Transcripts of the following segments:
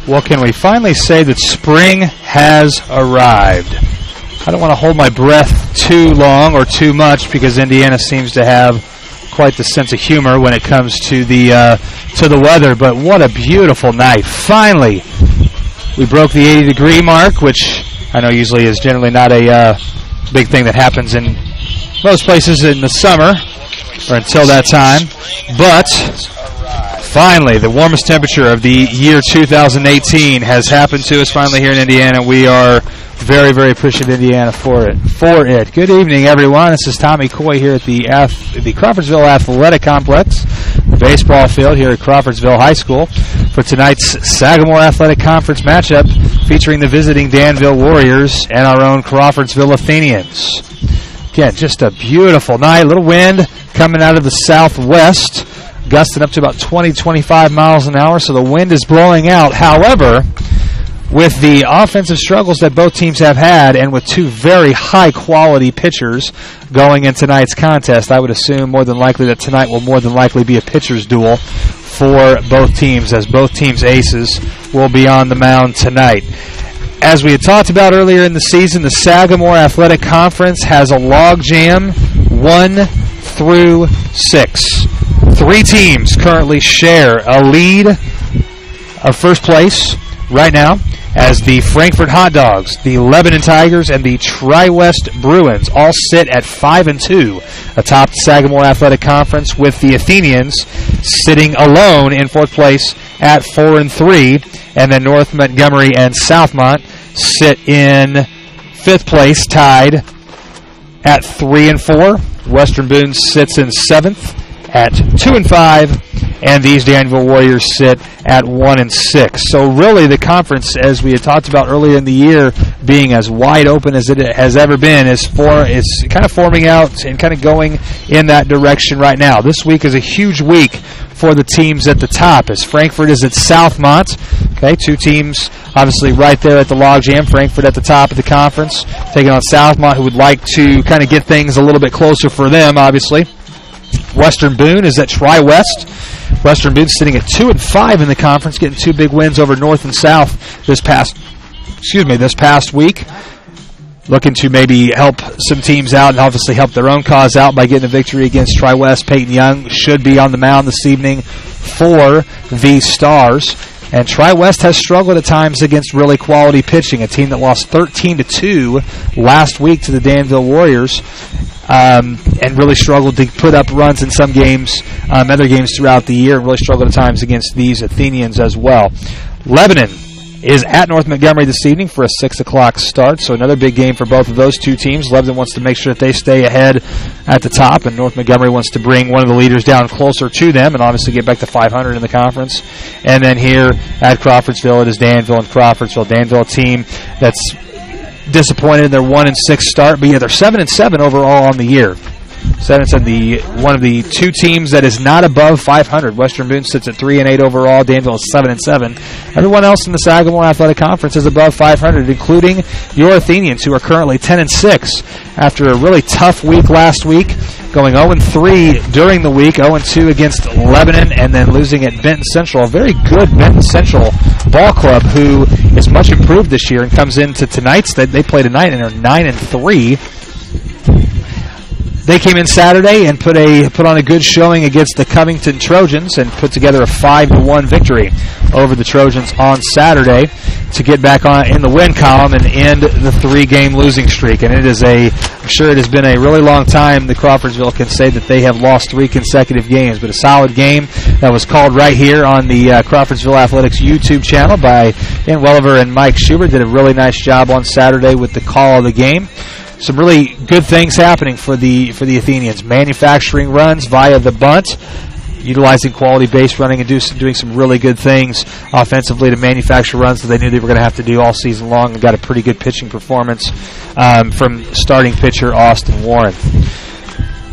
Well, can we finally say that spring has arrived? I don't want to hold my breath too long or too much because Indiana seems to have quite the sense of humor when it comes to the weather, but what a beautiful night. Finally, we broke the 80-degree mark, which I know usually is generally not a big thing that happens in most places in the summer or until that time, but finally, the warmest temperature of the year 2018 has happened to us finally here in Indiana. We are very, very appreciative of Indiana for it. Good evening, everyone. This is Tommy Coy here at the Crawfordsville Athletic Complex, the baseball field here at Crawfordsville High School, for tonight's Sagamore Athletic Conference matchup featuring the visiting Danville Warriors and our own Crawfordsville Athenians. Again, just a beautiful night. A little wind coming out of the southwest, gusting up to about 20-25 miles an hour, so the wind is blowing out. However, with the offensive struggles that both teams have had and with two very high-quality pitchers going in tonight's contest, I would assume more than likely that tonight will more than likely be a pitcher's duel for both teams, as both teams' aces will be on the mound tonight. As we had talked about earlier in the season, the Sagamore Athletic Conference has a log jam 1 through 6. 3 teams currently share a lead of first place right now, as the Frankfort Hot Dogs, the Lebanon Tigers, and the Tri-West Bruins all sit at 5-2 atop the Sagamore Athletic Conference, with the Athenians sitting alone in 4th place at 4-3, and then North Montgomery and Southmont sit in 5th place tied at 3-4. Western Boone sits in 7th at 2-5, and these Danville Warriors sit at 1-6. So really the conference, as we had talked about earlier in the year, being as wide open as it has ever been, is kind of forming out and kind of going in that direction right now. This week is a huge week for the teams at the top, as Frankfort is at Southmont. Okay, 2 teams obviously right there at the logjam. Frankfort at the top of the conference, taking on Southmont, who would like to kind of get things a little bit closer for them, obviously. Western Boone is at Tri-West. Western Boone sitting at 2-5 in the conference, getting 2 big wins over North and South this past week. Looking to maybe help some teams out and obviously help their own cause out by getting a victory against Tri-West. Peyton Young should be on the mound this evening for the Stars. And Tri-West has struggled at times against really quality pitching, a team that lost 13-2 last week to the Danville Warriors, and really struggled to put up runs in some games, other games throughout the year, and really struggled at times against these Athenians as well. Lebanon is at North Montgomery this evening for a 6 o'clock start, so another big game for both of those 2 teams. Lebanon wants to make sure that they stay ahead at the top, and North Montgomery wants to bring one of the leaders down closer to them and obviously get back to 500 in the conference. And then here at Crawfordsville, it is Danville and Crawfordsville. Danville, a team that's disappointed in their 1-6 start, but yeah, they're 7-7 overall on the year. 7-7, one of the 2 teams that is not above 500. Western Boone sits at 3-8 overall. Danville is 7-7. Everyone else in the Sagamore Athletic Conference is above 500, including your Athenians, who are currently 10-6 after a really tough week last week, going 0-3 during the week, 0-2 against Lebanon, and then losing at Benton Central, a very good Benton Central ball club who is much improved this year and comes into tonight's. They played tonight and are 9-3. They came in Saturday and put on a good showing against the Covington Trojans and put together a 5-1 victory over the Trojans on Saturday to get back on in the win column and end the 3-game losing streak. And I'm sure it has been a really long time that Crawfordsville can say that they have lost 3 consecutive games, but a solid game that was called right here on the Crawfordsville Athletics YouTube channel by Dan Welliver and Mike Schubert. Did a really nice job on Saturday with the call of the game. Some really good things happening for the Athenians. Manufacturing runs via the bunt, utilizing quality base running and doing some really good things offensively to manufacture runs that they knew they were going to have to do all season long, and got a pretty good pitching performance from starting pitcher Austin Warren.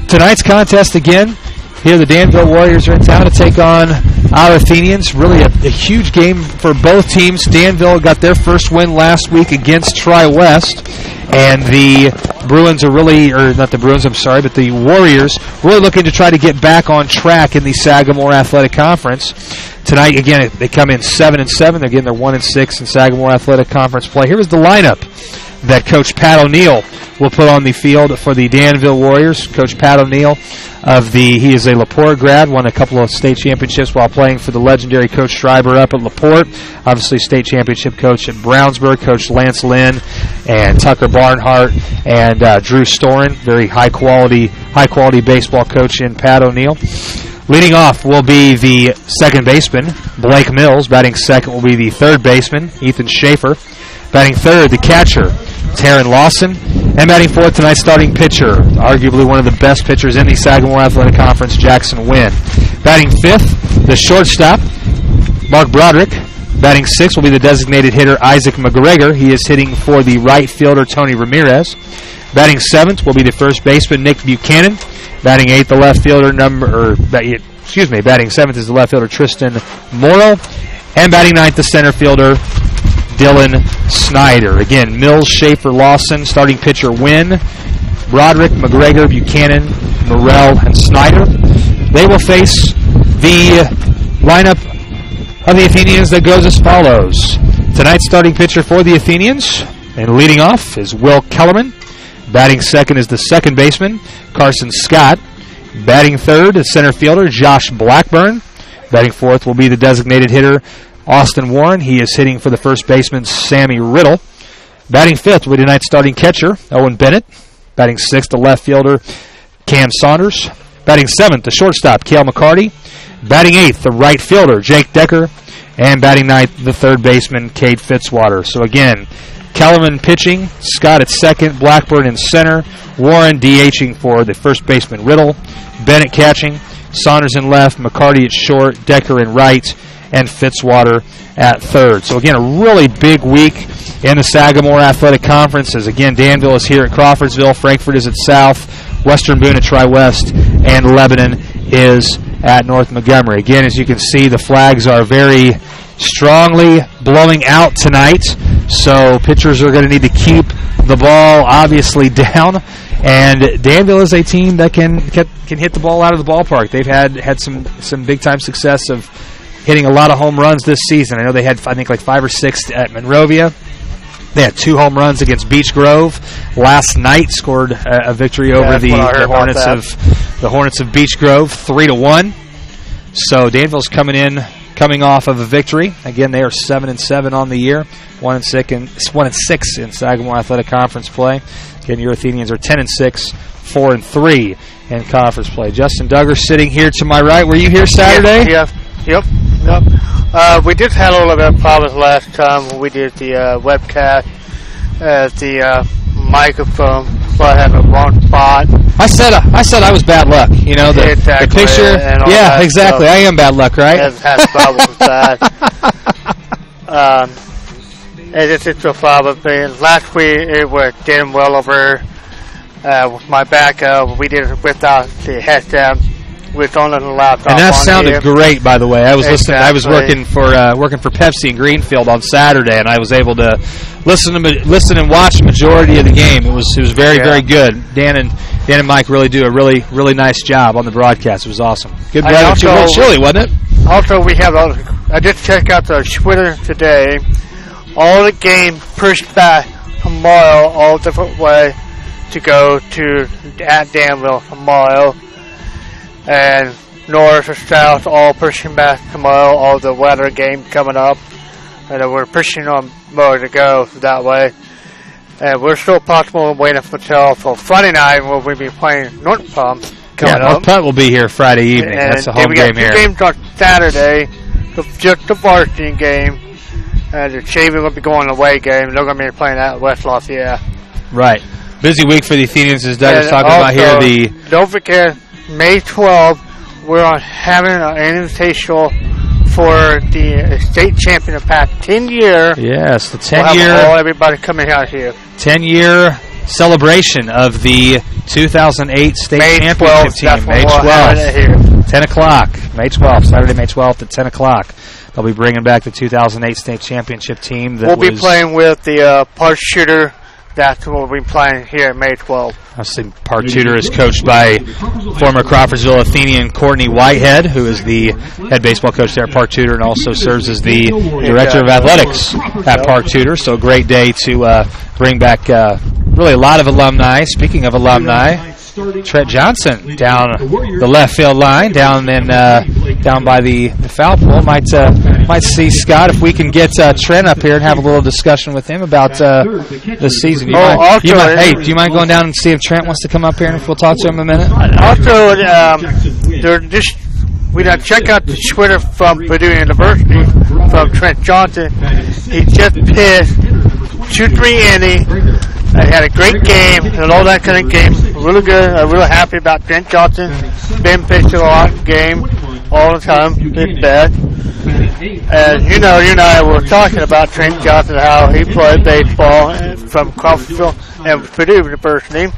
Tonight's contest again. Here the Danville Warriors are in town to take on our Athenians. Really a huge game for both teams. Danville got their first win last week against Tri-West. And the Bruins are really, or not the Bruins, I'm sorry, but the Warriors really looking to try to get back on track in the Sagamore Athletic Conference. Tonight, again, they come in 7-7. Again, they're 1-6 in Sagamore Athletic Conference play. Here is the lineup that Coach Pat O'Neill will put on the field for the Danville Warriors. Coach Pat O'Neill, he is a LaPorte grad, won a couple of state championships while playing for the legendary Coach Schreiber up at LaPorte. Obviously, state championship coach at Brownsburg, Coach Lance Lynn and Tucker Barnhart and Drew Storen, very high quality baseball coach in Pat O'Neill. Leading off will be the second baseman, Blake Mills. Batting second will be the third baseman, Ethan Schaefer. Batting third, the catcher, Taryn Lawson. And batting fourth, tonight's starting pitcher, arguably one of the best pitchers in the Sagamore Athletic Conference, Jackson Wynn. Batting fifth, the shortstop, Mark Broderick. Batting sixth will be the designated hitter, Isaac McGregor. He is hitting for the right fielder, Tony Ramirez. Batting seventh will be the first baseman, Nick Buchanan. Batting eighth, the left fielder, batting seventh is the left fielder, Tristan Morrow. And batting ninth, the center fielder, Dylan Snyder. Again, Mills, Schaefer, Lawson, starting pitcher Wynn, Broderick, McGregor, Buchanan, Morrell, and Snyder. They will face the lineup of the Athenians that goes as follows. Tonight's starting pitcher for the Athenians, and leading off is Will Kellerman. Batting second is the second baseman, Carson Scott. Batting third is center fielder, Josh Blackburn. Batting fourth will be the designated hitter, Austin Warren. He is hitting for the first baseman, Sammy Riddle. Batting fifth will be tonight's starting catcher, Owen Bennett. Batting sixth, the left fielder, Cam Saunders. Batting seventh, the shortstop, Cale McCarty. Batting eighth, the right fielder, Jake Decker. And batting ninth, the third baseman, Cade Fitzwater. So again, Kellerman pitching, Scott at second, Blackburn in center, Warren DHing for the first baseman, Riddle. Bennett catching, Saunders in left, McCarty at short, Decker in right, and Fitzwater at third. So again, a really big week in the Sagamore Athletic Conference, as again, Danville is here at Crawfordsville, Frankfort is at South, Western Boone at Tri-West, and Lebanon is at North Montgomery. Again, as you can see, the flags are very strongly blowing out tonight, so pitchers are going to need to keep the ball obviously down, and Danville is a team that can hit the ball out of the ballpark. They've had some big time success of hitting a lot of home runs this season. I know they had, I think, like 5 or 6 at Monrovia. They had 2 home runs against Beech Grove last night. Scored a victory over the Hornets of Beech Grove, 3-1. So Danville's coming off of a victory. Again, they are 7-7 on the year, 1-6 in Sagamore Athletic Conference play. Again, your Athenians are 10-6, 4-3 in conference play. Justin Duggar sitting here to my right. Were you here Saturday? Yep. We did have a little bit of problems last time when we did the webcast. The microphone had the wrong spot. I said I was bad luck. You know, the picture. Yeah, exactly. I am bad luck, right? It has problems with that. It's a problem. Last week it was doing well over with my backup. We did it without the headset. With only the laptop. And that sounded great, by the way. I was listening. I was working for Pepsi in Greenfield on Saturday, and I was able to listen and watch the majority of the game. It was very very good. Dan and Mike really do a really nice job on the broadcast. It was awesome. Good weather too. A little chilly, wasn't it? Also, we have. I did check out the Twitter today. All the game pushed back tomorrow, all different way to go to at Danville tomorrow. And north or south, all pushing back tomorrow. All the weather game coming up, and we're pushing on more to go that way. And we're still possible waiting until Friday night when we'll be playing North Punt coming up. North Punt will be here Friday evening. And that's a home game here. We got 2 games on Saturday, just the varsity game, and the Chavy will be going away game. They're going to be playing at West Lafayette. Right. Busy week for the Athenians, as Doug was talking about here. Don't forget, May 12th, we're having an invitational for the state champion of past 10 year. Yes, the 10-year. We'll have everybody coming out here. 10-year celebration of the 2008 state championship team. May 12th, 10 o'clock. May 12th, Saturday, May 12th at 10 o'clock. They'll be bringing back the 2008 state championship team. We'll be playing with the park shooter that's what we'll be playing here at May 12th. Obviously, Park Tudor is coached by former Crawfordsville Athenian Courtney Whitehead, who is the head baseball coach there at Park Tudor and also serves as the director of athletics at Park Tudor. So a great day to bring back really a lot of alumni. Speaking of alumni, Trent Johnson down the left field line, down by the foul pole. Might see Scott if we can get Trent up here and have a little discussion with him about the season. Do you mind going down and see if Trent wants to come up here and if we'll talk to him a minute? Also, we check out the Twitter from Purdue University from Trent Johnson. He just pitched 2-3 innings. I had a great game and all that kind of game. Really good. I'm really happy about Trent Johnson. Been pitching a lot of game all the time. Been bad. And you and I were talking about Trent Johnson, how he played baseball from Crawfordsville and Purdue University.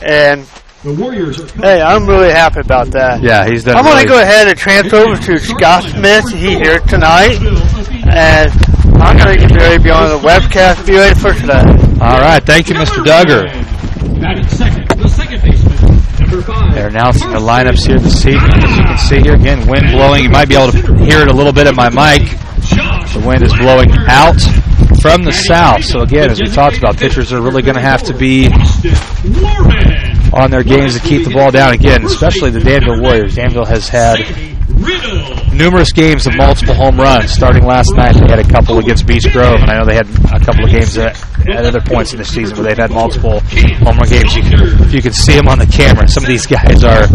And hey, I'm really happy about that. Yeah, he's done. I'm going to go ahead and transfer over to Scott Smith. He's here tonight. And I'm going to get ready to be on the webcast. Be ready for today. All right. Thank you, Mr. Duggar. Batting second, the second baseman, number 5. They're announcing the lineups here this evening. As you can see here, again, wind blowing. You might be able to hear it a little bit at my mic. The wind is blowing out from the south. So, again, as we talked about, pitchers are really going to have to be on their games to keep the ball down again, especially the Danville Warriors. Danville has had numerous games of multiple home runs. Starting last night, they had a couple against Beach Grove, and I know they had a couple of games at other points in the season where they've had multiple home run games. You can see them on the camera. Some of these guys are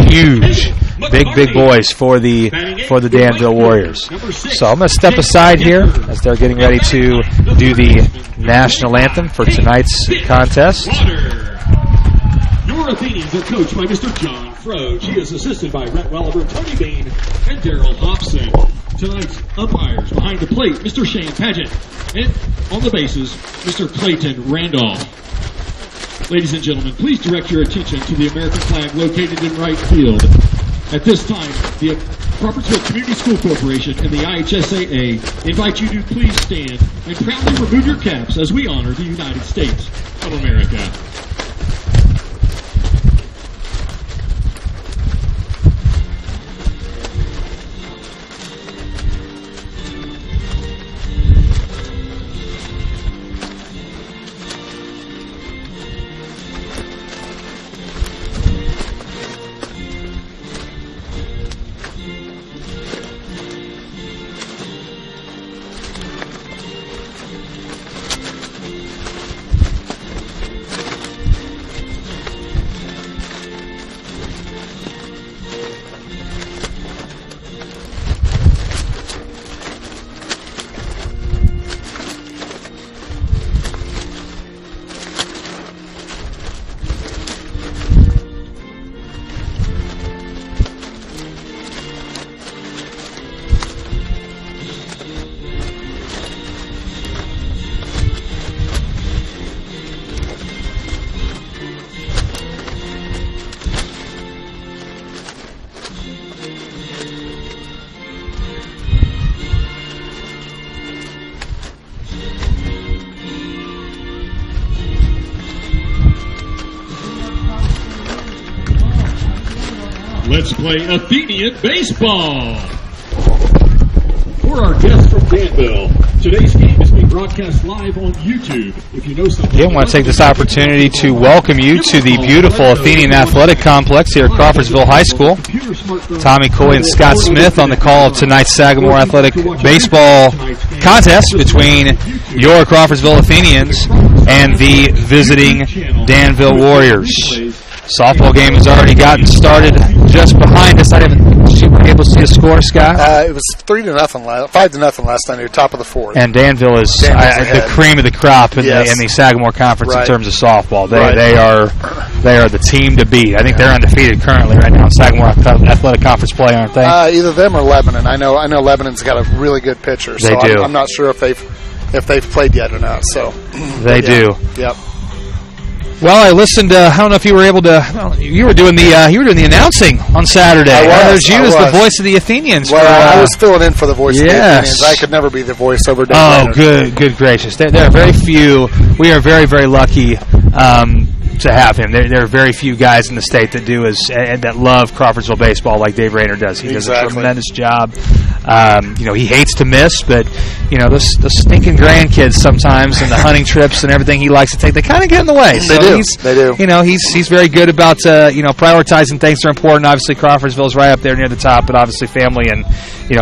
huge, big boys for the Danville Warriors. So I'm going to step aside here as they're getting ready to do the national anthem for tonight's contest. Your Athenians are coached by Mr. John Froge. He is assisted by Rhett Welliver, Tony Bain, and Daryl Hobson. Tonight's umpires behind the plate, Mr. Shane Paget. And on the bases, Mr. Clayton Randolph. Ladies and gentlemen, please direct your attention to the American flag located in right field. At this time, the Crawfordsville Community School Corporation and the IHSAA invite you to please stand and proudly remove your caps as we honor the United States of America. Let's play Athenian baseball. For our guests from Danville, today's game is being broadcast live on YouTube. If you know something, Again, I want to take this opportunity to welcome you to the beautiful Athenian Athletic Complex here at Crawfordsville High School. Tommy Coy and Scott Smith on the call of tonight's Sagamore Athletic Baseball contest between your Crawfordsville Athenians and the visiting Danville Warriors. Softball game has already gotten started just behind us. I didn't able to see a score, Scott? It was 5-0 last night. Near top of the fourth. And Danville is the cream of the crop in the Sagamore Conference in terms of softball. They are the team to beat. I think they're undefeated currently right now in Sagamore Athletic Conference play, aren't they? Either them or Lebanon. I know Lebanon's got a really good pitcher. So they do. I'm not sure if they've played yet or not. So they do. Yep. Well, I listened. I don't know if you were able to. You were doing the announcing on Saturday. I was. You as the voice of the Athenians. Well, I was filling in for the voice of the Athenians. I could never be the voice over Dave Raynor. Good gracious! There are very few. We are very, very lucky to have him. There are very few guys in the state that do that love Crawfordsville baseball like Dave Raynor does. He does a tremendous job. He hates to miss, but those stinking grandkids sometimes and the hunting trips and everything he likes to take, they kind of get in the way. So they do. He's very good about prioritizing things that are important. Obviously, Crawfordsville's right up there near the top, but obviously family and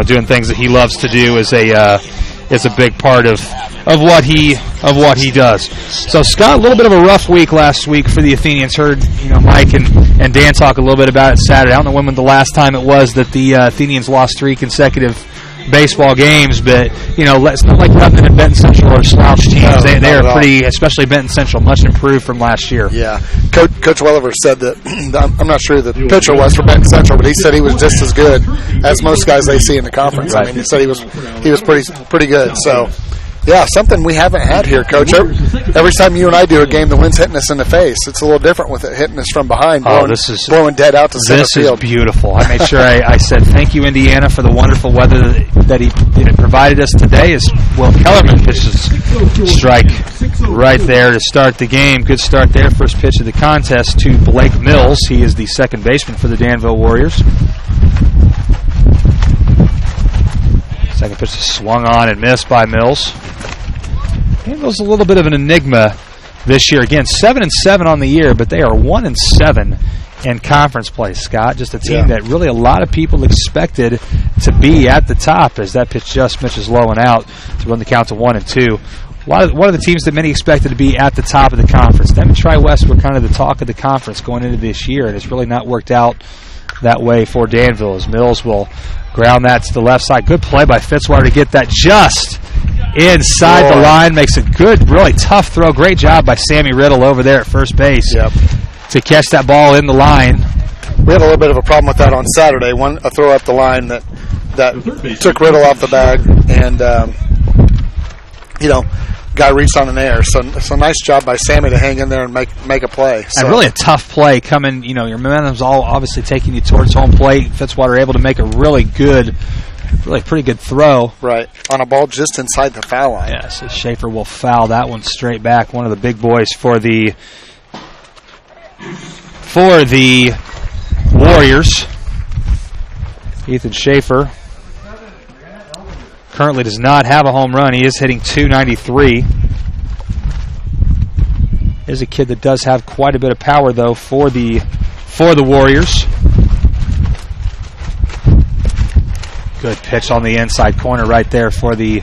doing things that he loves to do is a big part of what he does. So Scott, a little bit of a rough week last week for the Athenians. Heard Mike and Dan talk a little bit about it Saturday. I don't know when the last time it was that the Athenians lost 3 consecutive baseball games, but it's not like nothing in Benton Central or slouch teams. They are pretty, especially Benton Central, much improved from last year. Yeah, Coach Welliver said that. I'm not sure who the pitcher was for Benton Central, but he said he was just as good as most guys they see in the conference. Right. I mean, he said he was pretty good. So. Yeah, something we haven't had here, Coach. Every time you and I do a game, the wind's hitting us in the face. It's a little different with it hitting us from behiin, blowing dead out to center field. This is beautiful. I made sure I said thank you, Indiana, for the wonderful weather that he provided us today. As Will Kellerman pitches strike right there to start the game. Good start there. First pitch of the contest to Blake Mills. He is the second baseman for the Danville Warriors. Second pitch is swung on and missed by Mills. Danville's a little bit of an enigma this year. Again, 7-7 on the year, but they are 1-7 in conference play, Scott. Just a team that really a lot of people expected to be at the top as that pitch just misses low and out to run the count to 1-2. One of the teams that many expected to be at the top of the conference. Them and Tri-West were kind of the talk of the conference going into this year, and it's really not worked out that way for Danville as Mills will ground that to the left side. Good play by Fitzwater to get that just inside the line. Makes a good, really tough throw. Great job by Sammy Riddle over there at first base to catch that ball in the line. We had a little bit of a problem with that on Saturday. A throw up the line that took Riddle off the bag, and guy reached on an air. So nice job by Sammy to hang in there and make a play. So. And really a tough play coming. Your momentum's all obviously taking you towards home plate. Fitzwater able to make a really pretty good throw. Right, on a ball just inside the foul line. Yeah, so Schaefer will foul that one straight back. One of the big boys for the Warriors. Ethan Schaefer currently does not have a home run. He is hitting .293. Is a kid that does have quite a bit of power, though, for the Warriors. Good pitch on the inside corner right there for the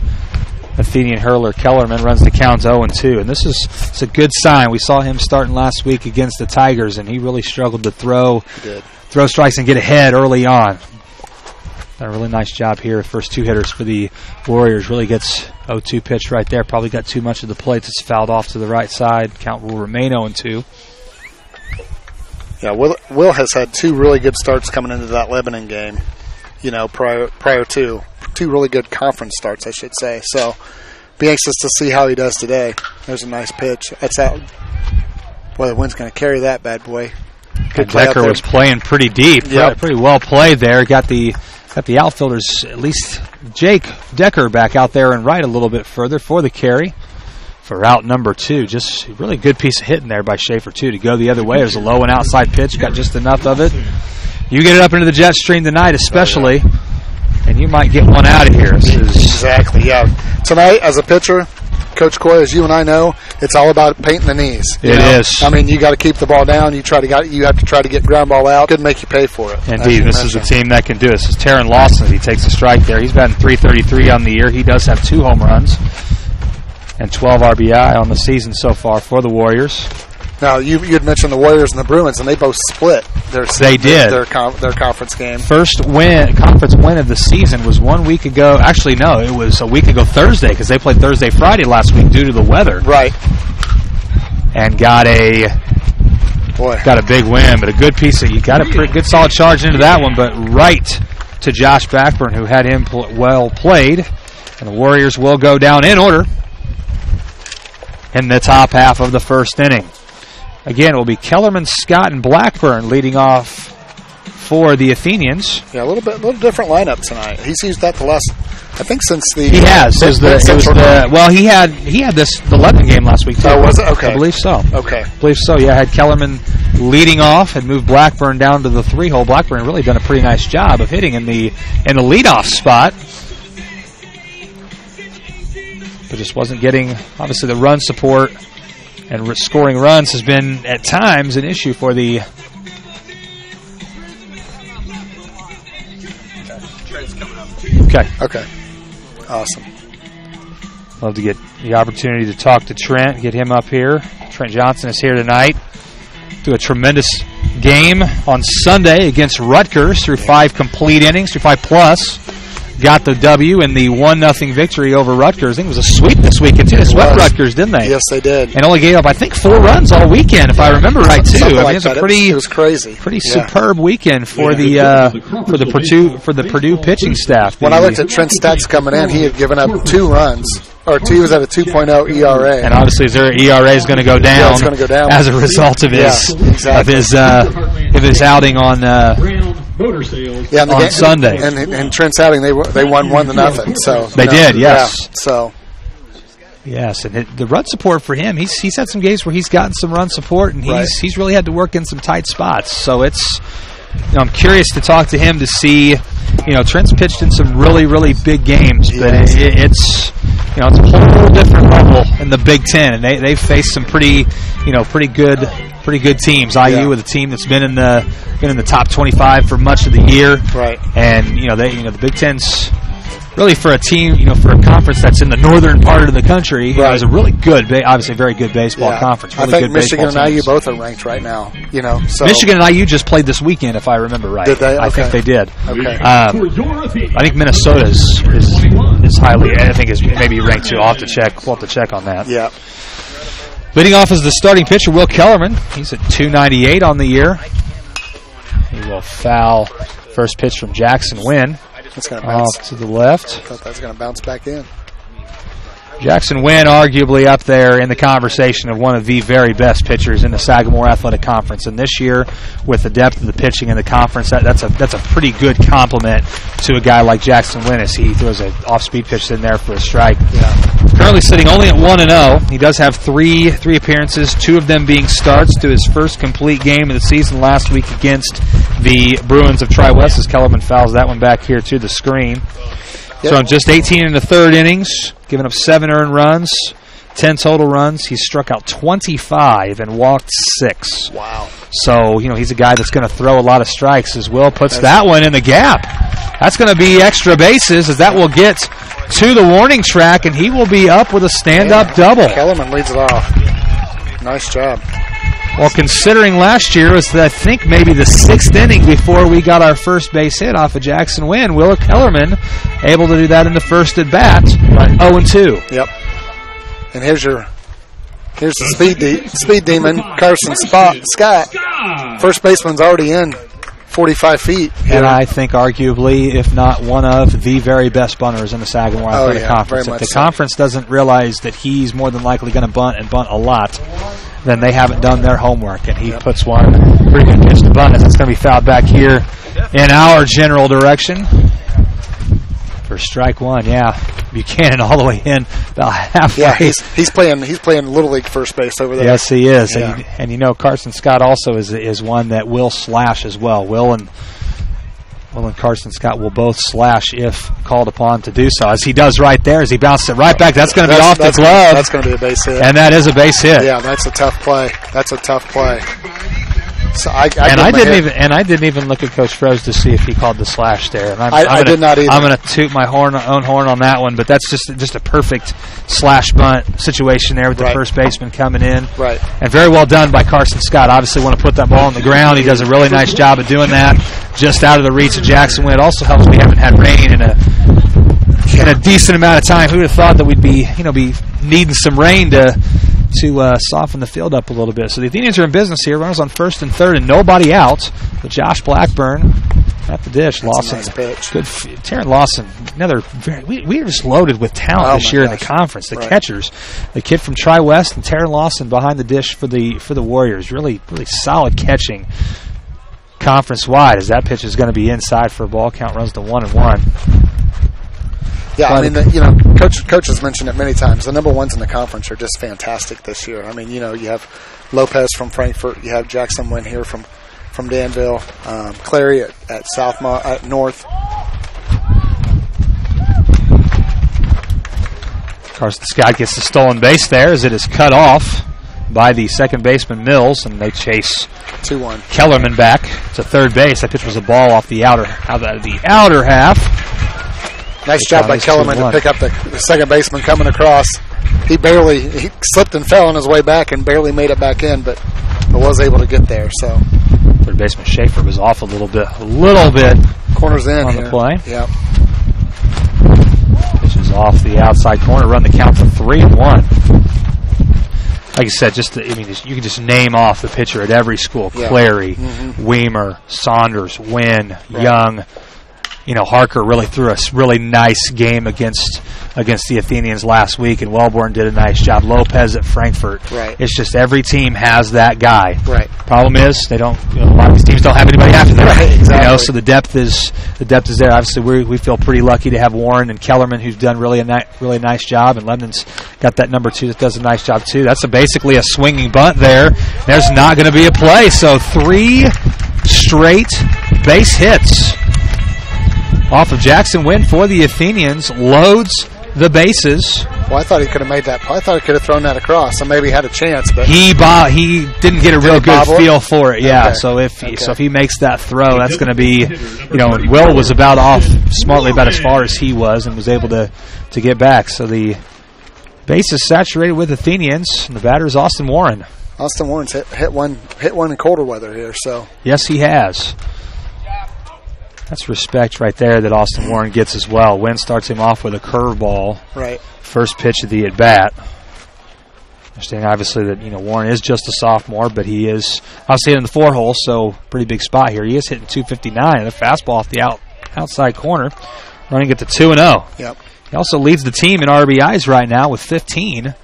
Athenian hurler. Kellerman runs the count 0-2, and it's a good sign. We saw him starting last week against the Tigers, and he really struggled to throw strikes and get ahead early on. Done a really nice job here. First 2 hitters for the Warriors. Really gets 0-2 pitch right there. Probably got too much of the plate. It's fouled off to the right side. Count will remain 0-2. Yeah, Will has had 2 really good starts coming into that Lebanon game. Prior to 2 really good conference starts, I should say. So, be anxious to see how he does today. There's a nice pitch. That's out. Boy, the wind's going to carry that bad boy. Good play. Decker was playing pretty deep. Yep. Pretty well played there. Got the outfielders, at least Jake Decker, back out there and right a little bit further for the carry for out number 2. Just a really good piece of hitting there by Schaefer, too, to go the other way. It was a low and outside pitch. Got just enough of it. You get it up into the jet stream tonight especially, and you might get one out of here. Exactly, yeah. Tonight, as a pitcher, Coach Coy, as you and I know, it's all about painting the knees. It is. I mean, you got to keep the ball down. You have to try to get ground ball out. Could make you pay for it. Indeed, this is a team that can do it. This is Taryn Lawson. He takes a strike there. He's batting .333 on the year. He does have 2 home runs and 12 RBI on the season so far for the Warriors. Now, you had mentioned the Warriors and the Bruins, and they both split their conference game. First conference win of the season was 1 week ago. Actually, no, it was a week ago Thursday because they played Thursday, Friday last week due to the weather. Right. And got a big win, but a good piece of, you got a pretty good solid charge into that one, but right to Josh Backburn, who had him well played. And the Warriors will go down in order in the top half of the first inning. Again, it will be Kellerman, Scott, and Blackburn leading off for the Athenians. Yeah, a little different lineup tonight. He's used that the last, I think, since the. He has. He had the Lebanon game last week too. Oh, was it? Okay. I believe so. Okay. I believe so. Yeah, had Kellerman leading off, had moved Blackburn down to the 3-hole. Blackburn really done a pretty nice job of hitting in the leadoff spot, but just wasn't getting, obviously, the run support, and scoring runs has been at times an issue for the. Okay. Awesome. Love to get the opportunity to talk to Trent, get him up here. Trent Johnson is here tonight. Do a tremendous game on Sunday against Rutgers through 5 complete innings, through 5+. Got the W in the 1-0 victory over Rutgers. I think it was a sweep this weekend, too. They swept Rutgers, didn't they? Yes, they did. And only gave up, I think, 4 runs all weekend, if I remember right, too. Something I mean, it was crazy. Pretty superb weekend for the Purdue pitching staff. When I looked at Trent's stats coming in, he had given up 2 runs. He was at a 2.0 ERA. And obviously, their ERA is going to go down. Yeah, it's going to go down as a result of his outing on on Sunday. And Trent's outing, they won 1-0. So they did, yes. Yeah, so. Yes, and the run support for him, he's had some games where he's gotten some run support, and he's really had to work in some tight spots. So it's, I'm curious to talk to him to see. Trent's pitched in some really, really big games, but it's a whole different level in the Big Ten, and they've faced some pretty good teams. IU with a team that's been in the top 25 for much of the year, right? And the Big Ten's really, for a team, for a conference that's in the northern part of the country, is a really good, obviously very good baseball conference. Really I think Michigan and IU both are ranked right now. So Michigan and IU just played this weekend, if I remember right. Did they? Okay. I think they did. Okay. I think Minnesota is highly. I think is maybe ranked too. We'll have to check on that. Yeah. Leading off is the starting pitcher, Will Kellerman. He's at 298 on the year. He will foul first pitch from Jackson Wynn. Off to the left. I thought that was going to bounce back in. Jackson Wynn arguably up there in the conversation of one of the very best pitchers in the Sagamore Athletic Conference. And this year, with the depth of the pitching in the conference, that's a pretty good compliment to a guy like Jackson Wynn as he throws an off-speed pitch in there for a strike. Yeah. Currently sitting only at 1-0. He does have three appearances, 2 of them being starts to his first complete game of the season last week against the Bruins of Tri-West, as Kellerman fouls that one back here to the screen. Yep. So in just 18 in the third innings, giving up 7 earned runs, 10 total runs. He's struck out 25 and walked 6. Wow. So, he's a guy that's going to throw a lot of strikes as Will puts that one in the gap. That's going to be extra bases, as that will get to the warning track, and he will be up with a stand-up double. Kellerman leads it off. Nice job. Well, considering last year was, I think, maybe the 6th inning before we got our first base hit off of Jackson Wynn, Will Kellerman able to do that in the first at-bat, 0-2. Yep. And here's the speed demon, Carson Scott. First baseman's already in 45 feet. And I think arguably, if not one of the very best bunters in the Sagamore Athletic Conference. If the conference doesn't realize that he's more than likely going to bunt and bunt a lot, then they haven't done their homework. And he puts one pretty good pitch to bunt. It's going to be fouled back here in our general direction. For strike one, Buchanan all the way in about halfway. Yeah, he's playing Little League first base over there. Yes, he is. Yeah. And Carson Scott also is one that will slash as well. Will and Carson Scott will both slash if called upon to do so, as he does right there, as he bounces it right back. That's going to be off the glove. That's going to be a base hit. And that is a base hit. Yeah, that's a tough play. So I didn't even look at Coach Froese to see if he called the slash there. And I did not either. I'm going to toot my own horn on that one, but that's just a perfect slash bunt situation there with the first baseman coming in. Right. And very well done by Carson Scott. Obviously want to put that ball on the ground. He does a really nice job of doing that, just out of the reach of Jackson Wynn. It also helps we haven't had rain in a decent amount of time. Who would have thought that we'd be needing some rain to soften the field up a little bit. So the Athenians are in business here. Runners on first and third and nobody out. But Josh Blackburn At the dish, Lawson. Nice pitch. Good. Taryn Lawson, another we are just loaded with talent this year in the conference. The catchers, the kid from Tri-West and Taryn Lawson behind the dish for the Warriors. Really solid catching conference-wide, as that pitch is going to be inside for a ball. Count runs to 1-1. Yeah, I mean, Coach has mentioned it many times. The number ones in the conference are just fantastic this year. I mean, you have Lopez from Frankfort. You have Jackson Wynn here from Danville. Clary at North. Carson Scott gets the stolen base there as it is cut off by the second baseman Mills, and they chase 2-1. Kellerman back to third base. That pitch was a ball off the outer half. Nice job by Kellerman to pick up the second baseman coming across. He slipped and fell on his way back and barely made it back in, but was able to get there. So third baseman Schaefer was off a little bit. Corners in on here. The play. Yep. Pitches off the outside corner. Run the count to 3-1. Like you said, you can just name off the pitcher at every school. Yeah. Clary, Weimer, Saunders, Wynn, Young. Harker really threw a really nice game against the Athenians last week, and Wellborn did a nice job. Lopez at Frankfort. Right. It's just every team has that guy. Right. Problem is they don't. A lot of these teams don't have anybody after that. Right. Exactly. So the depth is there. Obviously, we feel pretty lucky to have Warren and Kellerman, who's done really nice job, and London's got that number 2 that does a nice job too. That's basically a swinging bunt there. There's not going to be a play. So 3 straight base hits off of Jackson Wynn for the Athenians, loads the bases. Well, I thought he could have made that. I thought he could have thrown that across, so maybe he had a chance. But he didn't get a real good feel for it. Yeah, okay. So if he makes that throw, that's going to be, Will was about off smartly about as far as he was and was able to get back. So the base is saturated with Athenians, and the batter is Austin Warren. Austin Warren's hit one in colder weather here. So yes, he has. That's respect right there that Austin Warren gets as well. Wynn starts him off with a curveball. Right. First pitch of the at-bat. Understanding, obviously, that Warren is just a sophomore, but he is obviously in the 4-hole, so pretty big spot here. He is hitting 259, and a fastball off the outside corner, running it to 2-0. Yep. He also leads the team in RBIs right now with 15.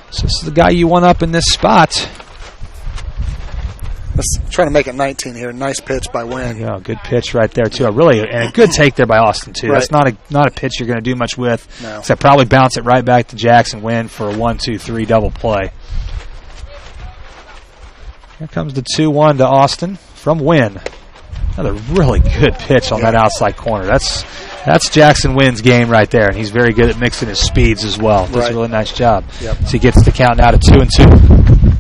So this is the guy you want up in this spot. Let's try to make it 19 here. Nice pitch by Wynn. Yeah, good pitch right there too. And a good take there by Austin too. Right. That's not a pitch you're going to do much with. No. Except probably bounce it right back to Jackson Wynn for a 1-2-3 double play. Here comes the 2-1 to Austin from Wynn. Another really good pitch on that outside corner. That's Jackson Wynn's game right there, and he's very good at mixing his speeds as well. Does a really nice job. Yep. So he gets the count now to 2-2.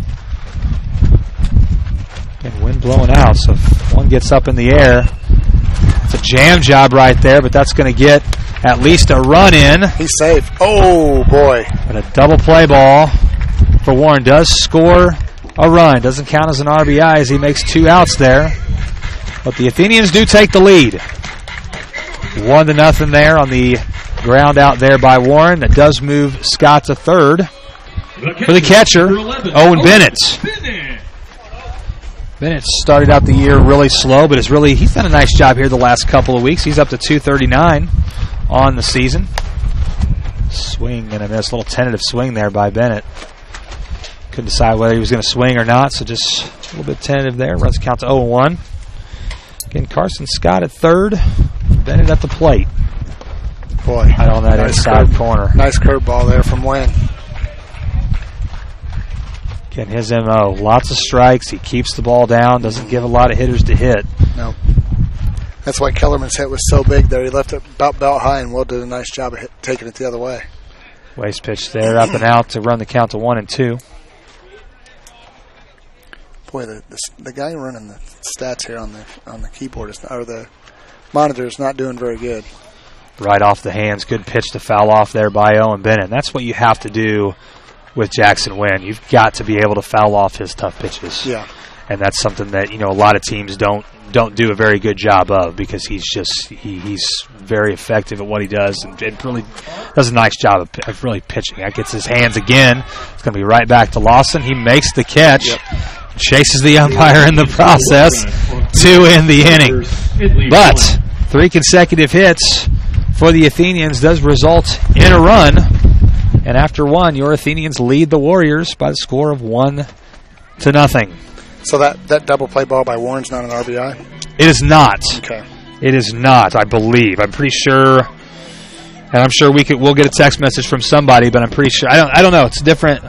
And wind blowing out, so if one gets up in the air, it's a jam job right there, but that's going to get at least a run in. He's safe. Oh, boy. But a double play ball for Warren does score a run. Doesn't count as an RBI as he makes 2 outs there. But the Athenians do take the lead. 1-0 there on the ground out there by Warren. That does move Scott to third. For the catcher, Owen Bennett. Bennett started out the year really slow, but he's done a nice job here the last couple of weeks. He's up to 239 on the season. Swing and a miss, a little tentative swing there by Bennett. Couldn't decide whether he was going to swing or not, so just a little bit tentative there. Runs count to 0-1. Again, Carson Scott at third, Bennett at the plate. Boy, right on that inside corner. Nice curveball there from Wynn. Again, his MO, lots of strikes. He keeps the ball down, doesn't give a lot of hitters to hit. No. That's why Kellerman's hit was so big there. He left it about belt high, and Will did a nice job of taking it the other way. Waste pitch there, up and out to run the count to 1-2. Boy, the guy running the stats here on the keyboard or the monitor is not doing very good. Right off the hands, good pitch to foul off there by Owen Bennett. And that's what you have to do with Jackson Wynn. You've got to be able to foul off his tough pitches. Yeah. And that's something that, a lot of teams don't do a very good job of, because he's very effective at what he does and really does a nice job of really pitching. That gets his hands again. It's going to be right back to Lawson. He makes the catch. Yep. Chases the umpire in the process to end the inning. But 3 consecutive hits for the Athenians does result in a run. And after one, your Athenians lead the Warriors by the score of 1-0. So that double play ball by Warren's not an RBI? It is not. Okay. It is not, I believe. I'm pretty sure, and I'm sure we'll get a text message from somebody, but I'm pretty sure. I don't know. It's different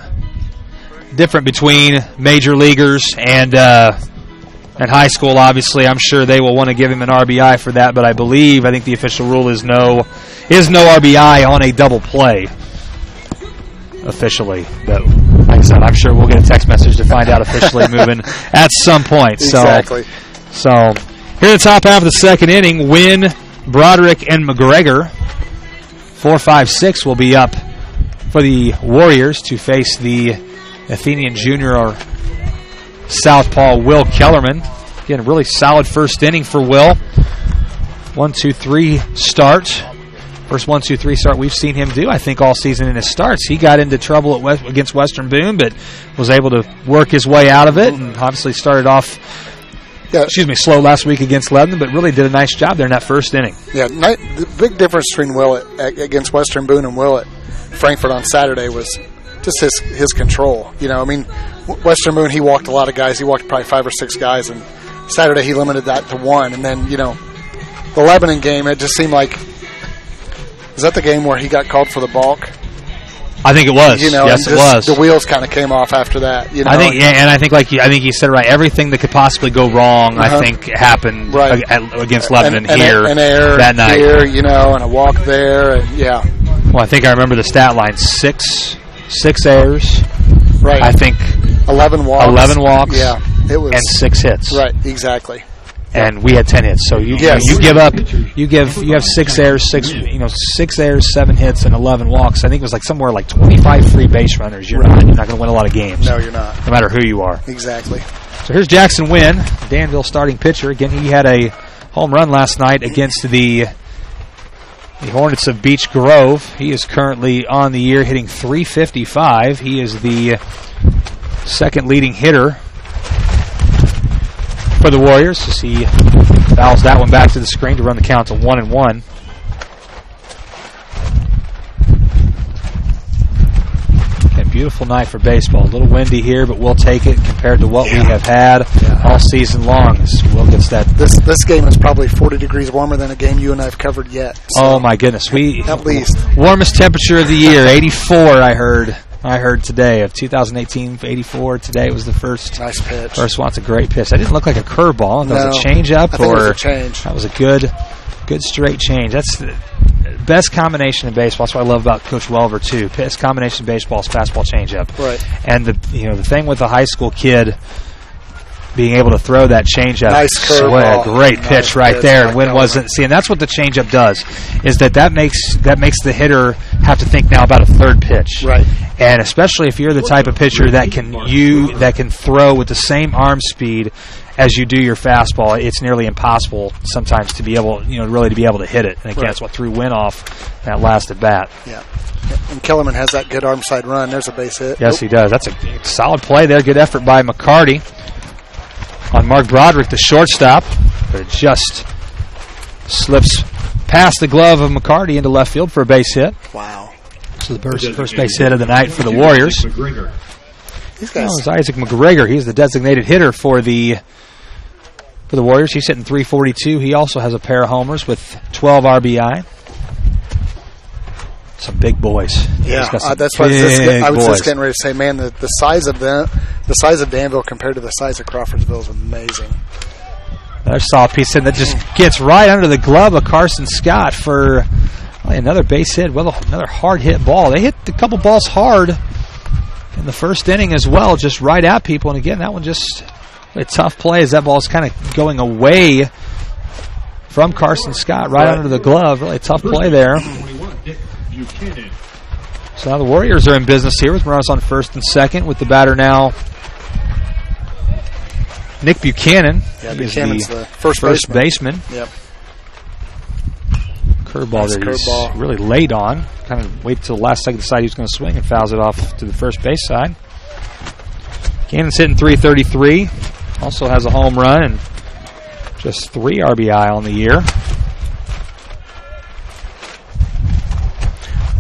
between major leaguers and high school. Obviously, I'm sure they will want to give him an RBI for that, but I think the official rule is no RBI on a double play. Officially, but like I said, I'm sure we'll get a text message to find out officially moving at some point. Exactly. So here at the top half of the second inning, Wynn, Broderick, and McGregor. 4, 5, 6 will be up for the Warriors to face the Athenian junior or southpaw Will Kellerman. Again, a really solid first inning for Will. 1-2-3 start. First 1-2-3 start we've seen him do, I think, all season in his starts. He got into trouble against Western Boone, but was able to work his way out of it, and obviously started off slow last week against Lebanon, but really did a nice job there in that first inning. Yeah, the big difference between Willett against Western Boone and Willett Frankfurt on Saturday was just his control. Western Boone, he walked a lot of guys. He walked probably 5 or 6 guys, and Saturday he limited that to 1. And then, the Lebanon game, it just seemed like, is that the game where he got called for the balk? I think it was. Yes, it was. The wheels kind of came off after that. I think you said it right. Everything that could possibly go wrong, I think, happened against Lebanon an error that night. Here, and a walk there, and yeah. Well, I think I remember the stat line: six errors. Right. I think 11 walks. 11 walks. Yeah, it was, and 6 hits. Right. Exactly. And we had 10 hits. So you have 6 errors, 6 errors, 7 hits, and 11 walks. I think it was somewhere like 25 free base runners. You're not going to win a lot of games. No, you're not. No matter who you are. Exactly. So here's Jackson Wynn, Danville starting pitcher. Again, he had a home run last night against the Hornets of Beech Grove. He is currently on the year hitting .355. He is the second leading hitter for the Warriors as he fouls that one back to the screen to run the count to 1-1. A beautiful night for baseball. A little windy here, but we'll take it compared to what we have had all season long. Will gets that. This game is probably 40 degrees warmer than a game you and I have covered yet. So oh my goodness, at least warmest temperature of the year, 84. I heard today of 2018, 84. Today was the first nice pitch. First one. It's a great pitch. That didn't look like a curveball. That was a change-up, I think it was a change. That was a good straight change. That's the best combination in baseball. That's what I love about Coach Welver too. Best combination in baseball is fastball, change-up. Right. And the thing with a high school kid being able to throw that changeup, nice curveball, a great pitch right there. And Wynn wasn't. See, and that's what the changeup does, is that makes the hitter have to think now about a third pitch. Right. And especially if you're the type of pitcher that can throw with the same arm speed as you do your fastball, it's nearly impossible sometimes to be able, really to be able to hit it. And again, that's what threw Wynn off that last at bat. Yeah. And Kellerman has that good arm side run. There's a base hit. Yes, he does. That's a solid play there. Good effort by McCarty on Mark Broderick, the shortstop, but it just slips past the glove of McCarty into left field for a base hit. Wow. So the first base hit of the night for the Warriors. These guys. It's Isaac McGregor. He's the designated hitter for the Warriors. He's hitting .342. He also has a pair of homers with 12 RBI. Some big boys. Yeah, that's what I was just getting ready to say. Man, the size of Danville compared to the size of Crawfordsville is amazing. Another solid piece in that just gets right under the glove of Carson Scott for another base hit. Well, another hard hit ball. They hit a couple balls hard in the first inning as well, just right at people. And again, that one just a tough play as that ball's kind of going away from Carson Scott right under the glove. Really tough play there. So now the Warriors are in business here with runners on first and second with the batter now Nick Buchanan. Yeah, Buchanan's the first baseman. Yep. Curveball that he's really late on. Kind of wait till the last second to decide he's going to swing and fouls it off to the first base side. Buchanan's hitting .333. Also has a home run and just 3 RBI on the year.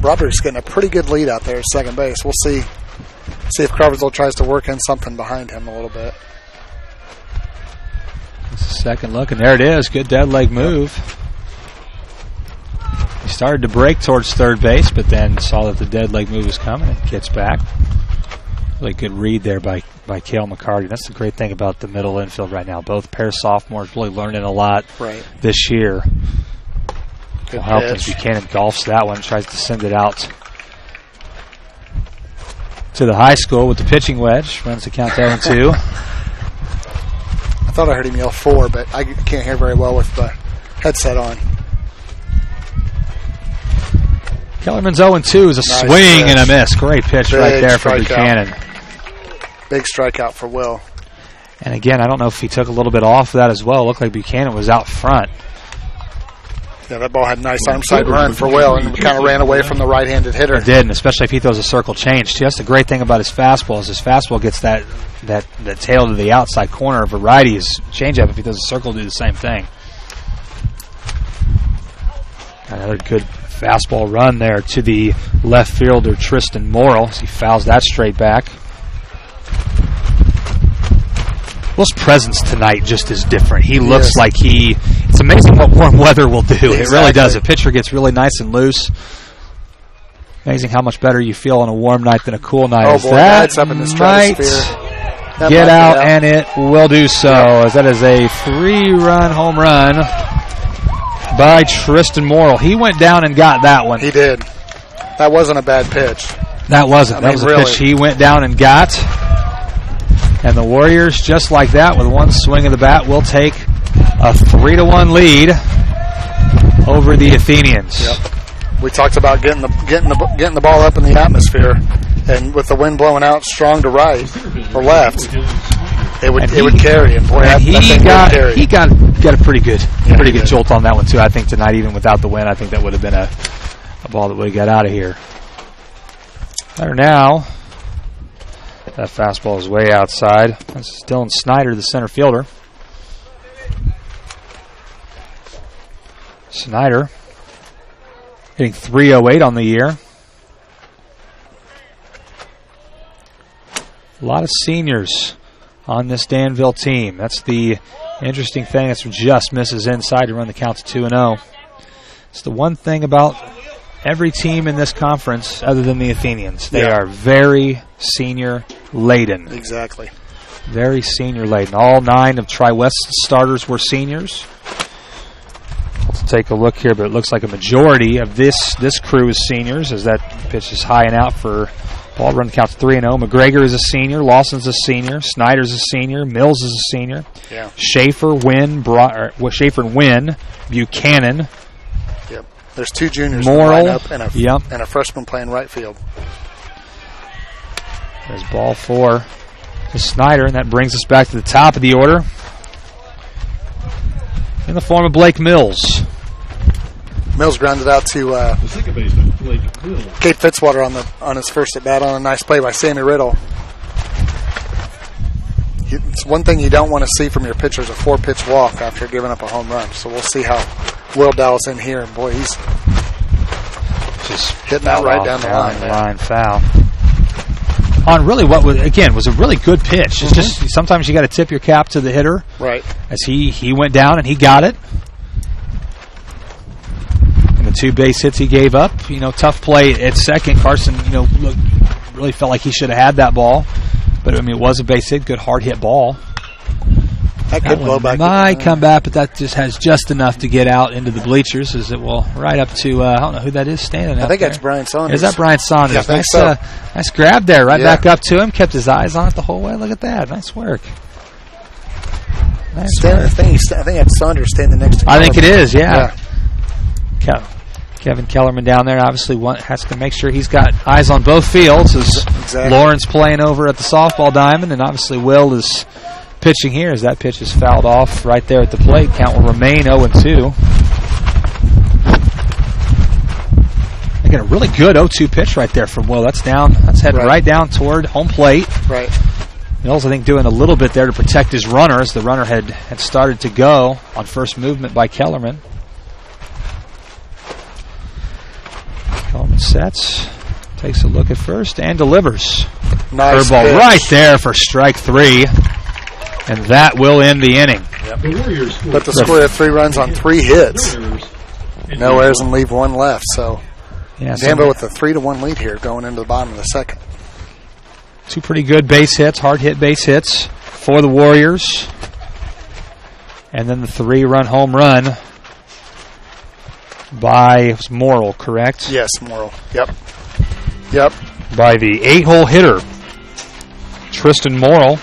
Broderick's getting a pretty good lead out there at second base. We'll see if Crawfordsville tries to work in something behind him a little bit. Second look, and there it is. Good dead leg move. He started to break towards third base, but then saw that the dead leg move was coming and gets back. Really good read there by Cale McCarty. That's the great thing about the middle infield right now. Both pair sophomores really learning a lot this year. Will help as Buchanan golfs that one, tries to send it out to the high school with the pitching wedge. Runs the count 0-2. I thought I heard him yell 4, but I can't hear very well with the headset on. Kellerman's 0-2 is a Nice swing pitch. and a miss. Great pitch right there from Buchanan. Big strikeout for Will. And again, I don't know if he took a little bit off of that as well. It looked like Buchanan was out front. Yeah, that ball had a nice arm side run for Will and kind of ran away from the right-handed hitter. It did, and especially if he throws a circle change. That's the great thing about his fastball is his fastball gets that tail to the outside corner of a righty's changeup. If he does a circle, do the same thing. Another good fastball run there to the left fielder, Tristan Morrill, as he fouls that straight back. Will's presence tonight just is different. He looks like it's amazing what warm weather will do. Exactly. It really does. A pitcher gets really nice and loose. Amazing how much better you feel on a warm night than a cool night. Oh, boy, that's up in the stratosphere. Get out, and it will do so, as that is a 3-run home run by Tristan Morrill. He went down and got that one. He did. That wasn't a bad pitch. That wasn't. That was a pitch he went down and got. And the Warriors, just like that, with one swing of the bat, will take a 3-1 lead over the Athenians. Yep. We talked about getting the ball up in the atmosphere, and with the wind blowing out strong to right or left, it would carry. And boy, he got a pretty good jolt on that one too. I think tonight, even without the wind, I think that would have been a ball that would have got out of here. There now. That fastball is way outside. That's Dylan Snyder, the center fielder. Snyder hitting .308 on the year. A lot of seniors on this Danville team. That's the interesting thing. That's just misses inside to run the count to 2-0. It's the one thing about every team in this conference other than the Athenians. They are very senior laden. Exactly. Very senior laden. All 9 of Tri-West starters were seniors. Let's take a look here, but it looks like a majority of this crew is seniors, as that pitch is high and out for ball. Run count to 3-0. McGregor is a senior. Lawson's a senior. Snyder's a senior. Mills is a senior. Yeah. Schaefer, and Wynn, Buchanan. Yep. There's 2 juniors Morrill, in the lineup and a freshman playing right field. There's ball 4 to Snyder, and that brings us back to the top of the order in the form of Blake Mills. Mills grounded out to Kate Fitzwater on his first at bat on a nice play by Sammy Riddle. It's one thing you don't want to see from your pitcher is a 4-pitch walk after giving up a home run. So we'll see how Will dials in here. And boy, he's just hitting that right down the line. Foul. On really what was a really good pitch. It's just sometimes you got to tip your cap to the hitter. Right. As he went down and he got it. And the 2 base hits he gave up, tough play at second. Carson, really felt like he should have had that ball. But it was a base hit, good hard hit ball. That could blow back. Might come back, but that just has just enough to get out into the bleachers. As it will right up to I don't know who that is standing. I think that's Brian Saunders. Is that Brian Saunders? Yeah, I think so. Nice grab there, back up to him. Kept his eyes on it the whole way. Look at that, nice work. I think that's Saunders standing next to him. I think it is. Yeah. Kevin Kellerman down there obviously has to make sure he's got eyes on both fields. As Lauren's playing over at the softball diamond, and obviously Will is pitching here as that pitch is fouled off right there at the plate. Count will remain 0-2. Again, a really good 0-2 pitch right there from Will. That's heading right down toward home plate. Right. Mills, I think, doing a little bit there to protect his runner as the runner had started to go on first movement by Kellerman. Kellerman sets. Takes a look at first and delivers. Nice Curveball pitch. right there for strike 3. And that will end the inning. The Warriors score But the score of 3 runs on 3 hits. No errors and leave 1 left. So Yeah, Danville with a 3-1 lead here going into the bottom of the second. 2 pretty good base hits, hard hit base hits for the Warriors. And then the 3-run home run by Morrill, correct? Yes, Morrill. Yep. By the 8-hole hitter, Tristan Morrill,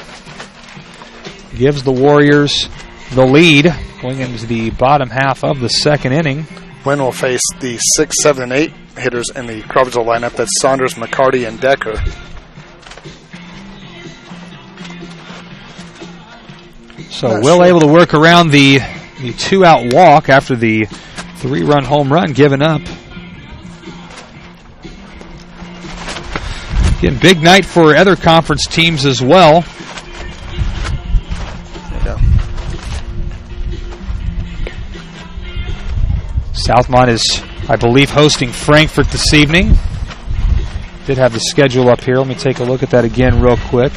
gives the Warriors the lead going into the bottom half of the second inning. Wynn will face the 6, 7, and 8 hitters in the Crawfordsville lineup. That's Saunders, McCarty, and Decker. So Will able to work around the 2-out walk after the 3-run home run given up. Again, big night for other conference teams as well. Yeah. Southmont is, I believe, hosting Frankfort this evening. Did have the schedule up here. Let me take a look at that again real quick.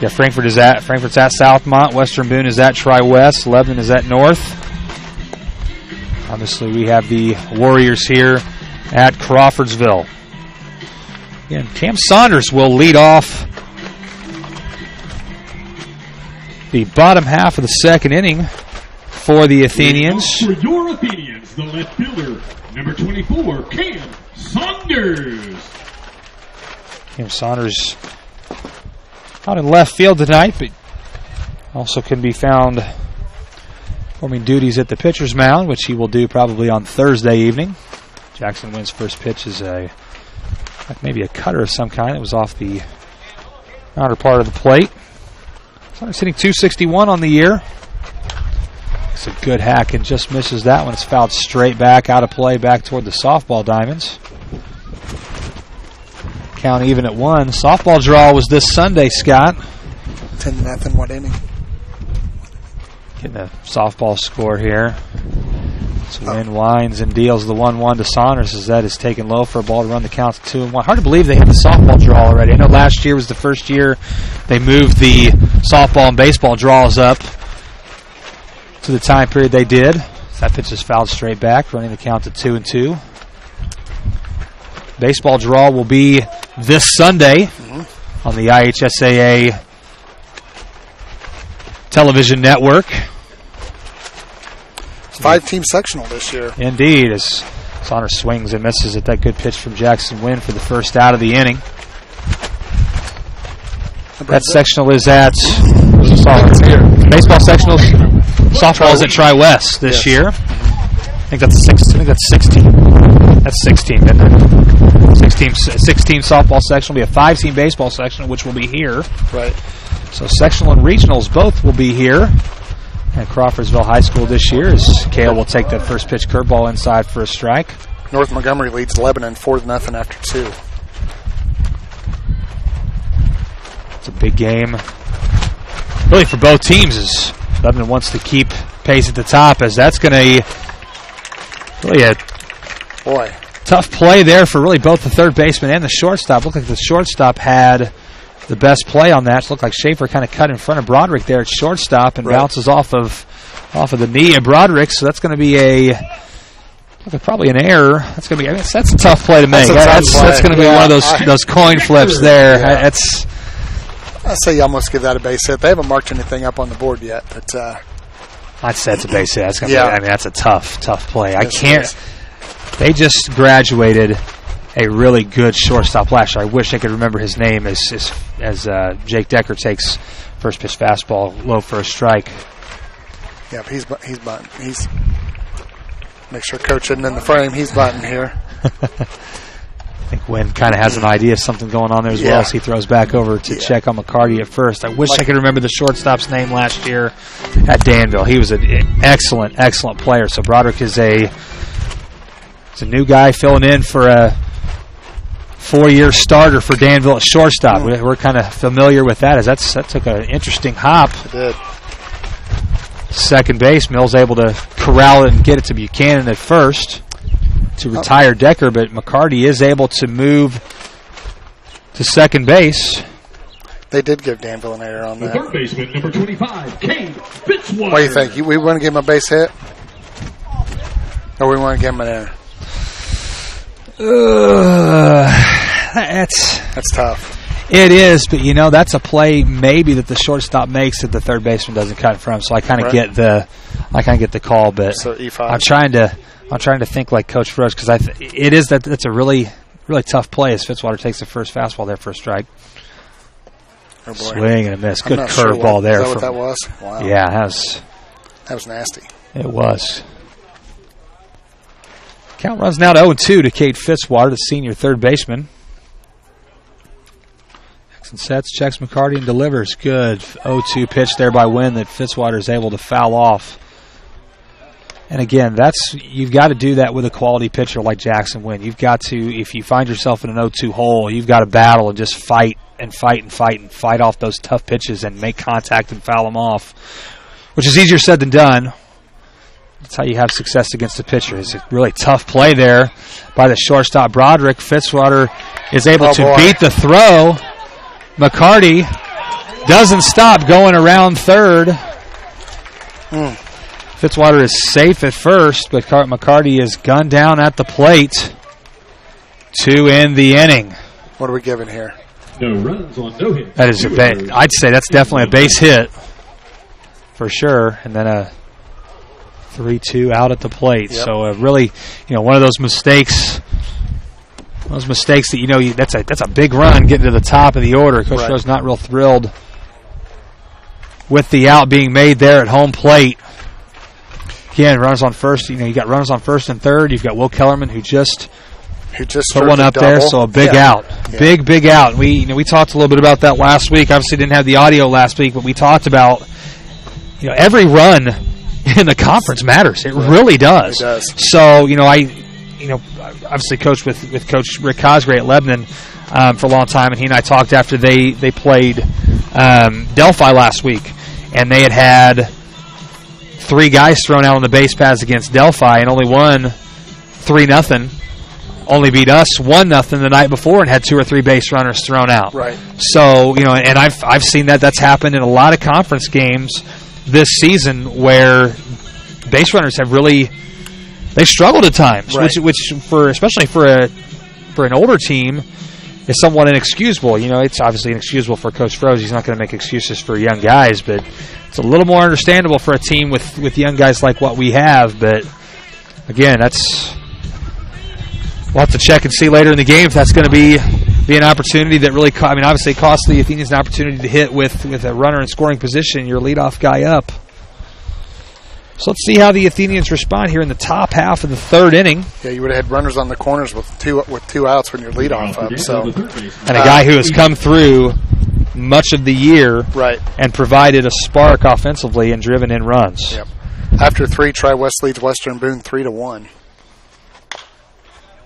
Yeah, Frankfort's at Southmont. Western Boone is at Tri-West. Lebanon is at North. Obviously, we have the Warriors here at Crawfordsville. Again, Cam Saunders will lead off the bottom half of the second inning for the Athenians. For your Athenians, the left fielder, number 24, Cam Saunders. Cam Saunders out in left field tonight, but also can be found performing duties at the pitcher's mound, which he will do probably on Thursday evening. Jackson Wynn's first pitch is maybe a cutter of some kind that was off the outer part of the plate. Saunders hitting .261 on the year. It's a good hack and just misses that one. It's fouled straight back, out of play, back toward the softball diamonds. Count even at 1. Softball draw was this Sunday, Scott. 10-0, what inning? Getting a softball score here. So Wynn winds and deals the 1-1 to Saunders as that is taken low for a ball to run the count to 2-1. Hard to believe they had the softball draw already. I know last year was the first year they moved the softball and baseball draws up to the time period they did. That pitch is fouled straight back, running the count to 2-2. Baseball draw will be this Sunday on the IHSAA television network. 5-team sectional this year. Indeed, as Saunders swings and misses at that good pitch from Jackson Wynn for the first out of the inning. That sectional is at baseball sectionals. Softball is at Tri-West this year. I think that's 16. That's 16. Isn't it? 16 softball section will be a 5-team baseball section, which will be here. Right. So sectional and regionals both will be here at Crawfordsville High School this year, as Cale will take that first pitch curveball inside for a strike. North Montgomery leads Lebanon 4-0 after 2. It's a big game, really, for both teams, as Lebanon wants to keep pace at the top, as that's going to really a tough play there for really both the third baseman and the shortstop. Looked like the shortstop had the best play on that. It looked like Schaefer kind of cut in front of Broderick there at shortstop and bounces off of the knee of Broderick. So that's going to be probably an error. That's going to be that's a tough play to make. That's going to be one of those coin flips there. Yeah. I say you almost give that a base hit. They haven't marked anything up on the board yet, but I'd say it's a base hit. That's going to be. I mean, that's a tough play. Yes, I can't. They just graduated a really good shortstop last year. I wish I could remember his name as Jake Decker takes first pitch fastball low for a strike. Yep, he's button. He's make sure Coach isn't in the frame. He's button here. I think Wynn kind of has an idea of something going on there as well, as he throws back over to check on McCarty at first. I wish I could remember the shortstop's name last year at Danville. He was an excellent player. So Broderick is a new guy filling in for a 4-year starter for Danville at shortstop. We're kind of familiar with that, as that took an interesting hop. It did. Second base, Mills able to corral it and get it to Buchanan at first. to retire Decker, but McCarty is able to move to second base. They did give Danville an error on The that. third baseman, number 25, Cade Fitzwater. What do you think? We want to give him a base hit? Or we want to give him an error? That's tough. It is, but that's a play maybe that the shortstop makes that the third baseman doesn't cut in front of. So I kind of get the call, but So E5. I'm trying to think like Coach Frost, because that's a really tough play as Fitzwater takes the first fastball there for a strike. Oh boy. Swing and a miss. Good I'm not sure curveball there. Is that what that was? Wow. Yeah, That was nasty. it was. Count runs now to 0-2 to Cade Fitzwater, the senior third baseman. And sets, checks McCarty, and delivers. Good 0-2 pitch there by Wynn that Fitzwater is able to foul off. And again, you've got to do that with a quality pitcher like Jackson Wynn. You've got to, if you find yourself in an 0-2 hole, you've got to battle and just fight off those tough pitches and make contact and foul them off, which is easier said than done. That's how you have success against a pitcher. It's a really tough play there by the shortstop, Broderick. Fitzwater is able to beat the throw. McCarty doesn't stop going around third. Fitzwater is safe at first, but McCarty is gunned down at the plate to end the inning. What are we giving here? No runs on no hit. That is I'd say that's definitely a base hit for sure, and then a 3-2 out at the plate. Yep. So really, one of those mistakes. Those mistakes that that's a big run getting to the top of the order. Coach Rowe's not real thrilled with the out being made there at home plate. Again, runners on first. You got runners on first and third. You've got Will Kellerman who just put one up there. So a big out, big out. We talked a little bit about that last week. Obviously didn't have the audio last week, but we talked about every run in the conference matters. It really does. It does. So obviously coached with Coach Rick Cosgray at Lebanon for a long time, and he and I talked after they played Delphi last week, and they had 3 guys thrown out on the base paths against Delphi, and only won 3-0. Only beat us 1-0 the night before, and had 2 or 3 base runners thrown out. Right. So and I've seen that's happened in a lot of conference games this season where base runners have really. They struggled at times, right. which especially for an older team is somewhat inexcusable. It's obviously inexcusable for Coach Froese. He's not going to make excuses for young guys, but it's a little more understandable for a team with young guys like what we have. But again, we'll have to check and see later in the game if that's going to be an opportunity that really. Obviously, it costs the Athenians an opportunity to hit with a runner in scoring position, your leadoff guy up. So let's see how the Athenians respond here in the top half of the third inning. Yeah, you would have had runners on the corners with two outs when you're leadoff up. So, and a guy who has come through much of the year, right, and provided a spark offensively and driven in runs. Yep. After 3, Tri-West leads Western Boone 3-1.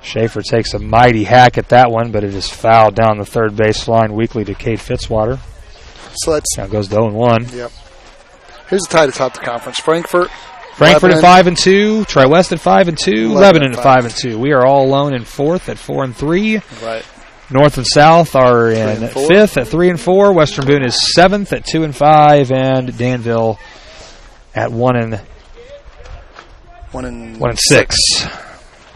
Schaefer takes a mighty hack at that one, but it is fouled down the third base line weakly to Cade Fitzwater. So that's now goes to 0-1. Yep. Here's the tie atop the conference. Frankfurt at 5-2, Tri-West at 5-2, Lebanon at 5-2. We are all alone in fourth at 4-3. Right. North and South are in fifth at 3-4. Western Boone is 7th at 2-5, and Danville at 1-6.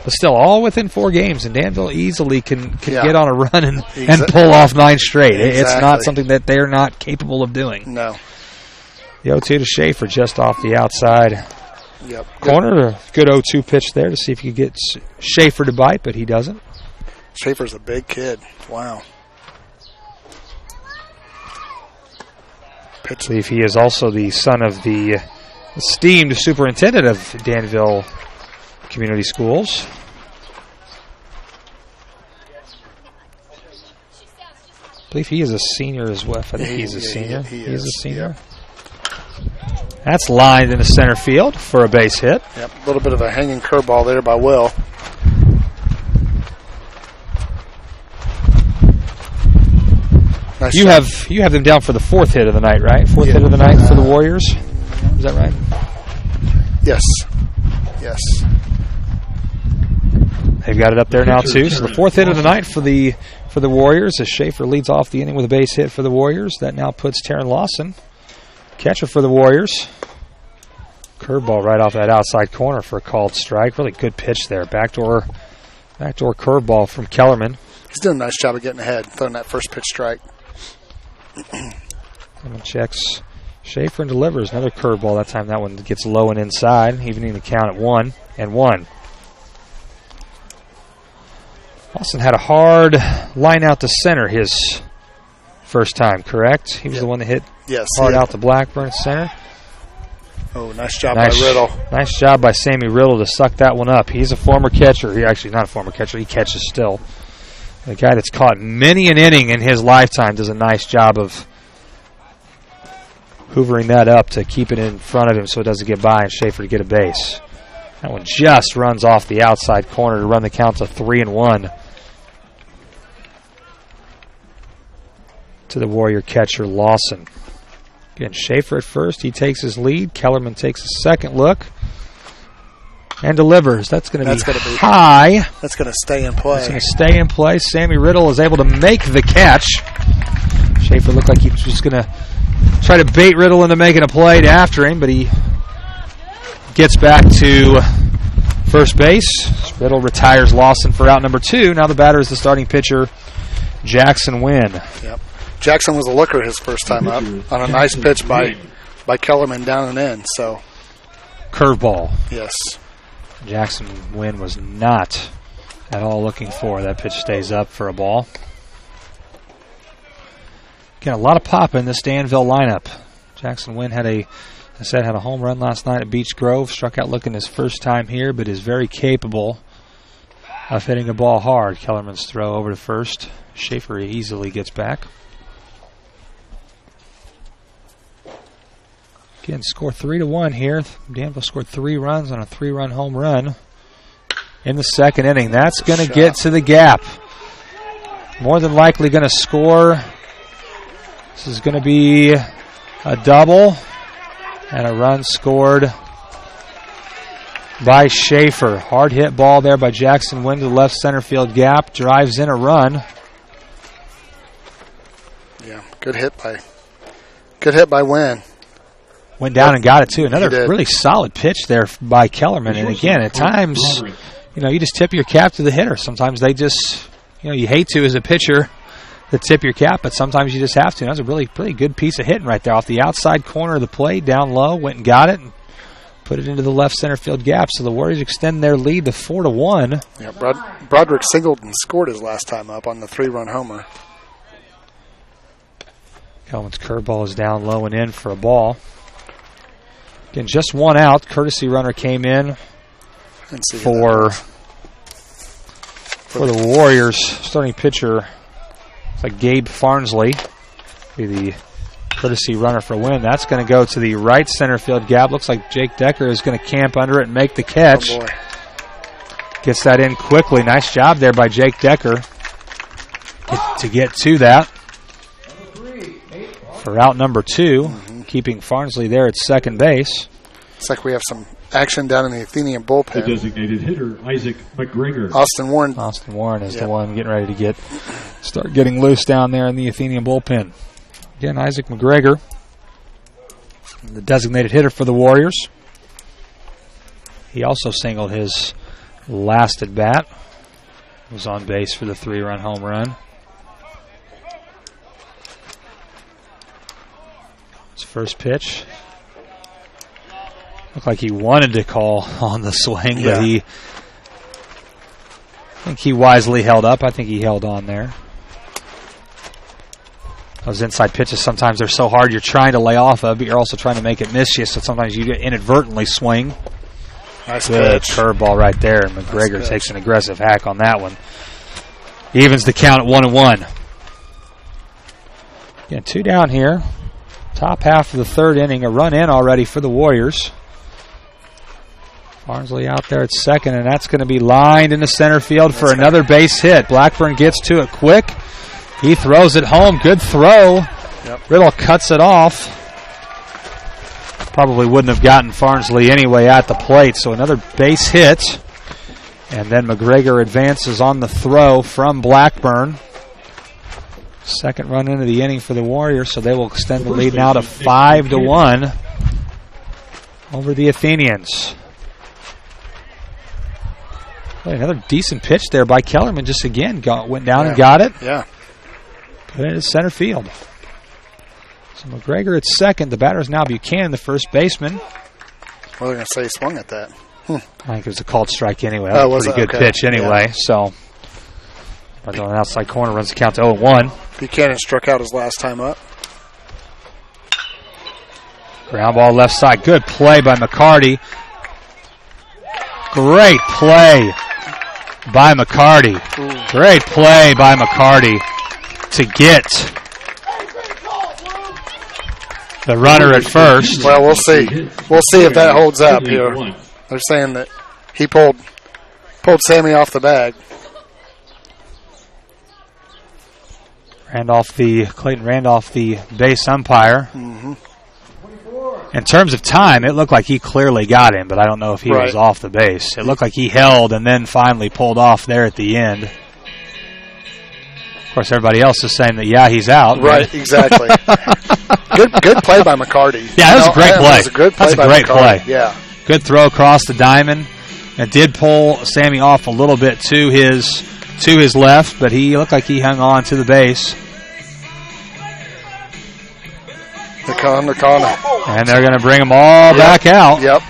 But still, all within 4 games, and Danville easily can get on a run and pull off 9 straight. Exactly. It's not something that they're not capable of doing. No. The 0-2 to Schaefer just off the outside corner. A good 0-2 pitch there to see if he could get Schaefer to bite, but he doesn't. Schaefer's a big kid. Wow. I believe he is also the son of the esteemed superintendent of Danville Community Schools. I believe he is a senior as well. I think he's a senior. He is a senior. Yep. That's lined into center field for a base hit. Yep, a little bit of a hanging curveball there by Will. Nice you have them down for the 4th hit of the night, right? 4th hit of the night for the Warriors. Is that right? Yes. They've got it up there now, too. So the fourth hit of the night for the Warriors as Schaefer leads off the inning with a base hit for the Warriors. That now puts Taryn Lawson, catcher for the Warriors. Curveball right off that outside corner for a called strike. Really good pitch there. Backdoor curveball from Kellerman. He's doing a nice job of getting ahead, throwing that first pitch strike. Kellerman checks Schaefer and delivers another curveball. That time that one gets low and inside, evening the count at 1-1. Lawson had a hard line out to center his first time, correct? He was the one that hit hard out to Blackburn at center. Oh, nice job by Riddle. Nice job by Sammy Riddle to suck that one up. He's a former catcher. He actually not a former catcher. He catches still. The guy that's caught many an inning in his lifetime does a nice job of hoovering that up to keep it in front of him so it doesn't get by and Schaefer to get a base. That one just runs off the outside corner to run the count to 3-1 to the Warrior catcher Lawson. Again, Schaefer at first. He takes his lead. Kellerman takes a second look and delivers. That's going to be high. That's going to stay in play. It's going to stay in play. Sammy Riddle is able to make the catch. Schaefer looked like he was just going to try to bait Riddle into making a play after him, but he gets back to first base. Riddle retires Lawson for out number 2. Now the batter is the starting pitcher, Jackson Wynn. Yep. Jackson was a looker his first time up on a nice pitch by Kellerman down and in. So curveball. Yes. Jackson Wynn was not at all looking for. That pitch stays up for a ball. Again, a lot of pop in this Danville lineup. Jackson Wynn had a home run last night at Beech Grove. Struck out looking his first time here, but is very capable of hitting a ball hard. Kellerman's throw over to first. Schaefer easily gets back. Again, score 3-1 here. Danville scored 3 runs on a 3-run home run in the second inning. That's going to get to the gap. More than likely going to score. This is going to be a double and a run scored by Schaefer. Hard hit ball there by Jackson Wynn to the left center field gap. Drives in a run. Yeah, good hit by Wynn. Went down and got it, too. Another really solid pitch there by Kellerman. And, again, at times, you just tip your cap to the hitter. Sometimes they just, you hate to as a pitcher to tip your cap, but sometimes you just have to. That was a really good piece of hitting right there off the outside corner of the plate, down low, went and got it and put it into the left center field gap. So the Warriors extend their lead to 4-1. Yeah, Broderick Singleton scored his last time up on the 3-run homer. Kellerman's curveball is down low and in for a ball. Again, just one out. Courtesy runner came in for the Warriors. Starting pitcher, it's like Gabe Farnsley, be the courtesy runner for Wynn. That's going to go to the right center field gap. Looks like Jake Decker is going to camp under it and make the catch. Oh boy. Gets that in quickly. Nice job there by Jake Decker to get to that for out number 2. Keeping Farnsley there at second base. Looks like we have some action down in the Athenian bullpen. The designated hitter, Isaac McGregor. Austin Warren is the one getting ready to start getting loose down there in the Athenian bullpen. Again, Isaac McGregor, the designated hitter for the Warriors. He also singled his last at bat. Was on base for the 3-run home run. First pitch. Looked like he wanted to call on the swing, but I think he wisely held up. I think he held on there. Those inside pitches, sometimes they're so hard you're trying to lay off of, but you're also trying to make it miss you, so sometimes you inadvertently swing. Nice Good pitch. curveball right there, and McGregor takes an aggressive hack on that one. Evens the count at 1-1. Again, 2 down here. Top half of the third inning, a run in already for the Warriors. Farnsley out there at second, and that's going to be lined into center field for another base hit. Blackburn gets to it quick. He throws it home. Good throw. Yep. Riddle cuts it off. Probably wouldn't have gotten Farnsley anyway at the plate, so another base hit. And then McGregor advances on the throw from Blackburn. Second run into the inning for the Warriors, so they will extend the lead now to 5-1 over the Athenians. Boy, another decent pitch there by Kellerman. Just again went down and got it. Yeah. Put it in center field. So McGregor at second. The batter is now Buchanan, the first baseman. Well, they're going to say he swung at that. I think it was a called strike anyway. That was a pretty good pitch anyway. Yeah. So, on the outside corner, runs the count to 0-1. Buchanan struck out his last time up. Ground ball left side. Good play by McCarty. Great play by McCarty. Ooh. Great play by McCarty to get the runner at first. Well, we'll see. We'll see if that holds up here. They're saying that he pulled Sammy off the bag. Clayton Randolph, the base umpire. Mm-hmm. In terms of time, it looked like he clearly got him, but I don't know if he was off the base. It looked like he held and then finally pulled off there at the end. Of course, everybody else is saying that, he's out. Right, exactly. Good play by McCarty. Yeah, that was a great play. That was a good play by McCarty. Play. Yeah. Good throw across the diamond. It did pull Sammy off a little bit to his left, but he looked like he hung on to the base. They're calling. And they're going to bring them all back out. Yep.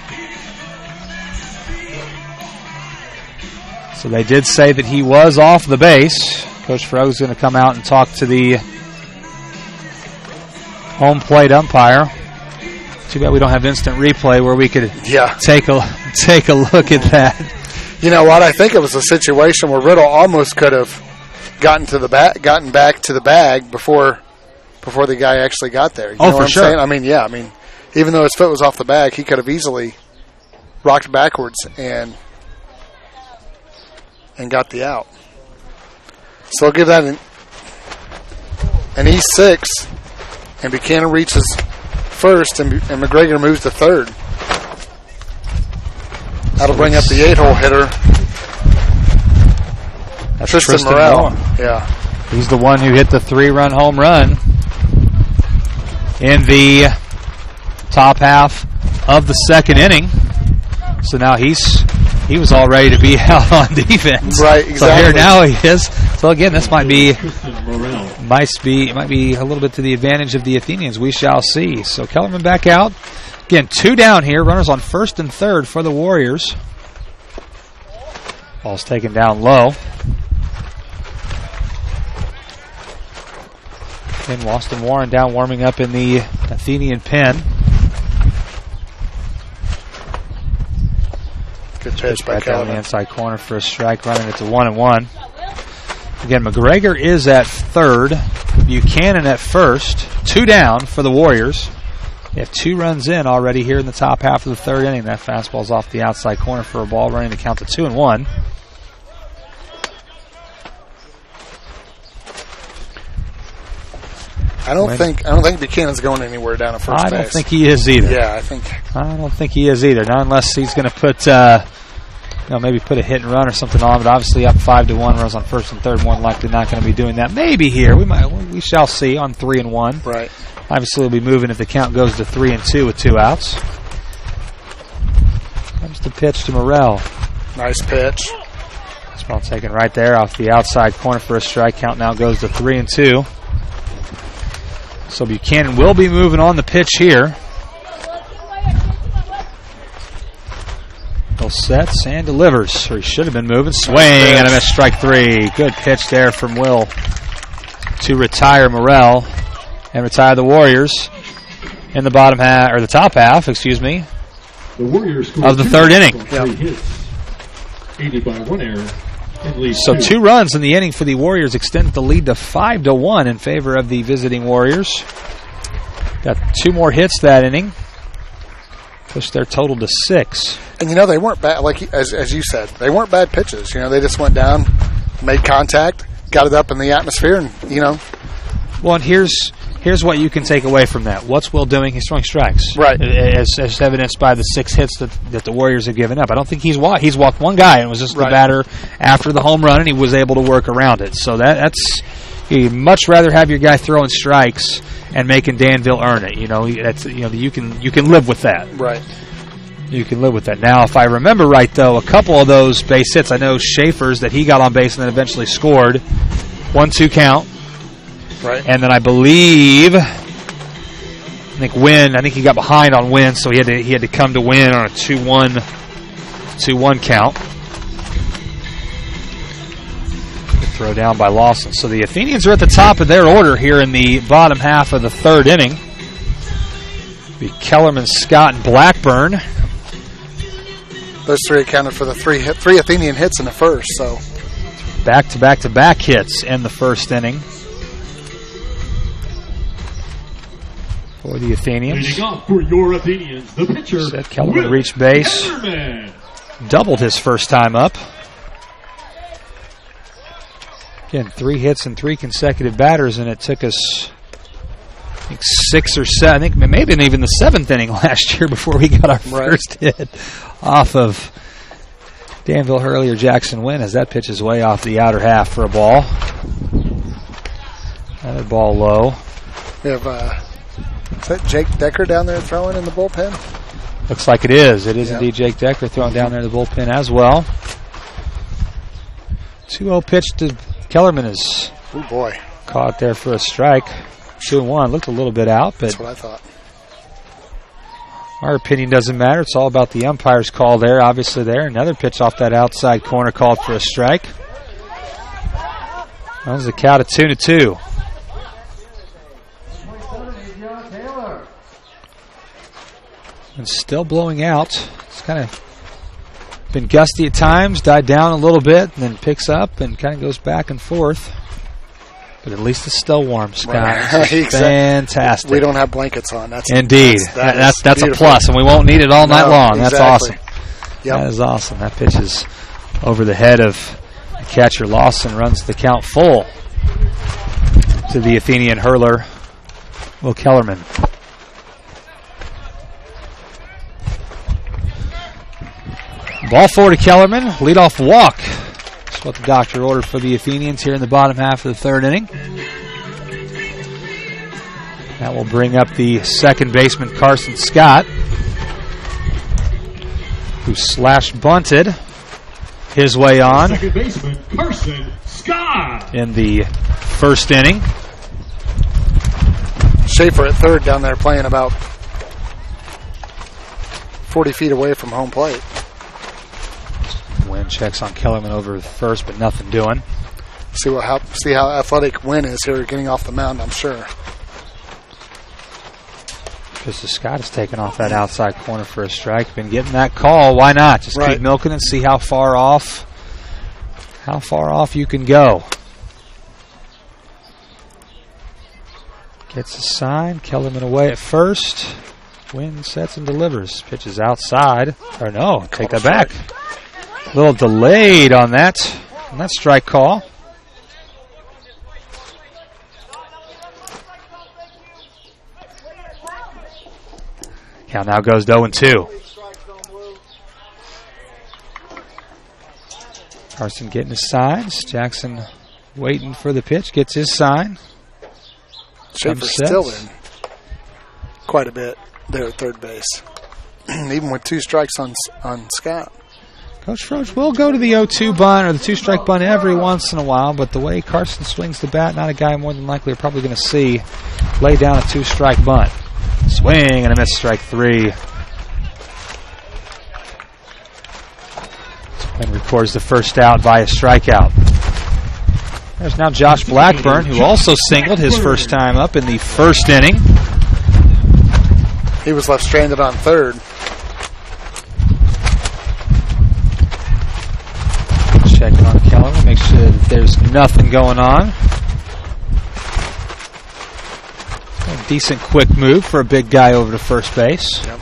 So they did say that he was off the base. Coach Frogg's going to come out and talk to the home plate umpire. Too bad we don't have instant replay where we could take a look at that. You know what? I think it was a situation where Riddle almost could have gotten back to the bag before the guy actually got there. You know what I'm saying? I mean, even though his foot was off the bag, he could have easily rocked backwards and got the out. So I'll give that an E6, and Buchanan reaches first, and McGregor moves to third. That'll bring up the 8-hole hitter. That's Tristan Morrell. Yeah. He's the one who hit the 3-run home run in the top half of the second inning. So now he was all ready to be out on defense. Right, exactly. So here now he is. So again, this might be a little bit to the advantage of the Athenians. We shall see. So Kellerman back out. Again, 2 down here. Runners on first and third for the Warriors. Ball's taken down low. And Waston Warren down warming up in the Athenian pen. Good pitch by Kellerman. On the inside corner for a strike, running it to 1-1. Again, McGregor is at third. Buchanan at first. 2 down for the Warriors. They have 2 runs in already here in the top half of the third inning. That fastball's off the outside corner for a ball, running the count to 2-1. I don't think Buchanan's going anywhere down at first base. I don't think he is either. Yeah, I don't think he is either. Not unless he's going to put, maybe put a hit and run or something on. But obviously, up 5-1, runs on first and third. More than likely, not going to be doing that. Maybe here we shall see on 3-1. Right. Obviously, we'll be moving if the count goes to 3-2 with 2 outs. Comes the pitch to Morrell. Nice pitch. This ball taken right there off the outside corner for a strike. Count now goes to 3-2. So Buchanan will be moving on the pitch here. He'll sets and delivers, or he should have been moving. Swing and a miss, strike 3. Good pitch there from Will to retire Morrell and retire the Warriors in the bottom half, or the top half, The Warriors of the third inning. Hits, aided by 1 error. So 2 runs in the inning for the Warriors extend the lead to 5-1 in favor of the visiting Warriors. Got 2 more hits that inning. Pushed their total to 6. And they weren't bad, like as you said, they weren't bad pitches. They just went down, made contact, got it up in the atmosphere, and Well, and here's here's what you can take away from that. What's Will doing? He's throwing strikes. Right. As evidenced by the 6 hits that the Warriors have given up. I don't think he's walked one guy, and it was just the batter after the home run, and he was able to work around it. So that's you'd much rather have your guy throwing strikes and making Danville earn it. You can live with that. Right. You can live with that. Now, if I remember right, though, a couple of those base hits, I know Schaefer's that he got on base and then eventually scored. 1-2 count. Right. And then I believe, Wynn, I think he got behind on Wynn, so he had to come to Wynn on a 2-1 count. Throw down by Lawson. So the Athenians are at the top of their order here in the bottom half of the 3rd inning. Be Kellerman, Scott, and Blackburn. Those 3 accounted for the three Athenian hits in the first. So back-to-back hits in the 1st inning for the Athenians. Leading off for your Athenians, the pitcher. Seth Kellerman reached base. Kellerman. Doubled his first time up. Again, 3 hits and 3 consecutive batters, and it took us, I think, 6 or 7. I think maybe even the 7th inning last year before we got our first hit off of Danville Hurley or Jackson Wynn, as that pitch is way off the outer half for a ball. Another ball low. We have, is that Jake Decker down there throwing in the bullpen? Looks like it is. It is indeed Jake Decker throwing down there in the bullpen as well. 2-0 pitch to Kellerman is caught there for a strike. 2-1. Looked a little bit out, but that's what I thought. Our opinion doesn't matter. It's all about the umpire's call there. Obviously there. Another pitch off that outside corner called for a strike. That was the count of 2-2. And still blowing out. It's kind of been gusty at times, died down a little bit, and then picks up and kind of goes back and forth. But at least it's still warm, Scott. Right. Fantastic. We don't have blankets on. Indeed. That's a plus, and we won't need it all night long. That's awesome. Yep. That is awesome. That pitch is over the head of the catcher. Lawson runs the count full to the Athenian hurler, Will Kellerman. Ball 4 to Kellerman. Leadoff walk. That's what the doctor ordered for the Athenians here in the bottom half of the 3rd inning. That will bring up the 2nd baseman, Carson Scott, who slash bunted his way on 2nd baseman, Carson Scott, in the 1st inning. Schaefer at 3rd down there playing about 40 feet away from home plate. Wynn checks on Kellerman over the 1st, but nothing doing. See how athletic Wynn is here getting off the mound, I'm sure. Just as Scott is taking off that outside corner for a strike. Been getting that call. Why not? Just keep milking and see how far off you can go. Gets a sign. Kellerman away at 1st. Wynn sets and delivers. Pitches outside. Or no, take that back. A little delayed on that strike call. Count now goes to 0-2. Carson getting his signs. Jackson waiting for the pitch. Gets his sign. Schaefer's still in quite a bit there at 3rd base. Even with 2 strikes on Scott. Coach Froch will go to the 0-2 bunt or the 2-strike bunt every once in a while, but the way Carson swings the bat, not a guy more than likely we're probably going to see lay down a 2-strike bunt. Swing and a miss, strike 3. And records the first out via strikeout. There's now Josh Blackburn, who also singled his first time up in the 1st inning. He was left stranded on 3rd. Checking on Kellerman, make sure that there's nothing going on. A decent quick move for a big guy over to 1st base. Yep.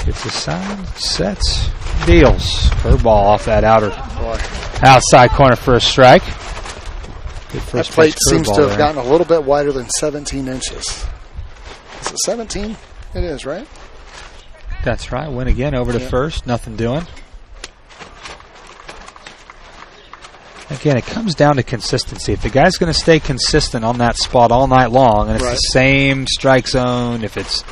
Gets a sign, sets, deals. Curveball off that outside corner for a strike. That plate seems to have gotten a little bit wider than 17 inches. Is it 17? It is, right? That's right. Win again over to first. Nothing doing. Again, it comes down to consistency. If the guy's going to stay consistent on that spot all night long, and it's the same strike zone, if it's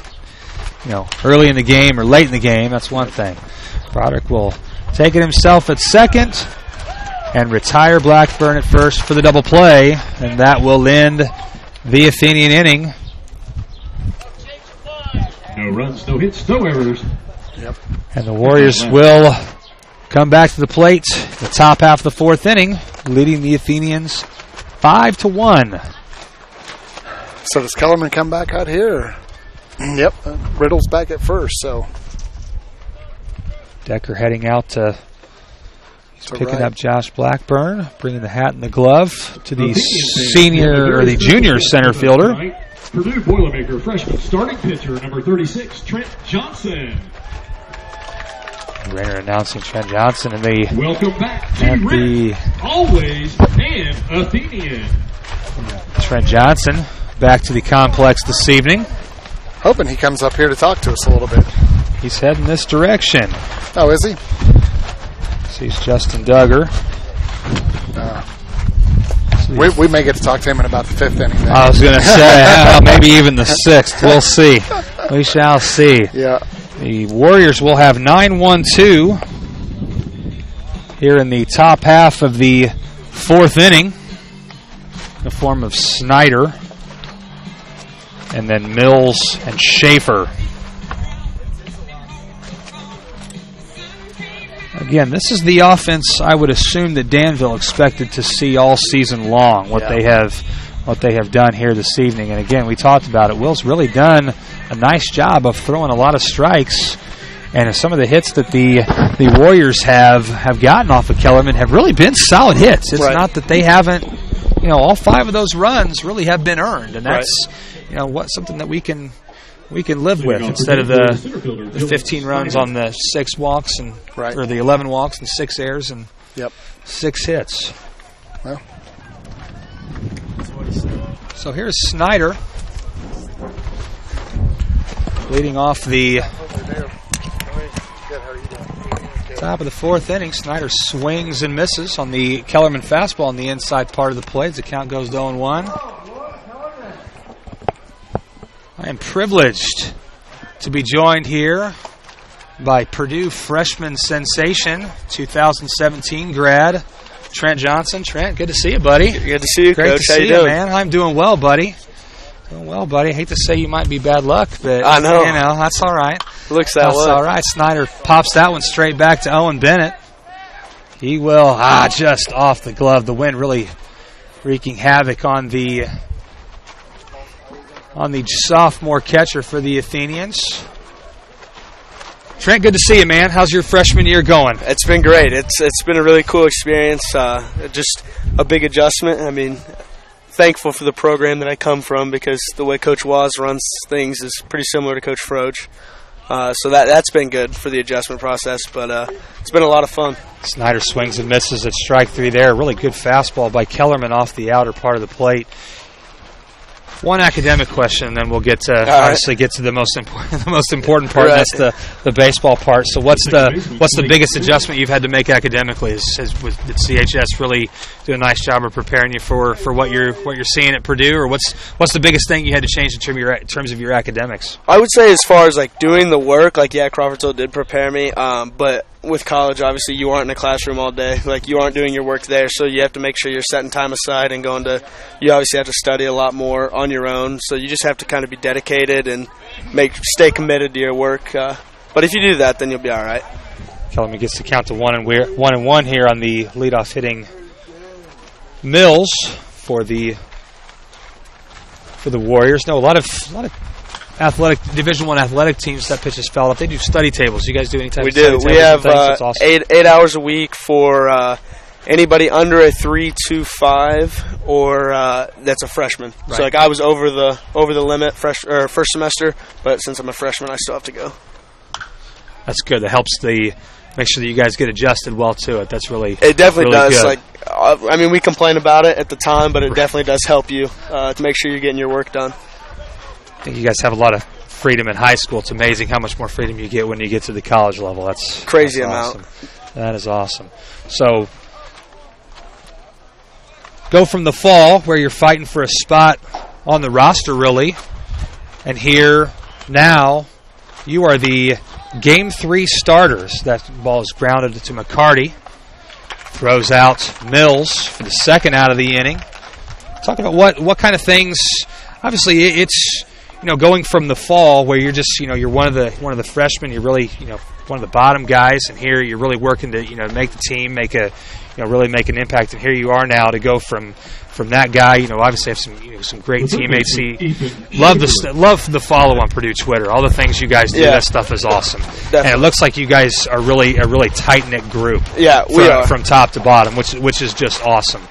early in the game or late in the game, that's one thing. Broderick will take it himself at second and retire Blackburn at first for the double play, and that will end the Athenian inning. No runs, no hits, no errors. Yep. And the Warriors will come back to the plate the top half of the fourth inning, leading the Athenians 5-1. So does Kellerman come back out here? Yep. Riddle's back at first, so. Decker heading out to picking up Josh Blackburn, bringing the hat and the glove to the junior center fielder. Purdue Boilermaker freshman starting pitcher number 36, Trent Johnson. Rainer announcing Trent Johnson and the welcome back to Rick, always an Athenian. Trent Johnson back to the complex this evening. Hoping he comes up here to talk to us a little bit. He's heading this direction. Oh, is he? Sees Justin Duggar. We may get to talk to him in about the fifth inning. Then. I was going to say, maybe even the sixth. We'll see. We shall see. Yeah. The Warriors will have 9-1-2 here in the top half of the fourth inning in the form of Snyder and then Mills and Schaefer. Again, this is the offense I would assume that Danville expected to see all season long, what they have done here this evening. And again, we talked about it. Will's really done a nice job of throwing a lot of strikes, and some of the hits that the Warriors have gotten off of Kellerman have really been solid hits. It's not that they haven't, all 5 of those runs really have been earned, and that's something that we can live with instead of the 15 runs on the 6 walks or the 11 walks and 6 errors and 6 hits. Well, so here's Snyder leading off the top of the fourth inning. Snyder swings and misses on the Kellerman fastball on the inside part of the plate as the count goes to 0-1. I am privileged to be joined here by Purdue freshman sensation, 2017 grad, Trent Johnson. Trent, good to see you, buddy. Good to see you, Great Coach. to see you, man. I'm doing well, buddy. I hate to say you might be bad luck, but I know. That's all right. Looks that way. That's all right. Snyder pops that one straight back to Owen Bennett. He will just off the glove. The wind really wreaking havoc on the sophomore catcher for the Athenians. Trent, good to see you, man. How's your freshman year going? It's been great. It's been a really cool experience. Just a big adjustment. I mean, thankful for the program that I come from because the way Coach Waz runs things is pretty similar to Coach Froge. So that's been good for the adjustment process, but it's been a lot of fun. Snyder swings and misses at strike 3 there. Really good fastball by Kellerman off the outer part of the plate. One academic question, and then we'll get to the most important part. Right. And that's the baseball part. So what's the biggest adjustment you've had to make academically? Did CHS really do a nice job of preparing you for what you're seeing at Purdue, or what's the biggest thing you had to change in terms of your academics? I would say as far as doing the work, Crawfordsville did prepare me, but with college, obviously, you aren't in a classroom all day. You aren't doing your work there, so you have to make sure you're setting time aside and you obviously have to study a lot more on your own. So you just have to kind of be dedicated and stay committed to your work. But if you do that, then you'll be all right. Kellerman gets to count to 1-1 here on the leadoff hitting Mills for the Warriors. No, a lot of Division I athletic teams that pitches fouled up. They do study tables. You guys do any type of study tables? We have awesome. 8 hours a week for anybody under a 3.25 or that's a freshman. Right. So I was over the limit first semester, but since I'm a freshman, I still have to go. That's good. That helps the make sure that you guys get adjusted well to it. That's really it definitely really does. good. Like, I mean, we complain about it at the time, but it definitely does help you to make sure you're getting your work done. I think you guys have a lot of freedom in high school. It's amazing how much more freedom you get when you get to the college level. That's crazy that's amount. Awesome. That is awesome. So go from the fall where you're fighting for a spot on the roster, really, and here now you are the Game 3 starters. That ball is grounded to McCarty. Throws out Mills for the second out of the inning. Talk about what kind of things. Obviously, it's going from the fall where you're just you're one of the freshmen. You're really one of the bottom guys, and here you're really working to make the team, really make an impact. And here you are now to go from that guy. Obviously have some great teammates. Love the follow on Purdue Twitter. All the things you guys do, that stuff is awesome. Definitely. And it looks like you guys are really a really tight knit group. Yeah, we are from top to bottom, which is just awesome.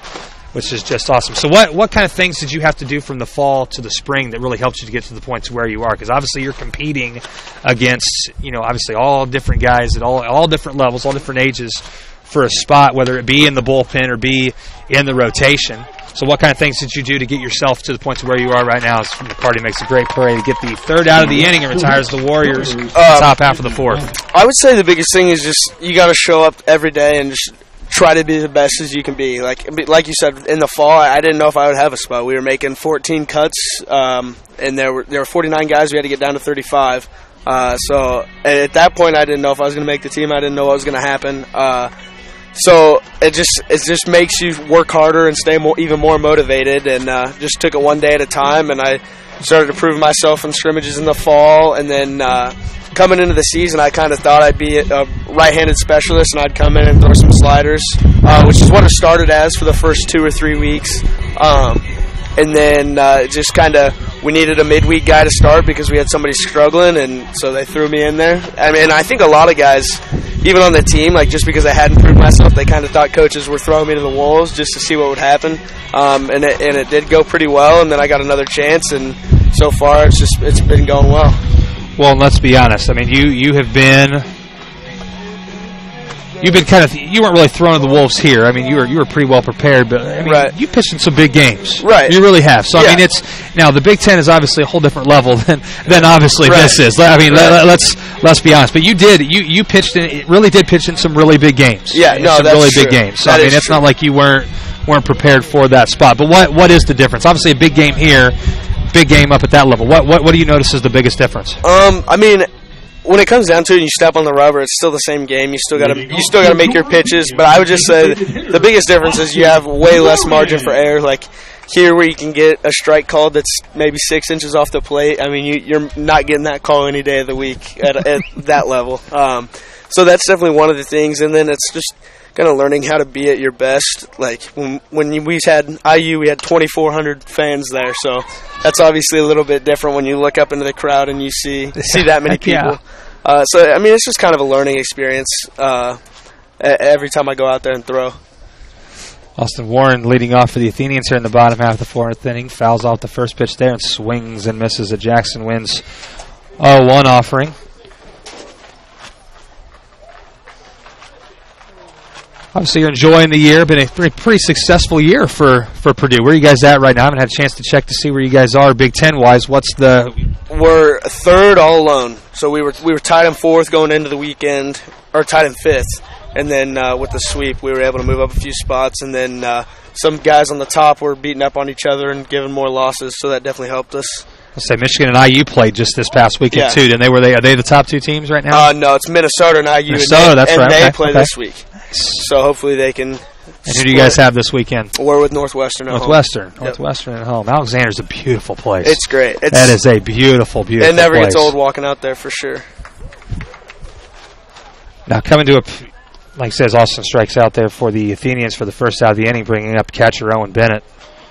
So what kind of things did you have to do from the fall to the spring that really helped you to get to the point to where you are? Because obviously you're competing against obviously all different guys at all different levels, all different ages for a spot, whether it be in the bullpen or be in the rotation. So what kind of things did you do to get yourself to the point to where you are right now? As McCarty makes a great play to get the third out of the inning and retires the Warriors in the top half of the fourth. I would say the biggest thing is just you got to show up every day and just try to be the best as you can be. Like you said, in the fall, I didn't know if I would have a spot. We were making 14 cuts, and there were 49 guys. We had to get down to 35. So at that point, I didn't know if I was going to make the team. I didn't know what was going to happen. So it just makes you work harder and stay even more motivated. And just took it one day at a time. And I started to prove myself in scrimmages in the fall, and then coming into the season, I kind of thought I'd be a right-handed specialist, and I'd come in and throw some sliders, which is what it started as for the first 2 or 3 weeks. And then just kind of we needed a midweek guy to start because we had somebody struggling, and so they threw me in there. I mean, I think a lot of guys, even on the team, like just because I hadn't proved myself, they kind of thought coaches were throwing me to the wolves just to see what would happen. And it did go pretty well, and then I got another chance, and so far it's been going well. Well, and let's be honest. I mean, you've been you weren't really thrown to the wolves here. I mean, you were pretty well prepared, but I mean, right. You pitched in some big games. Right. You really have. So yeah. I mean, now the Big Ten is obviously a whole different level than obviously right. this is. I mean, let's be honest. But you pitched really did pitch in some really big games. Yeah, no, some that's really true. big games. So that I mean, it's not like you weren't prepared for that spot. But what is the difference? Obviously, a big game here. Big game up at that level. What do you notice is the biggest difference? I mean, when it comes down to it, and you step on the rubber, it's still the same game. You still got to make your pitches. But I would just say the biggest difference is you have way less margin for error. Like here, where you can get a strike called that's maybe 6 inches off the plate. I mean, you're not getting that call any day of the week at that level. So that's definitely one of the things. And then it's just kind of learning how to be at your best. Like when we had IU, we had 2,400 fans there, so that's obviously a little bit different when you look up into the crowd and you see that many people. Yeah. So I mean, it's just kind of a learning experience every time I go out there and throw. Austin Warren leading off for the Athenians here in the bottom half of the fourth inning. Fouls off the first pitch there and swings and misses. A Jackson wins 0-1 offering. Obviously, you're enjoying the year. Been a pretty successful year for Purdue. Where are you guys at right now? I haven't had a chance to check to see where you guys are Big Ten-wise. We're third all alone. So we were tied in fourth going into the weekend, or tied in fifth. And then with the sweep, we were able to move up a few spots. And then some guys on the top were beating up on each other and giving more losses, so that definitely helped us. Let's say Michigan and IU played just this past weekend, too. And are they the top two teams right now? No, it's Minnesota and IU. Minnesota, that's right. They play this week. So hopefully they can. And who do you guys have this weekend? We're with Northwestern at home. Northwestern at home. Alexander's a beautiful place. It's great. That is a beautiful, beautiful place. It never gets old walking out there for sure. Now coming to like I says, Austin strikes out there for the Athenians for the first out of the inning, bringing up catcher Owen Bennett.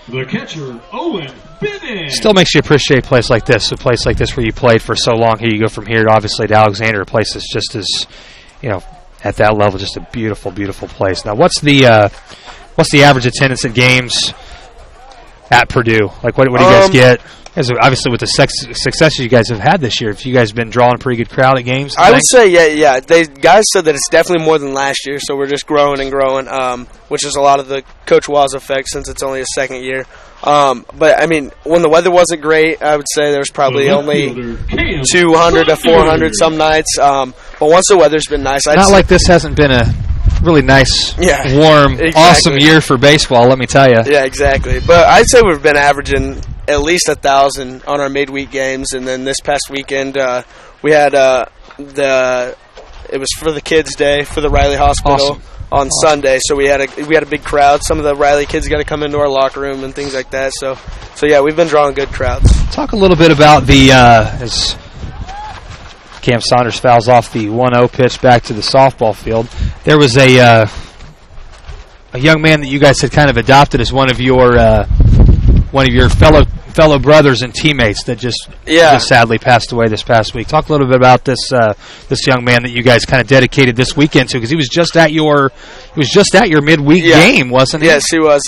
The catcher, Owen Bennett. Still makes you appreciate a place like this. A place like this where you played for so long. Here you go from here to obviously to Alexander, a place that's just as, at that level, just a beautiful, beautiful place. Now, what's the average attendance at games at Purdue? Like, what do you guys get? As obviously with the success you guys have had this year, if you guys have been drawing a pretty good crowd at games, I would say, yeah. Guys said that it's definitely more than last year, so we're just growing and growing, which is a lot of the Coach Waz effect since it's only his second year. But, I mean, when the weather wasn't great, I would say there's probably only 200 to 400 some nights. But once the weather's been nice, not like this hasn't been a really nice, warm, awesome year for baseball, let me tell you. Yeah, exactly. But I'd say we've been averaging at least 1,000 on our midweek games, and then this past weekend we had it was for the Kids' Day for the Riley Hospital on Sunday, so we had a big crowd. Some of the Riley kids got to come into our locker room and things like that. So yeah, we've been drawing good crowds. Talk a little bit about the as Cam Saunders fouls off the 1-0 pitch back to the softball field. There was a young man that you guys had kind of adopted as one of your fellow brothers and teammates that just sadly passed away this past week. Talk a little bit about this young man that you guys kind of dedicated this weekend to, because he was just at your midweek game, wasn't he? Yes, he was.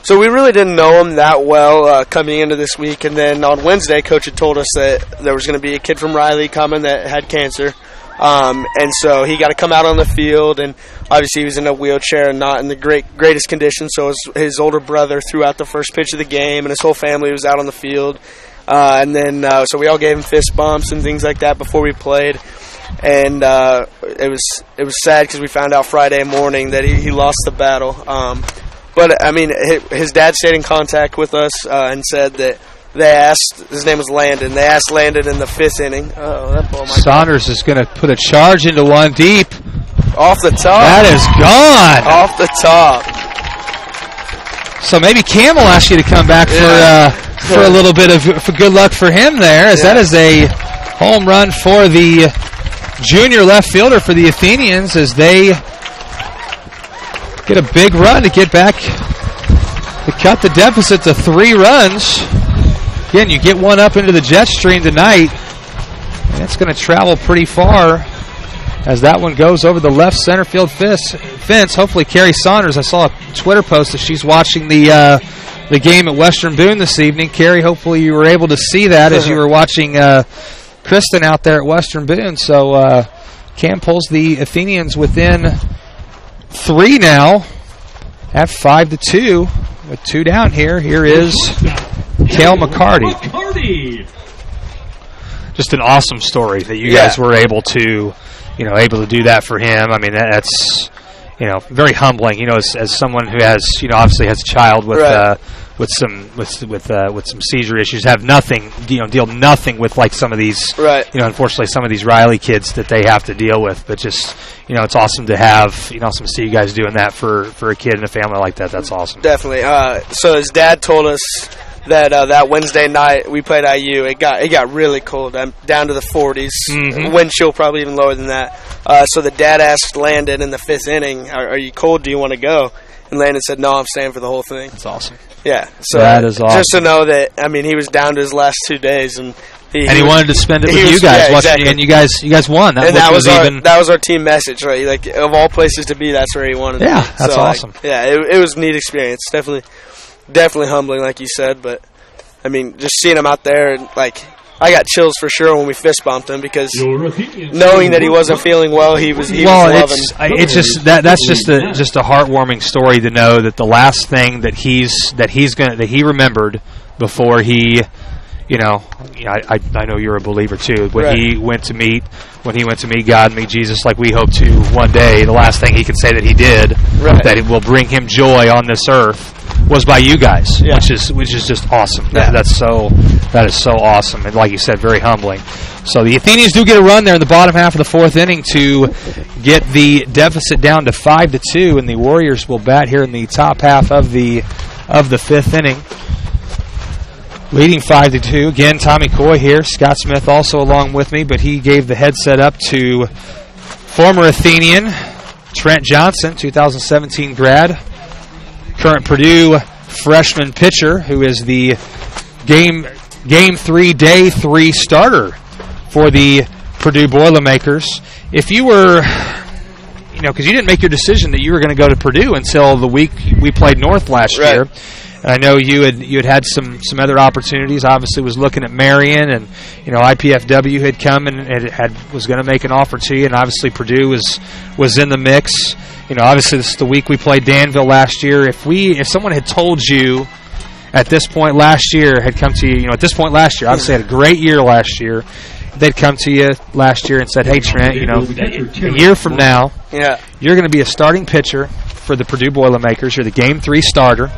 So we really didn't know him that well coming into this week, and then on Wednesday, Coach had told us that there was going to be a kid from Riley coming that had cancer. And so he got to come out on the field, and obviously he was in a wheelchair and not in the greatest condition. So his older brother threw out the first pitch of the game, and his whole family was out on the field. And then so we all gave him fist bumps and things like that before we played. And it was sad because we found out Friday morning that he lost the battle. But I mean, his dad stayed in contact with us and said that. They asked, his name was Landon. They asked Landon in the 5th inning. Oh, that ball might Saunders is going to put a charge into one deep. Off the top. That is gone. Off the top. So maybe Cam will ask you to come back for a little bit of good luck for him there, as that is a home run for the junior left fielder for the Athenians, as they get a big run to get back to cut the deficit to 3 runs. Again, you get one up into the jet stream tonight, and it's going to travel pretty far as that one goes over the left center field fence. Hopefully, Carrie Saunders, I saw a Twitter post that she's watching the game at Western Boone this evening. Carrie, hopefully you were able to see that as you were watching Kristen out there at Western Boone. So Cam pulls the Athenians within 3 now at 5-2 with 2 down here. Here is Cale McCarty. Just an awesome story that you guys were able to do that for him. I mean, that's very humbling. As someone who has obviously has a child with some seizure issues, have nothing deal nothing with like some of these unfortunately some of these Riley kids that they have to deal with. But just it's awesome to have awesome to see you guys doing that for a kid and a family like that. That's awesome. Definitely. So his dad told us that Wednesday night we played IU. It got really cold, down to the 40s. Mm-hmm. Wind chill probably even lower than that. So the dad asked Landon in the 5th inning, "Are you cold? Do you want to go?" And Landon said, "No, I'm staying for the whole thing." That's awesome. Yeah, so that is awesome. Just to know that, I mean, he was down to his last 2 days, and he wanted to spend it with you guys. Exactly. And you guys won. That was our team message, right? Like, of all places to be, that's where he wanted to be. Yeah, that's awesome. It was a neat experience. Definitely humbling, like you said, but I mean, just seeing him out there, and like, I got chills for sure when we fist bumped him, because knowing that he wasn't feeling well, he was loving. It's just that's just a heartwarming story to know that the last thing that he remembered before he, I know you're a believer too. When he went to meet God, meet Jesus, like we hope to one day, the last thing he could say that he did, that it will bring him joy on this earth, was by you guys, which is just awesome. That is so awesome, and like you said, very humbling. So the Athenians do get a run there in the bottom half of the 4th inning to get the deficit down to 5-2, and the Warriors will bat here in the top half of the 5th inning, leading 5-2. Again, Tommy Coy here. Scott Smith also along with me, but he gave the headset up to former Athenian Trent Johnson, 2017 grad, current Purdue freshman pitcher, who is the game 3, day 3 starter for the Purdue Boilermakers. If you were, because you didn't make your decision that you were going to go to Purdue until the week we played North last year. And I know you had some other opportunities. Obviously, was looking at Marion, and IPFW had come and was going to make an offer to you, and obviously Purdue was in the mix. Obviously this is the week we played Danville last year. If someone had told you at this point last year, had come to you, at this point last year, obviously had a great year last year. They'd come to you last year and said, "Hey Trent, a year from now, you're going to be a starting pitcher for the Purdue Boilermakers. You're the Game 3 starter."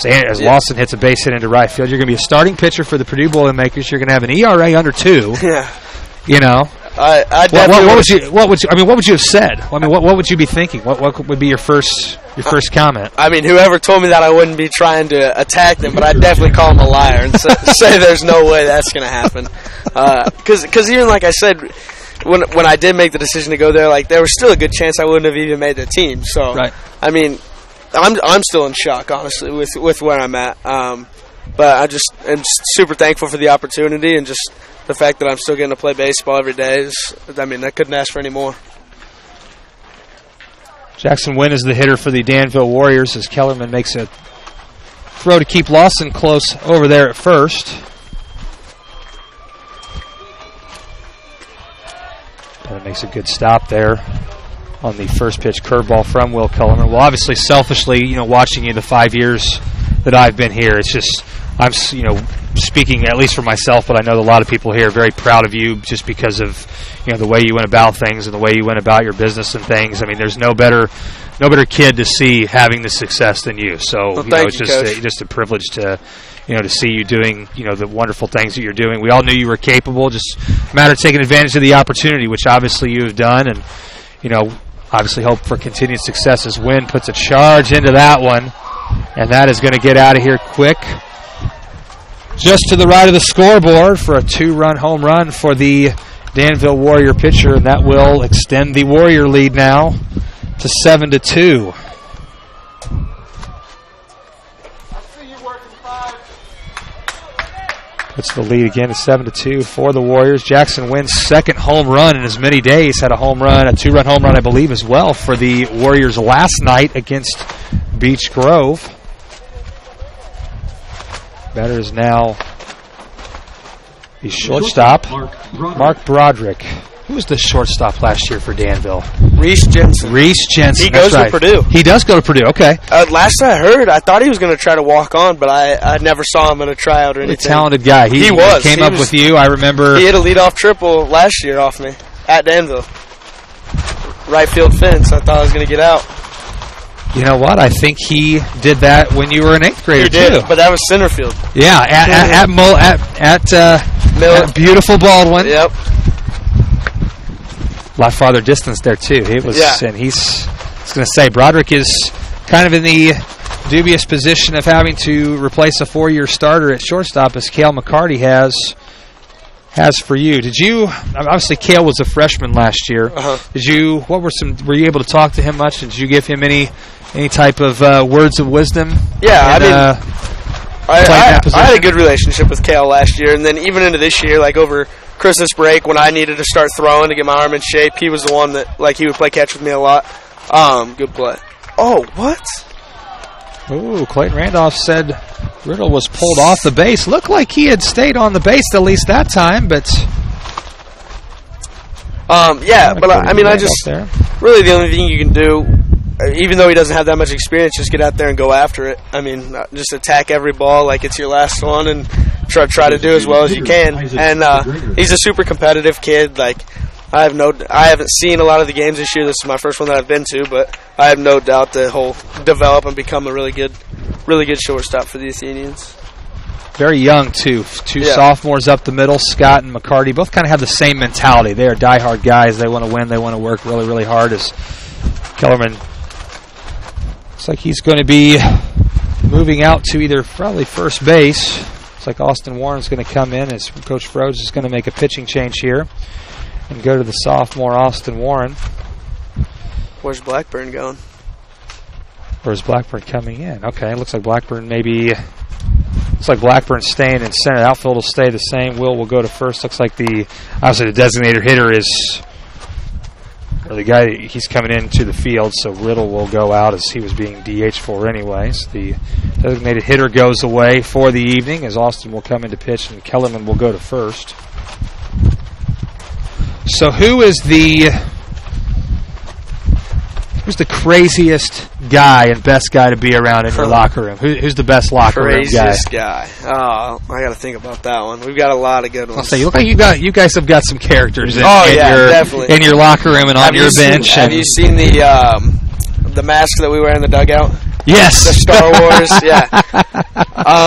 As Lawson hits a base hit into right field, you're going to be a starting pitcher for the Purdue Boilermakers. You're going to have an ERA under 2. Yeah. I definitely what would you have said? I mean, what would you be thinking? What would be your first comment? I mean, whoever told me that, I wouldn't be trying to attack them, but I'd definitely call them a liar and say there's no way that's going to happen. Because even like I said, when I did make the decision to go there, like there was still a good chance I wouldn't have even made the team. So right. I mean, I'm still in shock, honestly, with where I'm at. But I'm super thankful for the opportunity, and just the fact that I'm still getting to play baseball every day I couldn't ask for any more. Jackson Wynn is the hitter for the Danville Warriors as Kellerman makes a throw to keep Lawson close over there at first. And it makes a good stop there on the first pitch curveball from Will Kellerman. Well, obviously, selfishly, watching you the 5 years that I've been here, it's just, I'm, speaking at least for myself, but I know a lot of people here are very proud of you just because of, the way you went about things and the way you went about your business and things. I mean, there's no better kid to see having the success than you. So, it's just a privilege to, to see you doing, the wonderful things that you're doing. We all knew you were capable, just a matter of taking advantage of the opportunity, which obviously you have done, and, obviously hope for continued success as Wynn puts a charge into that one, and that is going to get out of here quick. Just to the right of the scoreboard for a 2-run home run for the Danville Warrior pitcher, and that will extend the Warrior lead now to 7-2. Puts the lead again to 7-2 for the Warriors. Jackson Wynn's second home run in as many days. Had a 2-run home run, I believe, as well for the Warriors last night against Beech Grove. Batter is now the shortstop, Mark Broderick. Who was the shortstop last year for Danville? Reese Jensen. He goes to Purdue. He does go to Purdue, okay. Last I heard, I thought he was going to try to walk on, but I never saw him in a tryout or anything. A talented guy. He was. Came up with you, I remember. He hit a leadoff triple last year off me at Danville. Right field fence. I thought I was going to get out. You know what? I think he did that when you were an 8th grader, too. He did, but that was center field. Yeah, at beautiful Baldwin. Yep. A lot farther distance there, too. And I was going to say, Broderick is kind of in the dubious position of having to replace a 4-year starter at shortstop, as Cale McCarty has for you. Did you, obviously Cale was a freshman last year. Were you able to talk to him much? Did you give him any type of words of wisdom? Yeah, I had a good relationship with Cale last year, and then even into this year, like over Christmas break when I needed to start throwing to get my arm in shape, he was the one that, he would play catch with me a lot. Good play. Oh, what? Ooh, Clayton Randolph said Riddle was pulled off the base. Looked like he had stayed on the base at least that time, but... really the only thing you can do, even though he doesn't have that much experience, just get out there and go after it. I mean, just attack every ball like it's your last one and try to do as well as you can. And he's a super competitive kid. I haven't seen a lot of the games this year. This is my first one that I've been to, but I have no doubt that he'll develop and become a really good shortstop for the Athenians. Very young, too. Two sophomores up the middle, Scott and McCarty, both kind of have the same mentality. They are diehard guys. They want to win. They want to work really, really hard. As Kellerman looks like he's going to be moving out to either probably first base. Looks like Austin Warren's going to come in as Coach Froge is going to make a pitching change here and go to the sophomore Austin Warren. Where's Blackburn going? Where's Blackburn coming in? Okay, looks like Blackburn Blackburn's staying in center. Outfield will stay the same. Will go to first. Looks like obviously the designated hitter is or the guy, he's coming into the field, so Riddle will go out as he was being DH for anyways. The designated hitter goes away for the evening as Austin will come into pitch and Kellerman will go to first. So who's the craziest guy and best guy to be around in your locker room? Who's the best locker room guy? Craziest guy. Oh, I got to think about that one. We've got a lot of good ones. I'll say, you look like you guys have got some characters in your locker room and on your bench. Have you seen the mask that we wear in the dugout? Yes. The Star Wars, yeah.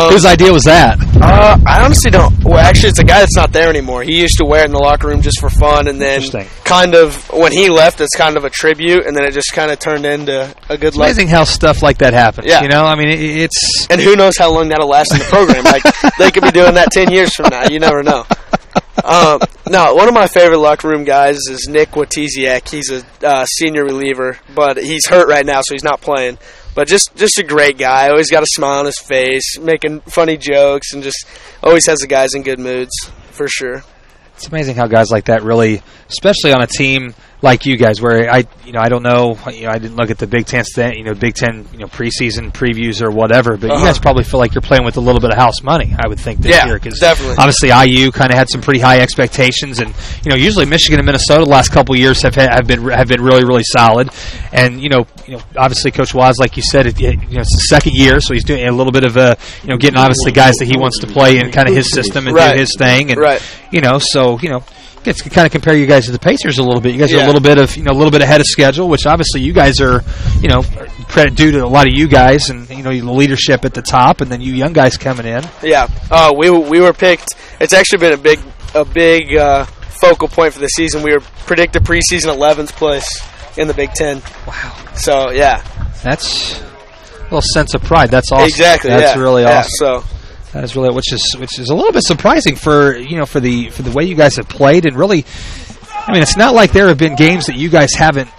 Whose idea was that? I honestly don't. Well, actually, it's a guy that's not there anymore. He used to wear it in the locker room just for fun, and then kind of when he left, it's kind of a tribute, and then it just kind of turned into a good life. It's amazing how stuff like that happens. Yeah. You know, I mean, it's... And who knows how long that'll last in the program. Like, they could be doing that 10 years from now. You never know. No, one of my favorite locker room guys is Nick Watiziak. He's a senior reliever, but he's hurt right now, so he's not playing. But just a great guy. Always got a smile on his face, making funny jokes, and just always has the guys in good moods, for sure. It's amazing how guys like that really, especially on a team like you guys, where I don't know, I didn't look at the Big Ten, Big Ten, preseason previews or whatever, but you guys probably feel like you're playing with a little bit of house money, I would think, this year. Because definitely. Obviously, IU kind of had some pretty high expectations, and usually Michigan and Minnesota the last couple of years have been really, really solid. And obviously Coach Waz, like you said, it's the second year, so he's doing a little bit of getting obviously guys that he wants to play in kind of his system and do his thing, and so It's kind of compare you guys to the Pacers a little bit. You guys are a little bit ahead of schedule, which obviously you guys are, credit due to a lot of you guys and the leadership at the top, and then you young guys coming in. Yeah, we were picked. It's actually been a big focal point for the season. We were predicted preseason 11th place in the Big Ten. Wow. So yeah, that's a little sense of pride. That's awesome. Exactly. That's really awesome. So. That is really, which is a little bit surprising for the way you guys have played, and really, I mean, it's not like there have been games that you guys haven't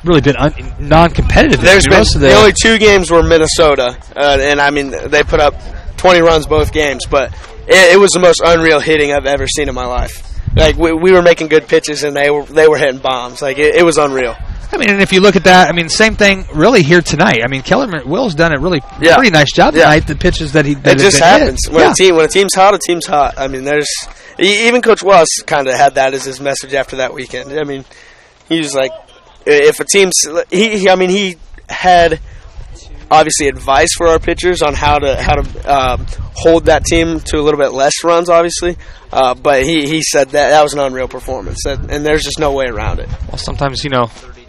really been non-competitive. There's been the only two games were Minnesota, and I mean they put up 20 runs both games, but it was the most unreal hitting I've ever seen in my life. Like we were making good pitches and they were hitting bombs. Like it was unreal. I mean, and if you look at that, I mean, same thing really here tonight. I mean, Will's done a pretty nice job tonight. The pitches that it just happens when a team's hot, a team's hot. I mean, even Coach Wells kind of had that as his message after that weekend. I mean, he was like, if a team's he had obviously advice for our pitchers on how to hold that team to a little bit less runs, obviously. But he said that was an unreal performance, and there's just no way around it. Well, sometimes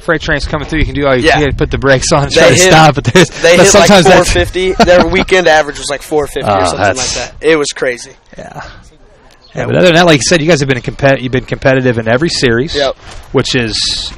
freight trains coming through, you can do all you can to put the brakes on and try to stop. But they hit like 450. Their weekend average was like 450 or something like that. It was crazy. Yeah. Yeah, but other than that, like you said, you guys have been you've been competitive in every series, which is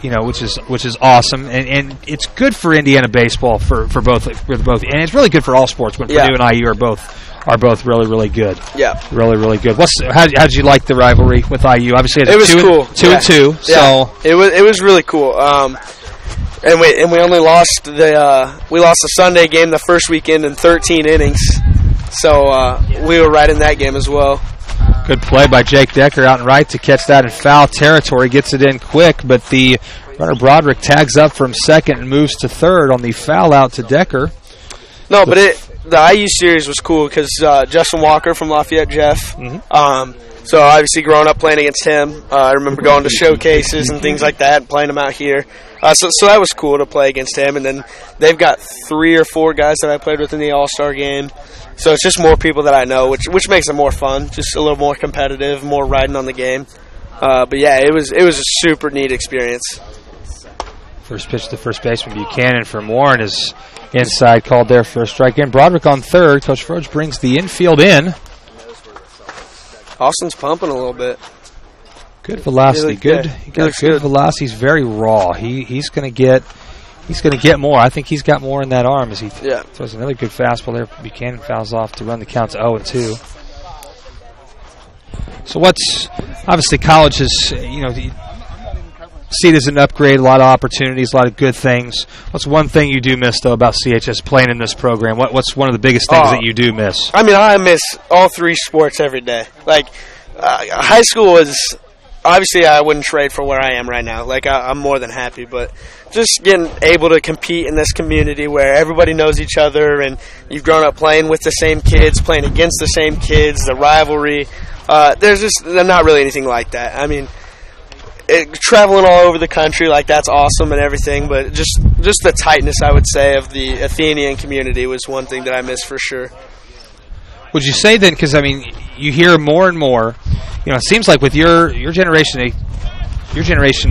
awesome, and it's good for Indiana baseball for both, and it's really good for all sports when Purdue and IU are both really, really good. Yeah, really, really good. How did you like the rivalry with IU? Obviously, it was cool. 2-2. So it was really cool. And we only lost the Sunday game the first weekend in 13 innings, so we were right in that game as well. Good play by Jake Decker out and right to catch that in foul territory. Gets it in quick, but the runner Broderick tags up from second and moves to third on the foul out to Decker. No, but the IU series was cool because Justin Walker from Lafayette Jeff. Mm-hmm. So obviously growing up playing against him, I remember going to showcases and things like that and playing him out here. So that was cool to play against him. And then they've got 3 or 4 guys that I played with in the All-Star game. So it's just more people that I know, which makes it more fun, just a little more competitive, more riding on the game. But yeah, it was a super neat experience. First pitch to first baseman Buchanan from Warren is inside, called there for a strike. And Broderick on third. Coach Froge brings the infield in. Austin's pumping a little bit. Good velocity. Good velocity. He's very raw. He's going to get more. I think he's got more in that arm as he throws another good fastball there. Buchanan fouls off to run the count to 0-2. So obviously college is, see it as an upgrade, a lot of opportunities, a lot of good things. What's one thing you do miss, though, about CHS playing in this program? What's one of the biggest things that you do miss? I mean, I miss all 3 sports every day. Like, high school was obviously I wouldn't trade for where I am right now. Like, I'm more than happy, but just getting able to compete in this community where everybody knows each other and you've grown up playing with the same kids, playing against the same kids, the rivalry. There's not really anything like that. I mean, traveling all over the country, like, that's awesome and everything, but just the tightness, I would say, of the Athenian community was one thing that I miss for sure. Would you say then, because, I mean, you hear more and more, it seems like with your generation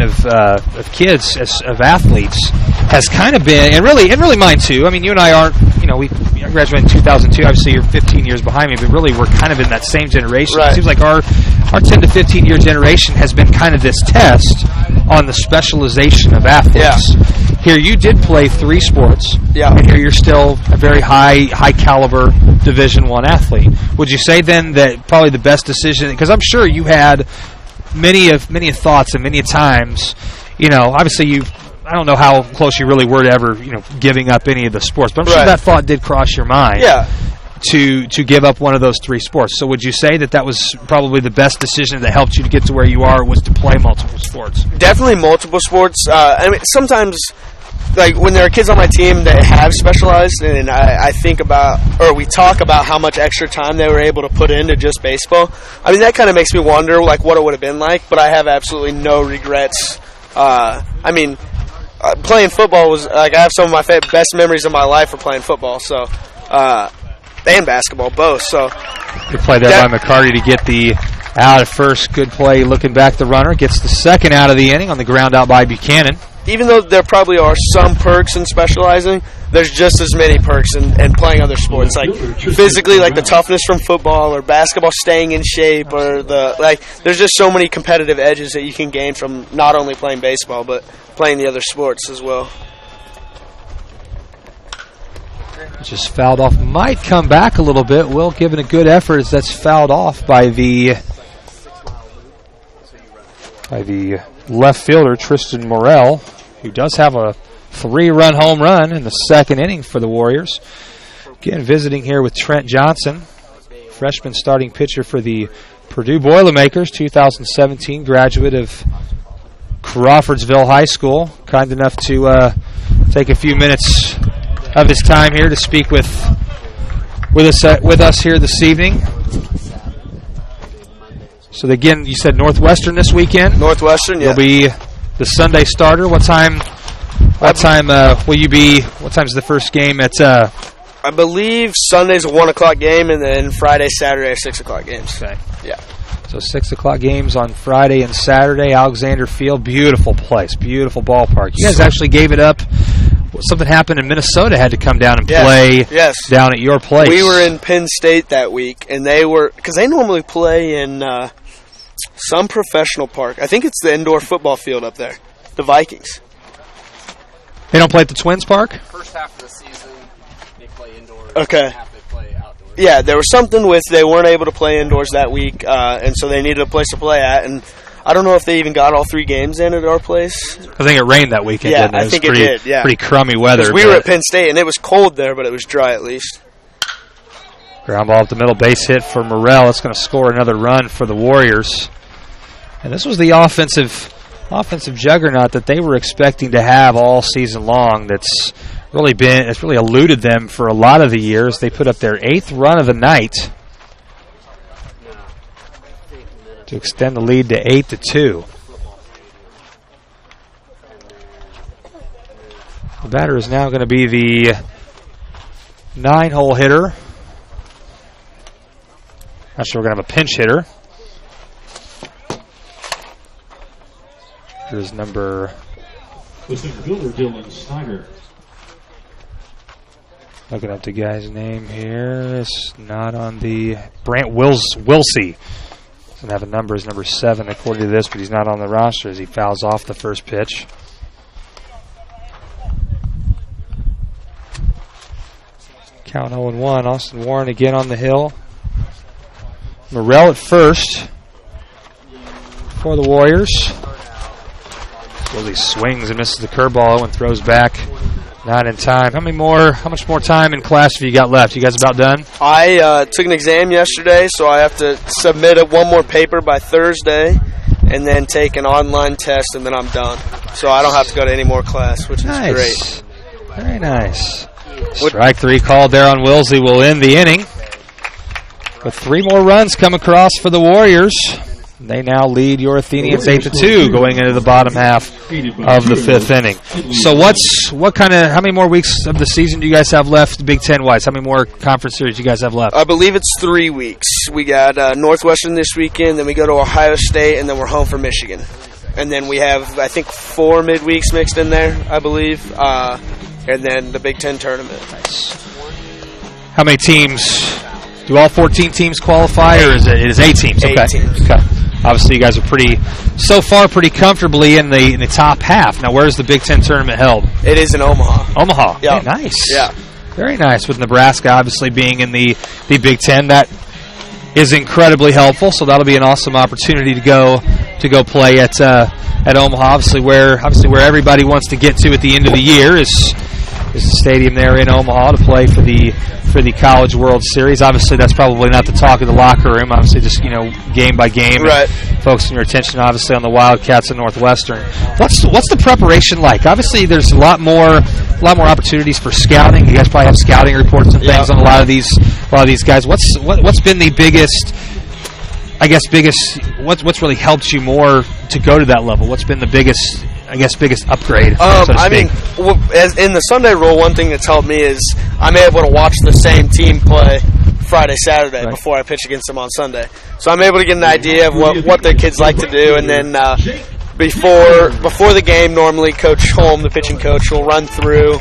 of kids, of athletes, has kind of been, and really mine too. I mean, you and I aren't, I graduated in 2002. Obviously, you're 15 years behind me, but really we're kind of in that same generation. Right. It seems like our 10 to 15 year generation has been kind of this test on the specialization of athletes. Yeah. Here you did play 3 sports, and here you're still a very high caliber Division I athlete. Would you say then that probably the best decision, because I'm sure you had many thoughts and many times, obviously I don't know how close you really were to ever, giving up any of the sports, but I'm sure that thought did cross your mind. Yeah. To give up one of those 3 sports. So would you say that was probably the best decision that helped you to get to where you are, was to play multiple sports? Definitely multiple sports. I mean, sometimes, like, when there are kids on my team that have specialized, and I think about, or we talk about how much extra time they were able to put into just baseball, I mean, that kind of makes me wonder, like, what it would have been like, but I have absolutely no regrets. I mean, playing football was, like, I have some of my best memories of my life for playing football, so, and basketball, both. So good play there by McCarty to get the out at first. Good play looking back the runner. Gets the second out of the inning on the ground out by Buchanan. Even though there probably are some perks in specializing, there's just as many perks in playing other sports. Like physically, like the toughness from football or basketball, staying in shape, or there's just so many competitive edges that you can gain from not only playing baseball but playing the other sports as well. Just fouled off. Might come back a little bit. Will giving a good effort as that's fouled off by the left fielder, Tristan Morrell, who does have a 3-run home run in the second inning for the Warriors. Again, visiting here with Trent Johnson, freshman starting pitcher for the Purdue Boilermakers, 2017 graduate of Crawfordsville High School. Kind enough to take a few minutes of his time here to speak with us here this evening. So again, you said Northwestern this weekend. Northwestern, yeah. You'll be the Sunday starter. What time will you be? What time's the first game at? I believe Sunday's a 1 o'clock game, and then Friday, Saturday are 6 o'clock games. Okay. Yeah. So 6 o'clock games on Friday and Saturday. Alexander Field, beautiful place, beautiful ballpark. You guys actually gave it up. Something happened in Minnesota, had to come down and play down at your place. We were in Penn State that week, and because they normally play in some professional park. I think it's the indoor football field up there, the Vikings. They don't play at the Twins Park? First half of the season, they play indoors. Okay. Half they play outdoors. Yeah, there was something with they weren't able to play indoors that week, and so they needed a place to play at, and I don't know if they even got all 3 games in at our place. I think it rained that weekend. Yeah, didn't it? I think it did. Yeah, pretty crummy weather. We were at Penn State, and it was cold there, but it was dry at least. Ground ball up the middle, base hit for Morrell. It's going to score another run for the Warriors. And this was the offensive juggernaut that they were expecting to have all season long. It's really eluded them for a lot of the years. They put up their 8th run of the night to extend the lead to 8-2. The batter is now going to be the 9-hole hitter. Not sure we're going to have a pinch hitter. Here's number... The center fielder, Dylan Snyder. Looking up the guy's name here. It's not on the... Brant Wilsey. Doesn't have a number. Is number 7 according to this, but he's not on the roster as he fouls off the first pitch. Count 0-1. Austin Warren again on the hill. Morrell at first for the Warriors. Willie swings and misses the curveball and throws back. Not in time. How much more time in class have you got left? You guys about done? I took an exam yesterday, so I have to submit one more paper by Thursday, and then take an online test, and then I'm done. So I don't have to go to any more class, which is great. Very nice. Strike 3 called there on Willsey will end the inning. With 3 more runs come across for the Warriors. They now lead your Athenians 8-2 going into the bottom half of the 5th inning. So how many more weeks of the season do you guys have left, Big Ten wise? How many more conference series do you guys have left? I believe it's 3 weeks. We got Northwestern this weekend, then we go to Ohio State, and then we're home for Michigan. And then we have, I think, 4 midweeks mixed in there, I believe, and then the Big Ten tournament. Nice. How many teams? Do all 14 teams qualify, or is it 8 teams? 8 teams. Okay. Obviously, you guys are so far pretty comfortably in the top half. Now, where's the Big Ten tournament held? It is in Omaha. Omaha. Yeah. Hey, nice. Yeah. Very nice. With Nebraska obviously being in the Big Ten, that is incredibly helpful. So that'll be an awesome opportunity to go play at Omaha. Obviously, where everybody wants to get to at the end of the year is the stadium there in Omaha to play for the College World Series. Obviously, that's probably not the talk of the locker room. Obviously, just game by game, right. Focusing your attention obviously on the Wildcats and Northwestern. What's the preparation like? Obviously, there's a lot more opportunities for scouting. You guys probably have scouting reports and things on a lot of these guys. What's been the biggest? What's really helped you more to go to that level? What's been the biggest upgrade? I mean, as in the Sunday rule, one thing that's helped me is I'm able to watch the same team play Friday, Saturday before I pitch against them on Sunday. So I'm able to get an idea of what their kids like to do, and then before the game, normally Coach Holm, the pitching coach, will run through.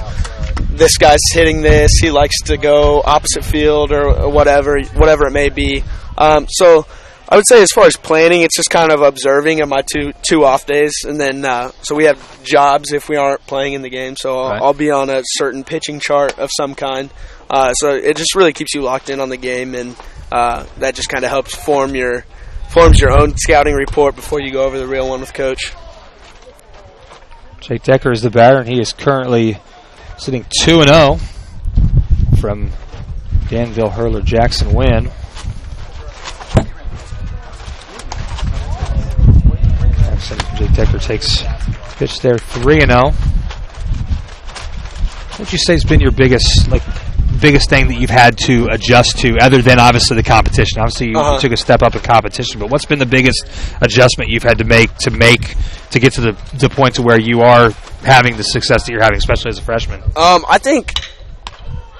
This guy's hitting this. He likes to go opposite field or whatever it may be. So I would say as far as planning, it's just kind of observing on my two off days, and then so we have jobs if we aren't playing in the game. So I'll be on a certain pitching chart of some kind. So it just really keeps you locked in on the game, and that just kind of helps forms your own scouting report before you go over the real one with Coach. Jake Decker is the batter, and he is currently sitting 2-0 from Danville Hurler Jackson Wynn. Jake Decker takes pitch there, 3-0. What would you say has been your biggest thing that you've had to adjust to, other than obviously the competition? Obviously, you took a step up in competition, but what's been the biggest adjustment you've had to make to get to the point to where you are having the success that you're having, especially as a freshman? I think.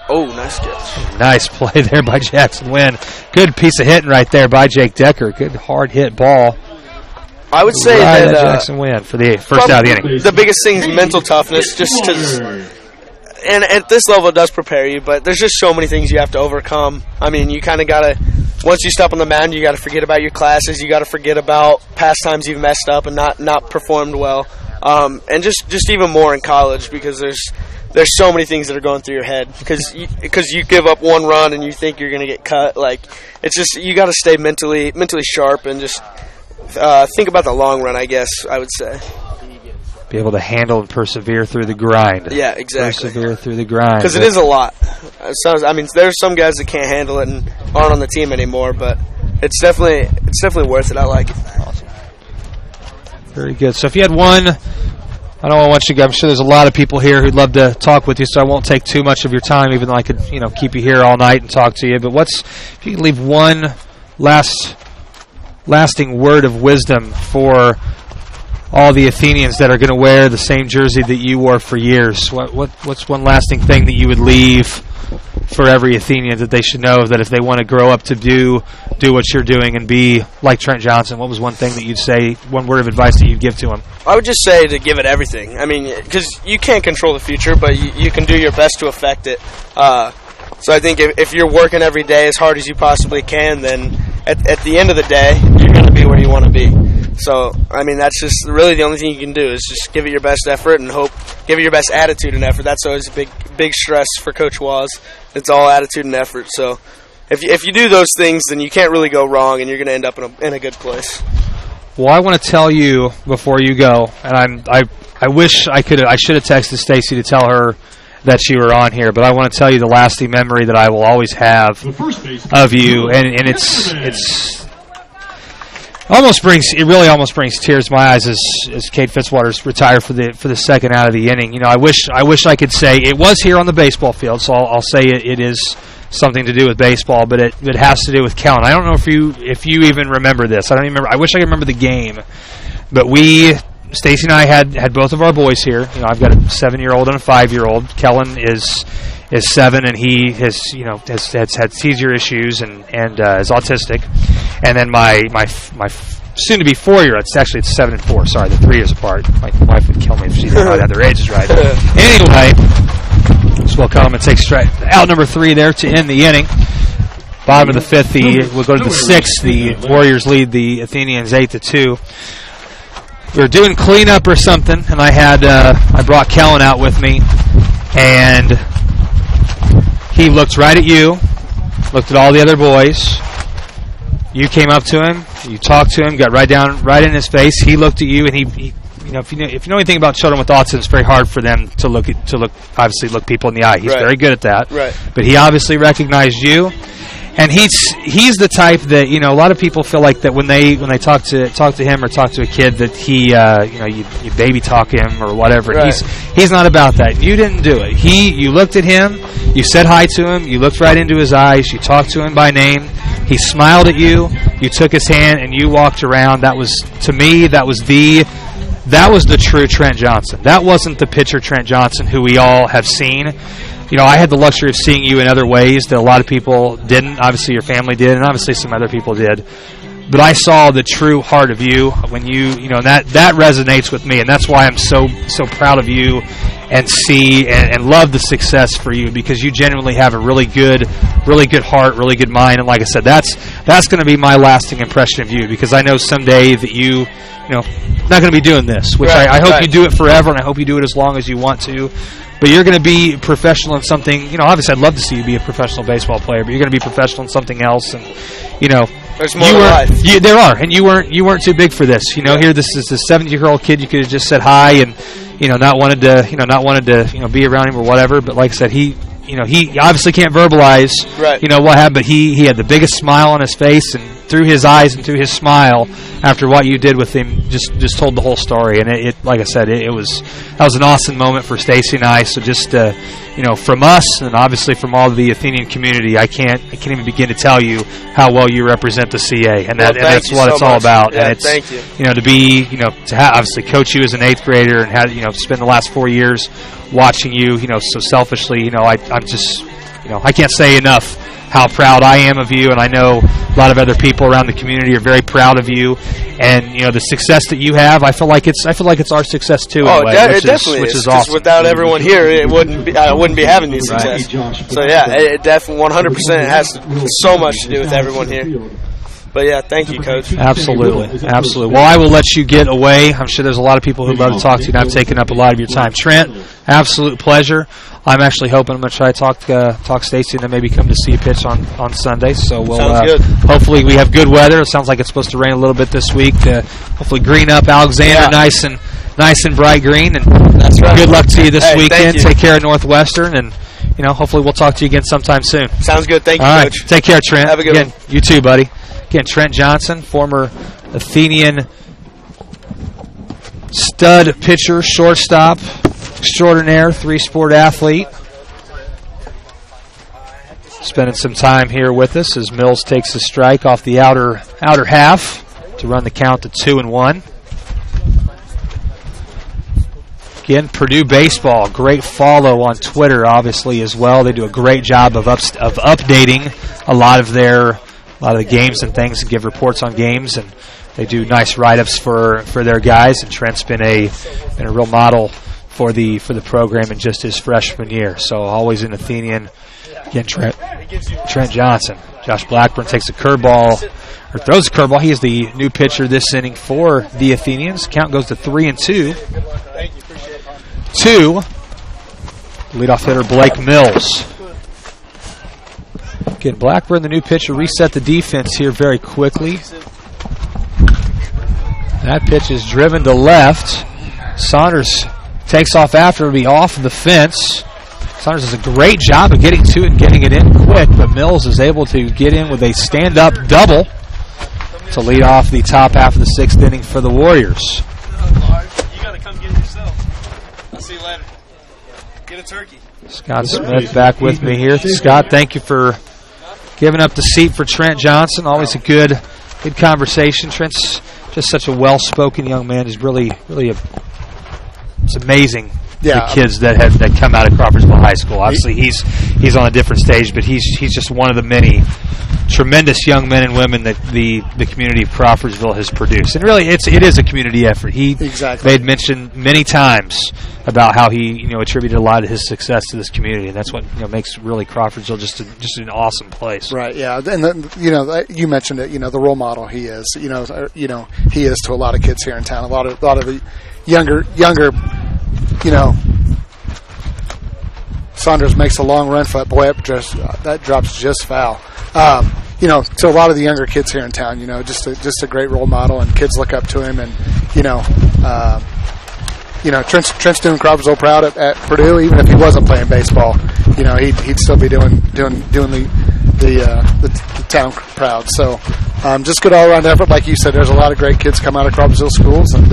Oh, nice catch. Nice play there by Jackson Wynn. Good piece of hitting right there by Jake Decker. Good hard hit ball. I would say that Jackson Wynn for the first out of the inning. The biggest thing is mental toughness, just because. And at this level, it does prepare you, but there's just so many things you have to overcome. I mean, you kind of got to, once you step on the mound, you got to forget about your classes. You got to forget about past times you've messed up and not performed well. And just even more in college, because there's so many things that are going through your head. Because you give up one run and you think you're going to get cut. Like, it's just, you got to stay mentally sharp and just think about the long run, I guess I would say. Be able to handle and persevere through the grind. Yeah, exactly. Persevere through the grind. Because it is a lot. I mean, there's some guys that can't handle it and aren't on the team anymore, but it's definitely worth it. I like it. Awesome. Very good. So if you had one, I don't want you to go. I'm sure there's a lot of people here who'd love to talk with you, so I won't take too much of your time, even though I could, keep you here all night and talk to you. But if you could leave one lasting word of wisdom for all the Athenians that are going to wear the same jersey that you wore for years, what's one lasting thing that you would leave for every Athenian that they should know, that if they want to grow up to do what you're doing and be like Trent Johnson, what was one thing that you'd say, one word of advice that you'd give to him? I would just say to give it everything. I mean, because you can't control the future, but you can do your best to affect it. So I think if you're working every day as hard as you possibly can, then at the end of the day, you're going to be where you want to be. So, I mean, that's just really the only thing you can do is just give it your best effort and give it your best attitude and effort. That's always a big stress for Coach Waz. It's all attitude and effort. So, if you do those things, then you can't really go wrong, and you're going to end up in a good place. Well, I want to tell you before you go, and I wish I should have texted Stacy to tell her that you were on here, but I want to tell you the lasting memory that I will always have of you, and It really almost brings tears to my eyes as Cade Fitzwater's retired for the second out of the inning. You know, I wish I could say it was here on the baseball field, so I'll say it is something to do with baseball, but it has to do with Kellen. I don't know if you even remember this. I don't even remember. I wish I could remember the game, but Stacy and I had both of our boys here. You know, I've got a 7-year-old and a 5-year-old. Kellen is 7, and he has had seizure issues and is autistic. And then my soon-to-be 4-year-old. It's 7 and 4. Sorry, they're 3 years apart. My wife would kill me if she didn't know their ages right. Anyway, so we'll come and take out number 3 there to end the inning. Bottom of the 5th, we'll go to the 6th. The Warriors lead the Athenians 8-2. We were doing cleanup or something, and I brought Kellen out with me, and he looked right at you, looked at all the other boys. You came up to him, you talked to him, got right in his face. He looked at you, and he you know, if you know anything about children with autism, it's very hard for them to look people in the eye. He's very good at that. Right. But he obviously recognized you. And he's the type that, you know, a lot of people feel like that when they talk to him or talk to a kid that he you baby talk him or whatever. Right. He's not about that. You didn't do it. You looked at him, you said hi to him, you looked right into his eyes, you talked to him by name, he smiled at you, you took his hand and you walked around. That was, to me, that was the true Trent Johnson. That wasn't the pitcher Trent Johnson who we all have seen. You know, I had the luxury of seeing you in other ways that a lot of people didn't. Obviously, your family did, and obviously some other people did. But I saw the true heart of you when you know, that resonates with me, and that's why I'm so proud of you and see and love the success for you, because you genuinely have a really good heart, really good mind. And like I said, that's going to be my lasting impression of you, because I know someday that you know, not going to be doing this, which I hope you do it forever, and I hope you do it as long as you want to. But you're going to be professional in something. You know, obviously, I'd love to see you be a professional baseball player, but you're going to be professional in something else. And you know, there's more to life. There are, and you weren't too big for this. You know, here this is a 70-year-old kid. You could have just said hi and not wanted to be around him or whatever. But like I said, he obviously can't verbalize what happened, but he had the biggest smile on his face, and through his eyes and through his smile, after what you did with him, just told the whole story. And it like I said, that was an awesome moment for Stacy and I. So just from us, and obviously from all of the Athenian community, I can't even begin to tell you how well you represent the CA, and that's what it's all about. Yeah, and it's, thank you. To obviously coach you as an 8th grader and have spend the last 4 years watching you, so selfishly, I'm just, I can't say enough how proud I am of you, and I know a lot of other people around the community are very proud of you, and the success that you have, I feel like it's our success too. Oh, anyway, it definitely which is. is awesome. Without everyone here, I wouldn't be having these success. So yeah, it definitely 100% has so much to do with everyone here. But yeah, thank you, Coach. Absolutely. Well, I will let you get away. I'm sure there's a lot of people who'd love to talk to you, and I've taken up a lot of your time. Trent, absolute pleasure. I'm actually hoping I'm going to try to talk Stacy and then maybe come to see you pitch on Sunday. So we'll hopefully we have good weather. It sounds like it's supposed to rain a little bit this week. Hopefully green up Alexander, nice and bright green. And that's right. Good luck to you this weekend. You. Take care of Northwestern, and hopefully we'll talk to you again sometime soon. Sounds good. Thank you, All Coach. Right. Take care, Trent. Have a good one. You too, buddy. Again, Trent Johnson, former Athenian stud pitcher, shortstop, extraordinaire, 3-sport athlete. Spending some time here with us as Mills takes a strike off the outer half to run the count to 2-1. Again, Purdue baseball, great follow on Twitter, obviously as well. They do a great job of updating a lot of the games and things, and give reports on games, and they do nice write-ups for their guys. And Trent's been a real model for the program in just his freshman year. So always an Athenian. Again, Trent Johnson. Josh Blackburn takes a curveball, or throws a curveball. He is the new pitcher this inning for the Athenians. Count goes to 3-2. Leadoff hitter Blake Mills. Again, Blackburn, the new pitcher, reset the defense here very quickly. That pitch is driven to left. Saunders takes off after, it'll be off the fence. Saunders does a great job of getting to it and getting it in quick, but Mills is able to get in with a stand-up double. to lead off the top half of the 6th inning for the Warriors. You got to come get it yourself. I'll see you later. Get a turkey. Scott Smith back with me here. Scott, thank you for giving up the seat for Trent Johnson. Always a good conversation. Trent's just such a well-spoken young man. He's really it's amazing. Yeah. The kids that come out of Crawfordsville High School. Obviously, he's on a different stage, but he's just one of the many tremendous young men and women that the community of Crawfordsville has produced. And really, it is a community effort. He made mention many times about how he attributed a lot of his success to this community, and that's what makes really Crawfordsville just an awesome place. Right. Yeah. And you mentioned it. The role model he is. He is to a lot of kids here in town. A lot of the younger. Saunders makes a long run for that boy up, that drops just foul. To a lot of the younger kids here in town, just a great role model, and kids look up to him, and Trent's doing Crawfordsville proud at Purdue. Even if he wasn't playing baseball, he'd still be doing the town proud. So just good all around effort, like you said. There's a lot of great kids come out of Crawfordsville schools, and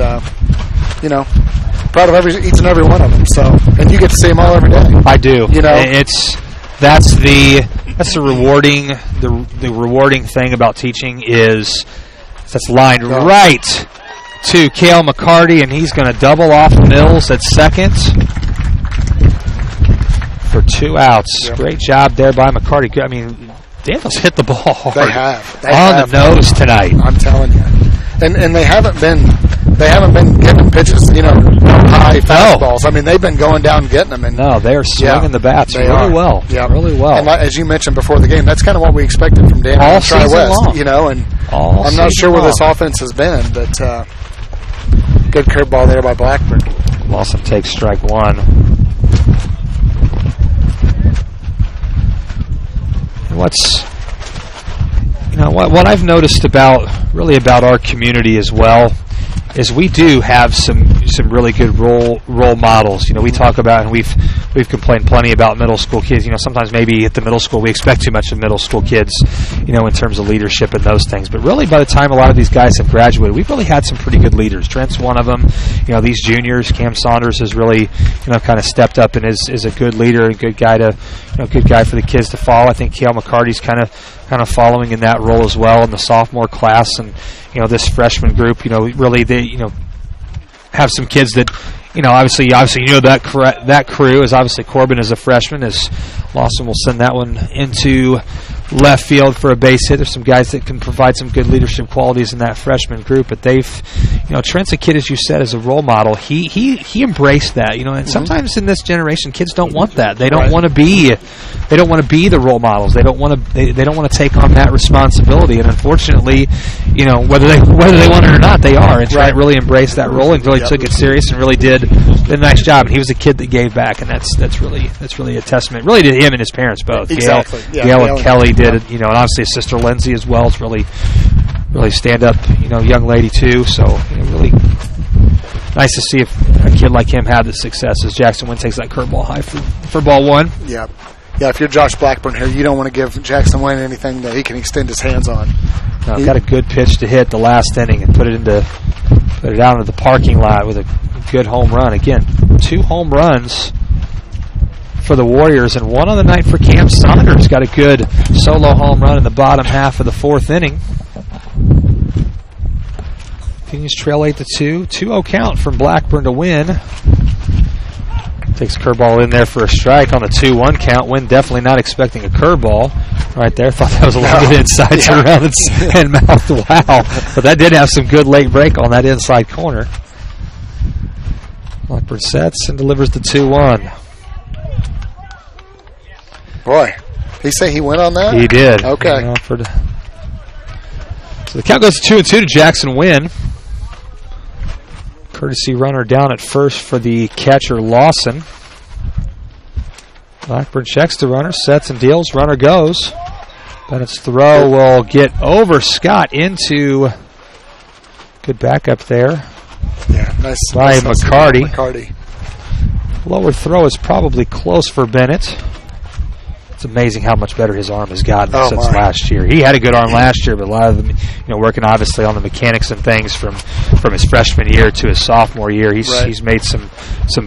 proud of each and every one of them. So, and you get to see them all every day. I do. That's the rewarding thing about teaching is that's lined right to Cale McCarty, and he's going to double off Mills at second for 2 outs. Yep. Great job there by McCarty. I mean, Danville's hit the ball hard. They have the nose tonight. I'm telling you, and they haven't been giving pitches, high fastballs. I mean, they've been going down and getting them. And they're swinging the bats really well. Yeah, really well. And as you mentioned before the game, that's kind of what we expected from Danville all and Tri-West. Long. And I'm not sure where this offense has been, but good curveball there by Blackburn. Lawson takes strike one. What I've noticed about our community as well is we do have some really good role models. We talk about, and we've complained plenty about middle school kids. Sometimes maybe at the middle school we expect too much of middle school kids, in terms of leadership and those things. But really, by the time a lot of these guys have graduated, we've really had some pretty good leaders. Trent's one of them. These juniors, Cam Saunders has really, kind of stepped up and is a good leader and good guy for the kids to follow. I think Cale McCarty's kind of following in that role as well in the sophomore class, and this freshman group. Really they have some kids that obviously that crew is obviously Corbin is a freshman, as Lawson will send that one into left field for a base hit. There's some guys that can provide some good leadership qualities in that freshman group, but they've Trent's a kid, as you said, as a role model. He embraced that, and sometimes in this generation kids don't want that. They don't want to be the role models. They don't want to take on that responsibility, and unfortunately, whether they want it or not, they are. And Trent really embraced that role and really took it serious and really did a nice job. And he was a kid that gave back, and that's really a testament really to him and his parents both. Exactly. Gail and Kelly did it, and obviously his sister Lindsay as well is really stand up, young lady too. So really nice to see a kid like him have the success as Jackson Wynn takes that curveball high for ball one. Yeah. Yeah, if you're Josh Blackburn here, you don't want to give Jackson Wynn anything that he can extend his hands on. No, got a good pitch to hit the last inning and put it out into the parking lot with a good home run. Again, 2 home runs for the Warriors and one on the night for Cam Saunders. Got a good solo home run in the bottom half of the 4th inning. Athenians trail 8-2. 2-0 count from Blackburn to Wynn. Takes curveball in there for a strike on the 2-1 count. Wynn definitely not expecting a curveball right there. Thought that was a little bit inside around and mouth. Wow. But that did have some good late break on that inside corner. Blackburn sets and delivers the 2-1. Boy, did he say he went on that? He did. Okay. So the count goes 2-2 to Jackson Wynn. Courtesy runner down at first for the catcher Lawson. Blackburn checks the runner, sets and deals. Runner goes. Bennett's throw will get over Scott into good backup there. Yeah, nice. By McCarty. Lower throw is probably close for Bennett. It's amazing how much better his arm has gotten since my. last year. He had a good arm last year, but a lot of them, working obviously on the mechanics and things from his freshman year to his sophomore year, he's made some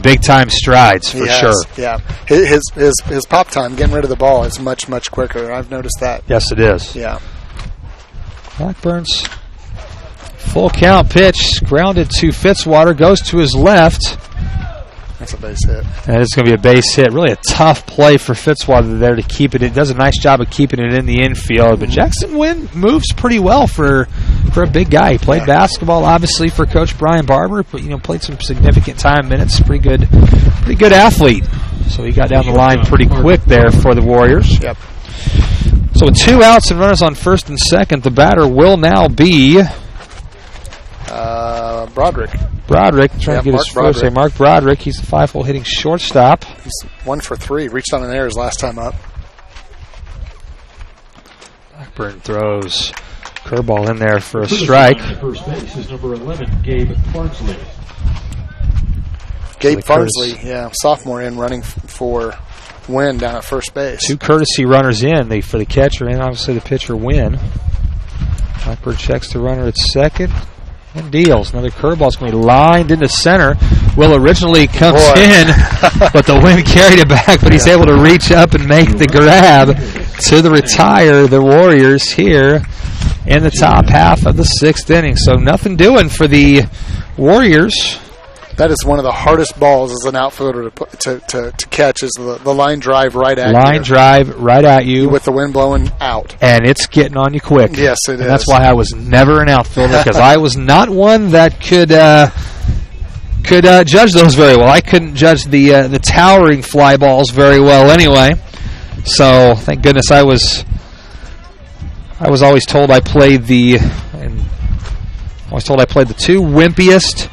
big time strides for sure. Yeah, his pop time getting rid of the ball is much quicker. I've noticed that. Yes, it is. Yeah. Blackburn's full count pitch, grounded to Fitzwater, goes to his left. That's a base hit. And it's going to be a base hit. Really a tough play for Fitzwater there to keep it. It does a nice job of keeping it in the infield. But Jackson Wynn moves pretty well for a big guy. He played basketball, obviously, for Coach Brian Barber, but played some significant time minutes. Pretty good athlete. So he got down the line pretty quick there for the Warriors. Yep. So with 2 outs and runners on first and second, the batter will now be Broderick. Trying to get his first name. Mark Broderick. He's the 5-hole hitting shortstop. He's 1 for 3. Reached on an error his last time up. Blackburn throws curveball in there for a strike. First base is number 11, Gabe Farnsley. Gabe Farnsley, sophomore running for Wynn down at first base. 2 courtesy runners in for the catcher and obviously the pitcher Wynn. Blackburn checks the runner at second. And deals. Another curveball is going to be lined into center. Will originally comes in, but the wind carried it back, but he's able to reach up and make the grab to retire the Warriors here in the top half of the 6th inning. So nothing doing for the Warriors. That is one of the hardest balls as an outfielder to catch is the line drive right at you. Line drive right at you. With the wind blowing out. And it's getting on you quick. Yes, it is. That's why I was never an outfielder, because I was not one that could judge those very well. I couldn't judge the towering fly balls very well anyway. So thank goodness I was always told I played the 2 wimpiest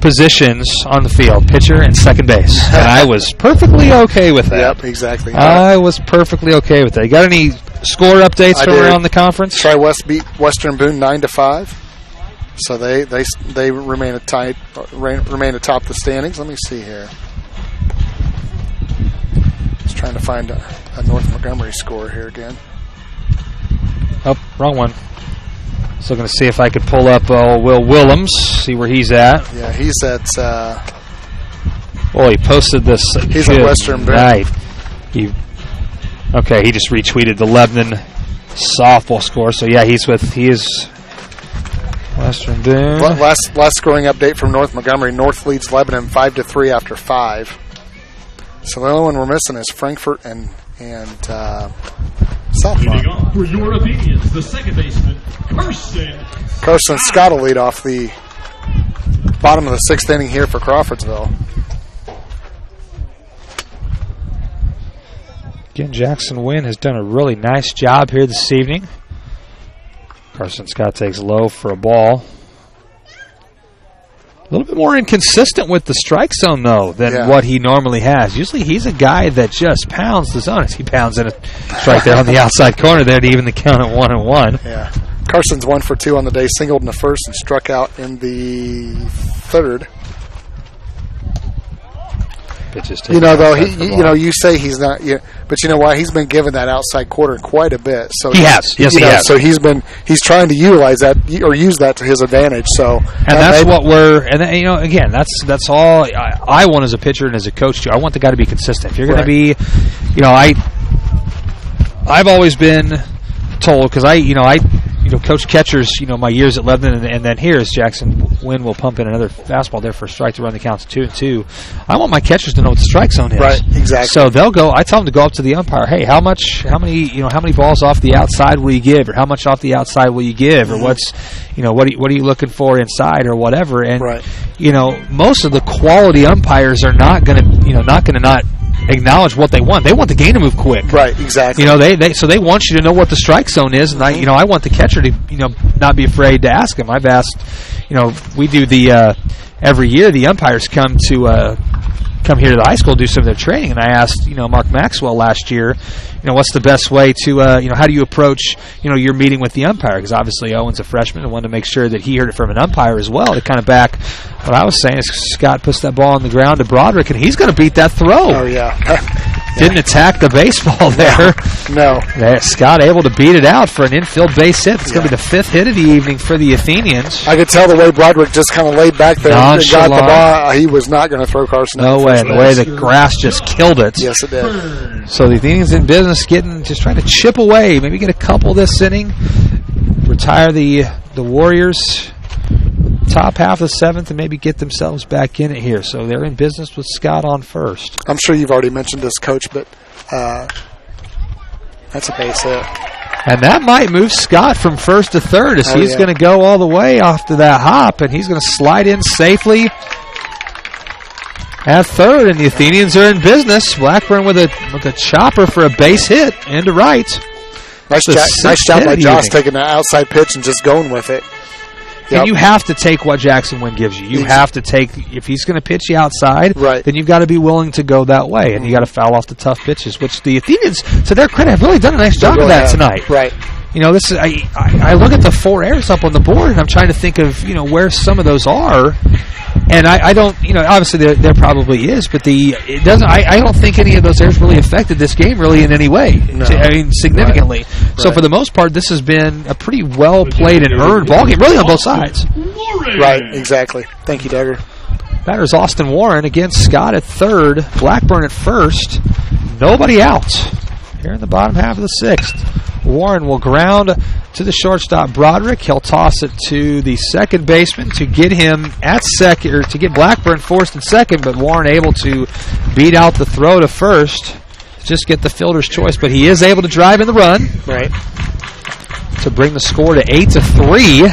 positions on the field, pitcher and second base. And I was perfectly okay with that. Yep, exactly. I was perfectly okay with that. You got any score updates from around the conference? Tri-West beat Western Boone 9-5. So they remain atop the standings. Let me see here. Just trying to find a North Montgomery score here again. Oh, wrong one. So going to see if I could pull up Will Willems, see where he's at. Yeah, he's at... he posted this. He's at Western Boone. Right. He just retweeted the Lebanon softball score. So, yeah, he is Western Boone. Last scoring update from North Montgomery. North leads Lebanon 5-3 after 5. So the only one we're missing is Frankfort and South Leading off for your Athenians, the second baseman, Carson Scott will lead off the bottom of the 6th inning here for Crawfordsville. Again, Jackson Wynn has done a really nice job here this evening. Carson Scott takes low for a ball. A little bit more inconsistent with the strike zone, though, than what he normally has. Usually he's a guy that just pounds the zone. He pounds in a strike there on the outside corner there to even the count at 1-1. Yeah. Carson's 1 for 2 on the day, singled in the first and struck out in the third. You say he's not, but you know why? He's been given that outside quarter quite a bit. So he has. Yes, he has. So he's trying to utilize that or use that to his advantage. So that's all I want as a pitcher and as a coach too. I want the guy to be consistent. If you're going to be, I've always been told because I coach catchers, my years at Lebanon, and then here's Jackson Wynn will pump in another fastball there for a strike to run the count to 2-2. I want my catchers to know what the strike zone is. Right, exactly. So they'll go. I tell them to go up to the umpire. Hey, how many balls off the outside will you give, or how much off the outside will you give, or what are you looking for inside, or whatever. And most of the quality umpires are not going to not acknowledge what they want. They want the game to move quick. Right, exactly. They want you to know what the strike zone is, and I want the catcher to not be afraid to ask him. I've asked, we do the every year the umpires come here to the high school to do some of their training, and I asked Mark Maxwell last year, what's the best way to how do you approach your meeting with the umpire, because obviously Owen's a freshman and wanted to make sure that he heard it from an umpire as well to kind of back what I was saying. Is Scott puts that ball on the ground to Broderick, and he's going to beat that throw. Oh yeah. didn't attack the baseball there. No. Scott able to beat it out for an infield base hit. It's going to be the 5th hit of the evening for the Athenians. I could tell the way Broderick just kind of laid back there and got the ball. He was not going to throw Carson out. No way. And the way the grass just killed it. Yes, it did. So the Athenians in business, just trying to chip away, maybe get a couple this inning, retire the Warriors top half of the 7th, and maybe get themselves back in it here. So they're in business with Scott on first. I'm sure you've already mentioned this, Coach, but that's a base hit. And that might move Scott from first to third, as he's going to go all the way off to that hop, and he's going to slide in safely at third, and the Athenians are in business. Blackburn with a chopper for a base hit into right. Nice job by Josh taking the outside pitch and just going with it. Yep. And you have to take what Jackson Wynn gives you. You have to take, if he's going to pitch you outside, then you've got to be willing to go that way, and you got to foul off the tough pitches, which the Athenians, to their credit, have really done a nice job of that tonight. Right. You know, this is I look at the 4 errors up on the board, and I'm trying to think of, where some of those are. And I don't, obviously there probably is, but it doesn't. I don't think any of those errors really affected this game really in any way. No. Significantly. Right. So for the most part, this has been a pretty well played and earned ball game, really on both sides. Right, exactly. Thank you, Duggar. Batter's Austin Warren against Scott at third, Blackburn at first. Nobody out here in the bottom half of the 6th. Warren will ground to the shortstop Broderick. He'll toss it to the second baseman to get him at second, or to get Blackburn forced in second, but Warren able to beat out the throw to first. Just get the fielder's choice, but he is able to drive in the run. Right. To bring the score to 8-3.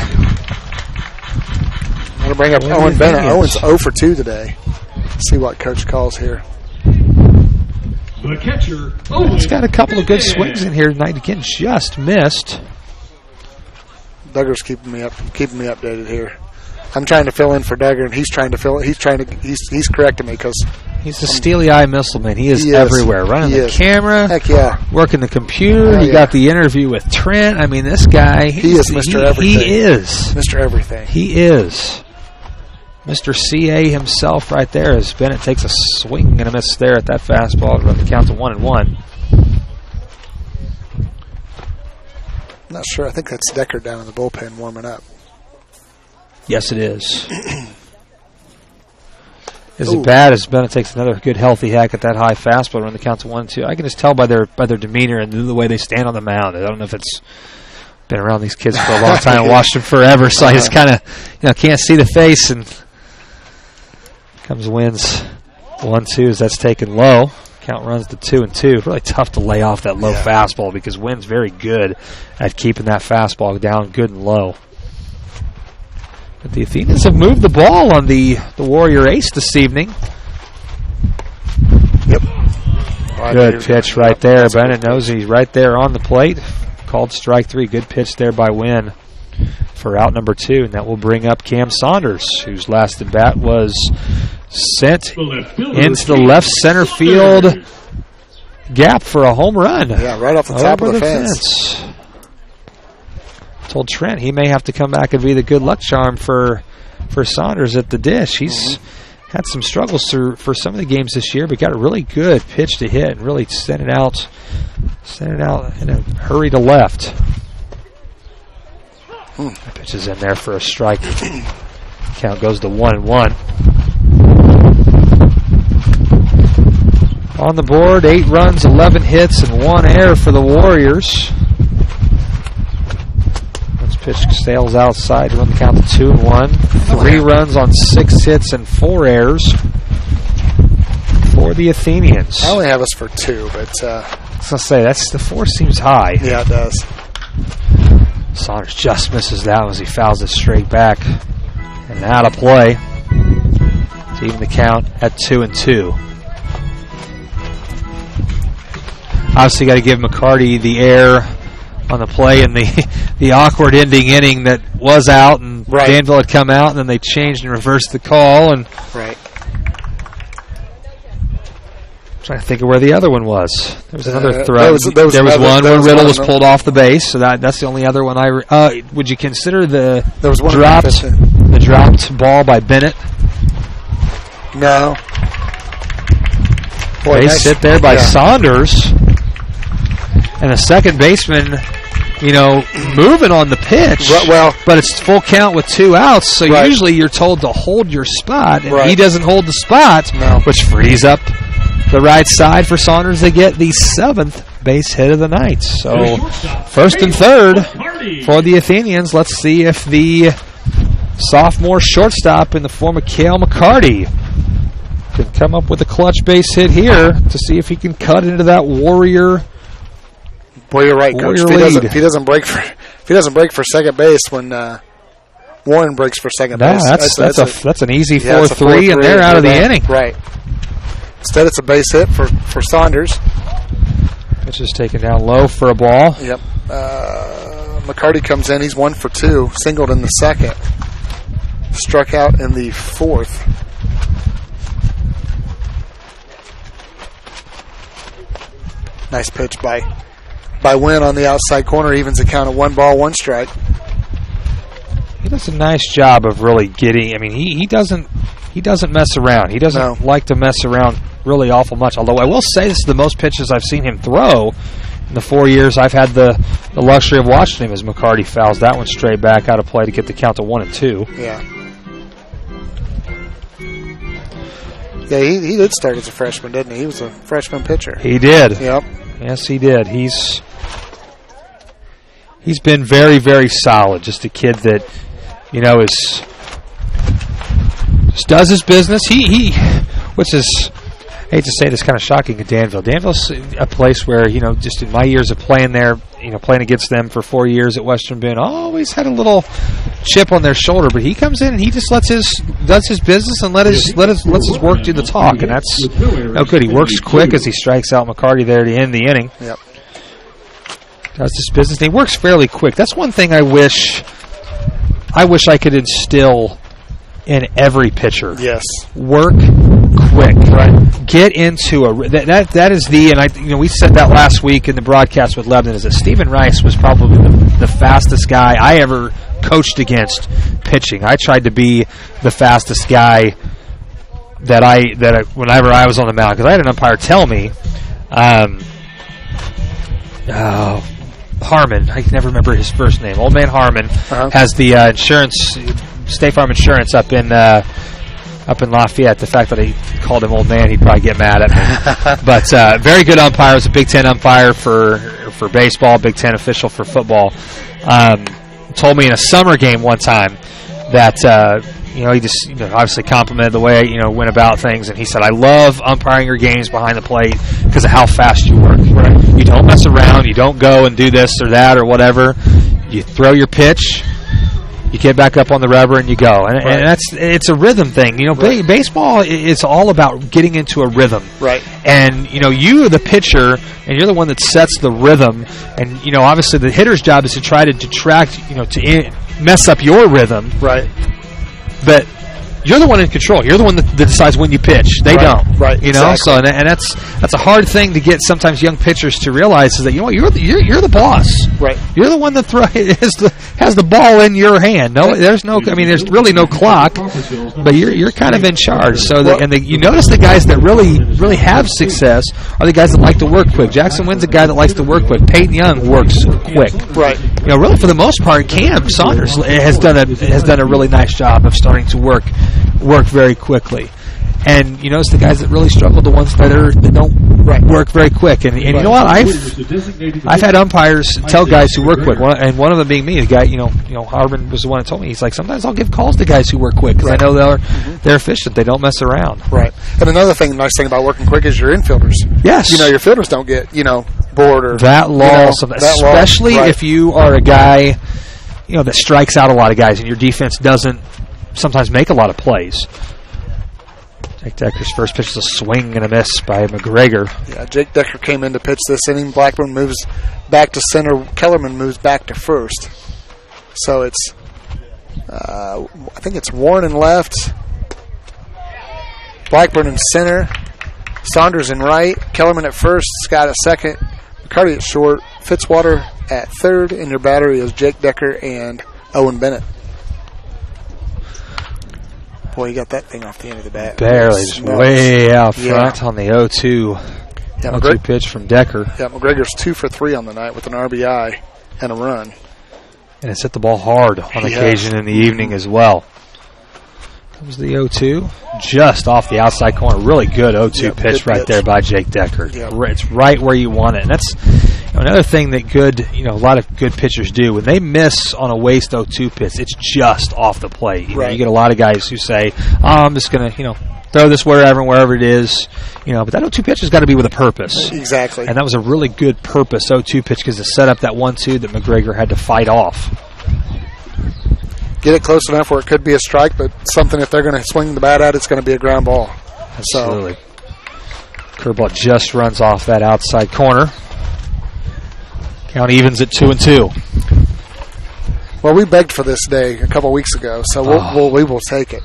I'm going to bring up Owen Bennett. Owen's 0 for 2 today. Let's see what Coach calls here. The catcher, He's got a couple of good swings in here tonight. Again, just missed. Duggar's keeping me updated here. I'm trying to fill in for Duggar, and he's correcting me because he's a steely-eye missile man. He is everywhere, running the camera. Heck yeah, working the computer. He got the interview with Trent. I mean, this guy. He is Mr. Everything. He is Mr. Everything. He is Mr. CA himself right there. As Bennett takes a swing and a miss there at that fastball to run the count to 1-1. Not sure. I think that's Decker down in the bullpen warming up. Yes, it is. Is it bad as Bennett takes another good healthy hack at that high fastball, run the count to 1-2? I can just tell by their demeanor and the way they stand on the mound. I don't know if it's been around these kids for a long time and watched them forever, so I just kind of can't see the face. And comes Wynn's 1-2 as that's taken low. Count runs to 2-2. Really tough to lay off that low fastball because Wynn's very good at keeping that fastball down good and low. But the Athenians have moved the ball on the Warrior ace this evening. Yep. Good pitch right there. Bennett knows he's right there on the plate. Called strike 3. Good pitch there by Wynn for out number 2. And that will bring up Cam Saunders, whose last at bat was sent into the left center field gap for a home run. Yeah, right off the top of the fence. Told Trent he may have to come back and be the good luck charm for Saunders at the dish. He's had some struggles for some of the games this year, but got a really good pitch to hit and really sent it out in a hurry to left. That pitch is in there for a strike. Count goes to 1-1. On the board, 8 runs, 11 hits, and 1 error for the Warriors. Pitch sails outside to run the count to 2-1. 3 runs on 6 hits and 4 errors for the Athenians. I only have us for 2, but I was going to say, the 4 seems high. Yeah, it does. Saunders just misses that as he fouls it straight back and out of play to even the count at 2-2. Obviously, got to give McCarty the air on the play in the awkward ending inning that was out, and Danville had come out, and then they changed and reversed the call. And I'm trying to think of where the other one was. There was another throw. There was one where Riddle was pulled off the base, so that's the only other one would you consider the dropped ball by Bennett? No. Base hit there by Saunders. And the second baseman, moving on the pitch. Well, but it's full count with 2 outs, so usually you're told to hold your spot, and he doesn't hold the spot, which frees up the right side for Saunders to get the 7th base hit of the night. So first and third for the Athenians. Let's see if the sophomore shortstop in the form of Cale McCarty can come up with a clutch base hit here to see if he can cut into that Warrior. Boy, you're right, Coach. If he doesn't break for second base when Warren breaks for second base, that's an easy 4-3, and they're out of the inning. Right. Instead, it's a base hit for Saunders. Pitch is taken down low for a ball. Yep. McCarty comes in. He's 1 for 2. Singled in the second. Struck out in the 4th. Nice pitch by Wynn on the outside corner. Evens the count at 1 ball, 1 strike. He does a nice job of really getting. I mean, he doesn't mess around. He doesn't like to mess around really awful much. Although I will say this is the most pitches I've seen him throw in the 4 years I've had the luxury of watching him. As McCarty fouls that one straight back out of play to get the count to 1-2. Yeah. Yeah, he did start as a freshman, didn't he? He was a freshman pitcher. He did. Yep. Yes, he did. He's been very, very solid. Just a kid that, just does his business. Which is, I hate to say this, kind of shocking at Danville. Danville's a place where, just in my years of playing there, playing against them for 4 years at Western Bend, always had a little chip on their shoulder. But he comes in and he just does his business and lets his work do the talk, and that's no good. He works quick as he strikes out McCarty there to end the inning. Yep. Does his business. And he works fairly quick. That's one thing I wish I could instill in every pitcher. Yes. Work quick. Right. Get into that is the, and we said that last week in the broadcast with Lebanon, is that Stephen Rice was probably the fastest guy I ever coached against pitching. I tried to be the fastest guy that whenever I was on the mound, because I had an umpire tell me, Harmon, I can never remember his first name. Old man Harmon has the insurance, State Farm Insurance up in Lafayette. The fact that I called him old man, he'd probably get mad at me. But very good umpire. Was a Big Ten umpire for baseball, Big Ten official for football. Told me in a summer game one time that he just obviously complimented the way I went about things, and he said, "I love umpiring your games behind the plate because of how fast you work. Right? You don't mess around. You don't go and do this or that or whatever. You throw your pitch." You get back up on the rubber and you go, and it's a rhythm thing. Baseball is all about getting into a rhythm, right? And you, the pitcher, and you're the one that sets the rhythm. And obviously, the hitter's job is to try to detract, to mess up your rhythm, right? But you're the one in control. You're the one that decides when you pitch. They don't, right? Exactly. So and that's a hard thing to get sometimes young pitchers to realize, is that you're the boss, right? You're the one that has the ball in your hand. No, there's there's really no clock, but you're kind of in charge. So you notice the guys that really have success are the guys that like to work quick. Jackson Wynn's a guy that likes to work quick. Peyton Young works quick, right? Really for the most part, Cam Saunders has done a really nice job of starting to work very quickly. And it's the guys that really struggle, the ones that don't work very quick. And you know what? I've had umpires tell guys who work quick, and one of them being me. The guy, Harmon was the one that told me. He's like, sometimes I'll give calls to guys who work quick because I know they're efficient. They don't mess around. Right. And another nice thing about working quick is your infielders. Yes. Your fielders don't get bored or that loss, especially if you are a guy that strikes out a lot of guys and your defense doesn't sometimes make a lot of plays. Jake Decker's first pitch is a swing and a miss by McGregor. Yeah, Jake Decker came in to pitch this inning. Blackburn moves back to center. Kellerman moves back to first. So it's, I think it's Warren in left, Blackburn in center, Saunders in right, Kellerman at first, Scott at second, McCarty at short, Fitzwater at third, and your battery is Jake Decker and Owen Bennett. Boy, he got that thing off the end of the bat. Barely, just way out Yeah. front on the 0-2. Yeah, 0-2 pitch from Decker. Yeah, McGregor's 2 for 3 on the night with an RBI and a run. And it's hit the ball hard on occasion in the evening as well. Comes the 0-2, just off the outside corner. Really good 0-2 pitch right there by Jake Decker. Yep. It's right where you want it. And that's another thing that a lot of good pitchers do. When they miss on a waste 0-2 pitch, it's just off the plate. You know, you get a lot of guys who say, I'm just going to, throw this wherever it is. But that 0-2 pitch has got to be with a purpose. Exactly. And that was a really good purpose 0-2 pitch because it set up that 1-2 that McGregor had to fight off. Get it close enough where it could be a strike, but something if they're going to swing the bat at, it's going to be a ground ball. Absolutely. Curveball just runs off that outside corner. Count evens at 2-2. Well, we begged for this day a couple weeks ago, so we will take it.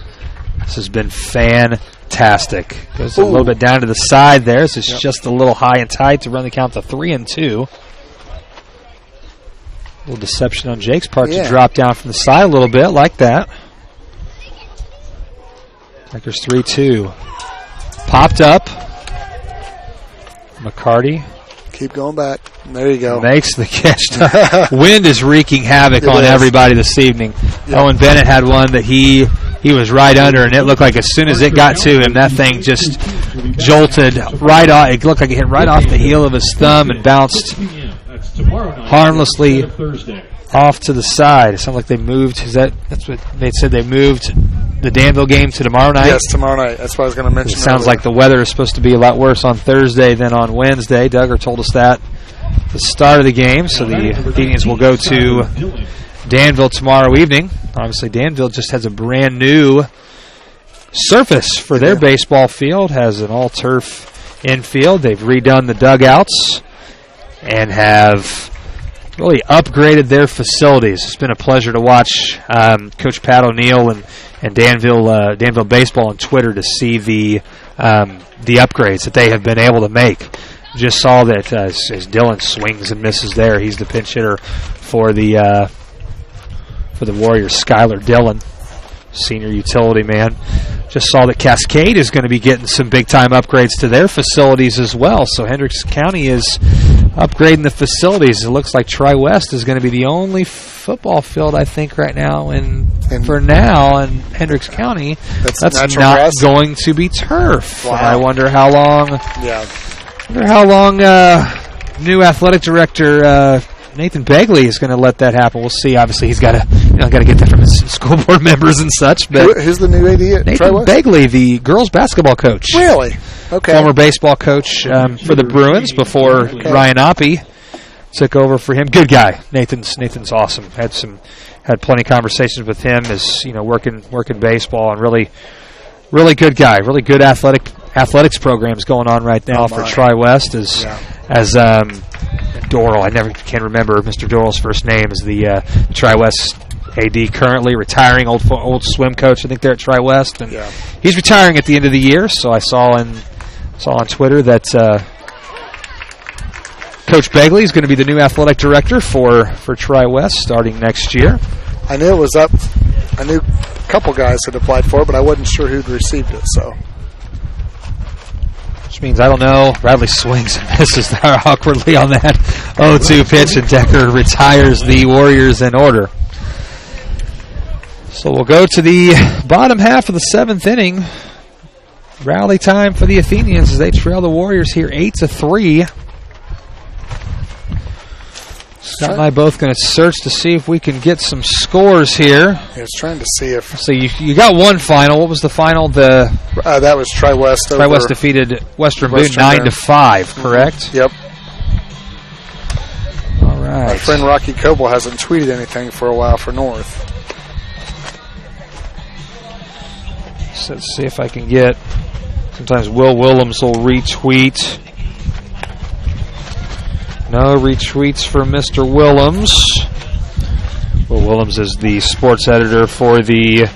This has been fantastic. Goes a little bit down to the side there, so it's just a little high and tight to run the count to 3-2. A little deception on Jake's part to drop down from the side a little bit, like that. Decker's 3-2. Popped up. McCarty. Keep going back. There you go. Makes the catch. Wind is wreaking havoc on everybody this evening. Owen Bennett had one that he was right under, and it looked like as soon as it got to him, that thing just jolted right off. It looked like it hit right off the heel of his thumb and bounced harmlessly off to the side. It sounded like they moved. That's what they said? They moved the Danville game to tomorrow night? Yes, tomorrow night. That's what I was going to mention. It sounds like the weather is supposed to be a lot worse on Thursday than on Wednesday. Duggar told us that at the start of the game. So the Athenians will go to Danville tomorrow evening. Obviously, Danville just has a brand new surface for their baseball field. Has an all-turf infield. They've redone the dugouts and have really upgraded their facilities. It's been a pleasure to watch Coach Pat O'Neill and Danville baseball on Twitter to see the upgrades that they have been able to make. Just saw that as Dylan swings and misses there, he's the pinch hitter for the Warriors. Skylar Dillon, senior utility man. Just saw that Cascade is going to be getting some big-time upgrades to their facilities as well. So Hendricks County is upgrading the facilities. It looks like Tri-West is going to be the only football field, I think, right now. For now, in Hendricks County, that's not grass. Going to be turf. Wow. And I wonder how long. Yeah. New athletic director Nathan Begley is going to let that happen. We'll see. Obviously, he's got to get that from his school board members and such. But who's the new AD at Nathan Tri-West? Begley, the girls basketball coach. Really? Okay. Former baseball coach for the Bruins before Ryan Oppie took over for him. Good guy. Nathan's awesome. Had plenty of conversations with him as working baseball, and really good guy. Really good athletics programs going on right now for Tri-West as Doral. I never can remember Mr. Doral's first name. Is the Tri-West AD currently retiring, old swim coach. I think they're at Tri-West, and he's retiring at the end of the year. So I saw on Twitter that Coach Begley is going to be the new athletic director for Tri-West starting next year. I knew it was up. I knew a couple guys had applied for it, but I wasn't sure who'd received it. So. Which means I don't know. Bradley swings and misses there awkwardly on that 0-2 pitch, and Decker retires the Warriors in order. So we'll go to the bottom half of the seventh inning. Rally time for the Athenians as they trail the Warriors here 8-3. Scott and I both going to search to see if we can get some scores here. I was trying to see if... So you got one final. What was the final? That was Tri-West. Tri-West defeated Western Boone 9-5, correct? Yep. All right. My friend Rocky Coble hasn't tweeted anything for a while for North. So let's see if I can get... Sometimes Will Willems will retweet. No retweets for Mr. Willems. Will Willems is the sports editor for the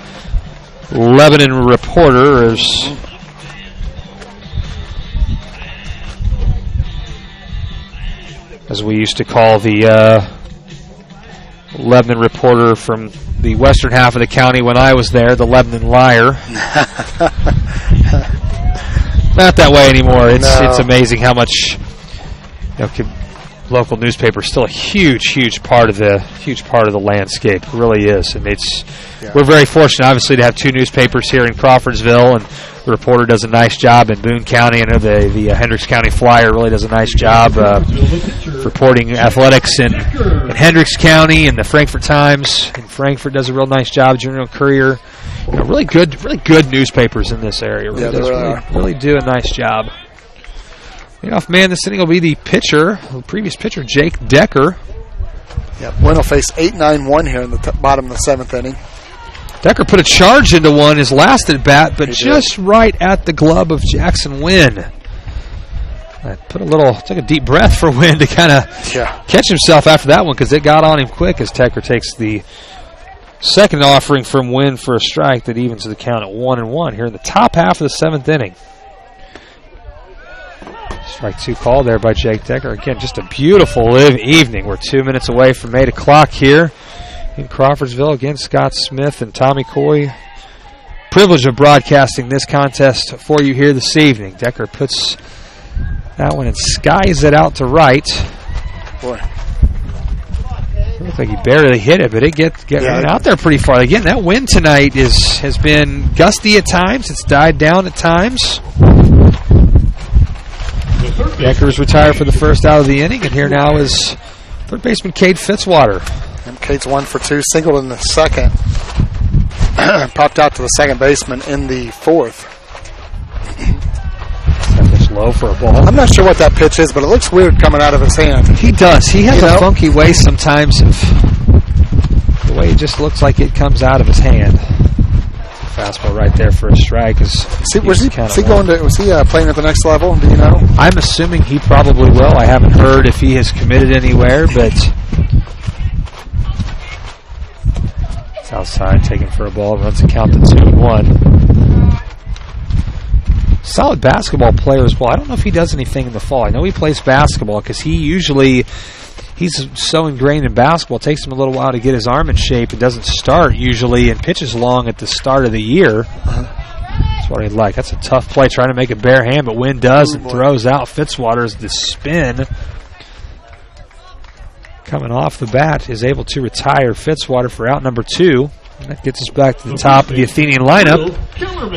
Lebanon Reporter. As we used to call the Lebanon reporter from the western half of the county when I was there, the Lebanon Liar. Not that way anymore. It's amazing how much local newspaper is still a huge part of the landscape. It really is, and we're very fortunate, obviously, to have two newspapers here in Crawfordsville, and the reporter does a nice job in Boone County. I know the Hendricks County Flyer really does a nice job reporting athletics in Hendricks County, and the Frankfort Times in Frankfort does a real nice job. Journal Courier, really good newspapers in this area. Really do a nice job. Leadoff man this inning will be the previous pitcher, Jake Decker. Yep, Wynn will face 8-9-1 here in the bottom of the 7th inning. Decker put a charge into one his last at bat, but just right at the glove of Jackson Wynn. Took a deep breath for Wynn to kind of catch himself after that one, because it got on him quick as Decker takes the second offering from Wynn for a strike that evens the count at 1-1 here in the top half of the 7th inning. Strike 2 call there by Jake Decker. Again, just a beautiful evening. We're 2 minutes away from 8 o'clock here in Crawfordsville. Again, Scott Smith and Tommy Coy. Privilege of broadcasting this contest for you here this evening. Decker puts that one and skies it out to right. Boy. Looks like he barely hit it, but it gets out there pretty far. Again, that wind tonight has been gusty at times. It's died down at times. Decker's retired for the first out of the inning, and here now is third baseman Cade Fitzwater. And Cade's 1 for 2, singled in the second. Popped out to the second baseman in the 4th. That pitch low for a ball. I'm not sure what that pitch is, but it looks weird coming out of his hand. He does. He has a funky way sometimes of the way it just looks like it comes out of his hand. Fastball right there for a strike. Was he playing at the next level? Do you know? I'm assuming he probably will. I haven't heard if he has committed anywhere, but it's outside, taken for a ball, runs the count to 2-1. Solid basketball player as well. I don't know if he does anything in the fall. I know he plays basketball because he's so ingrained in basketball. It takes him a little while to get his arm in shape. It doesn't start usually and pitches long at the start of the year. That's what he'd like. That's a tough play trying to make a bare hand, but Wynn does and throws out Fitzwater's the spin. Coming off the bat is able to retire Fitzwater for out number 2. And that gets us back to the top of the Athenian lineup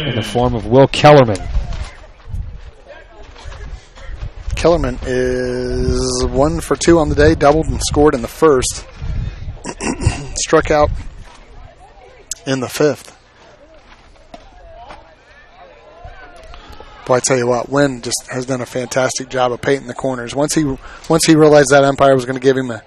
in the form of Will Kellerman. Kellerman is 1 for 2 on the day, doubled and scored in the first. Struck out in the 5th. Boy, I tell you what, Wynn just has done a fantastic job of painting the corners. Once he realized that umpire was going to give him a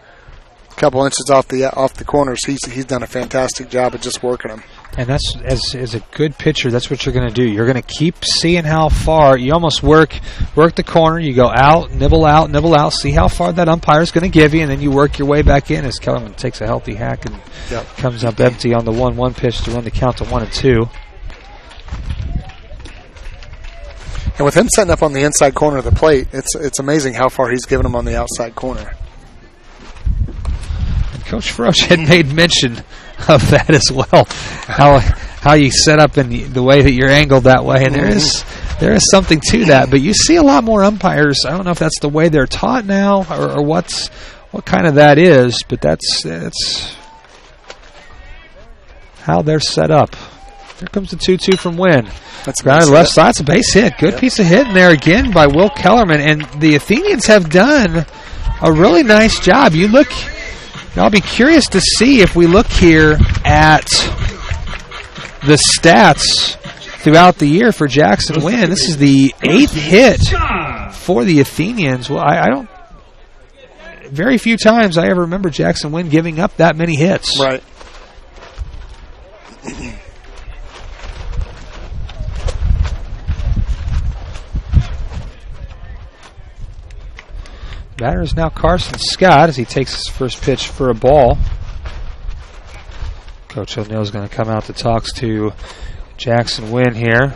couple inches off the corners, he's done a fantastic job of just working them. And that's as a good pitcher, that's what you're going to do. You're going to keep seeing how far. You almost work the corner. You go out, nibble out, see how far that umpire is going to give you, and then you work your way back in as Kellerman takes a healthy hack and comes up empty on the 1-1 pitch to run the count to 1-2. And with him setting up on the inside corner of the plate, it's amazing how far he's given him on the outside corner. And Coach Froch had made mention of that as well, how you set up in the way that you're angled that way, and there is something to that. But you see a lot more umpires. I don't know if that's the way they're taught now or what kind of that is, but that's how they're set up. Here comes the 2-2 from Wynn. That's grounded left side. It's a base hit. Good piece of hitting there again by Will Kellerman, and the Athenians have done a really nice job. I'll be curious to see if we look here at the stats throughout the year for Jackson Wynn. This is the 8th hit for the Athenians. Well, I don't. Very few times I ever remember Jackson Wynn giving up that many hits. Right. Batter is now Carson Scott as he takes his first pitch for a ball. Coach O'Neill is going to come out to talks to Jackson Wynn here.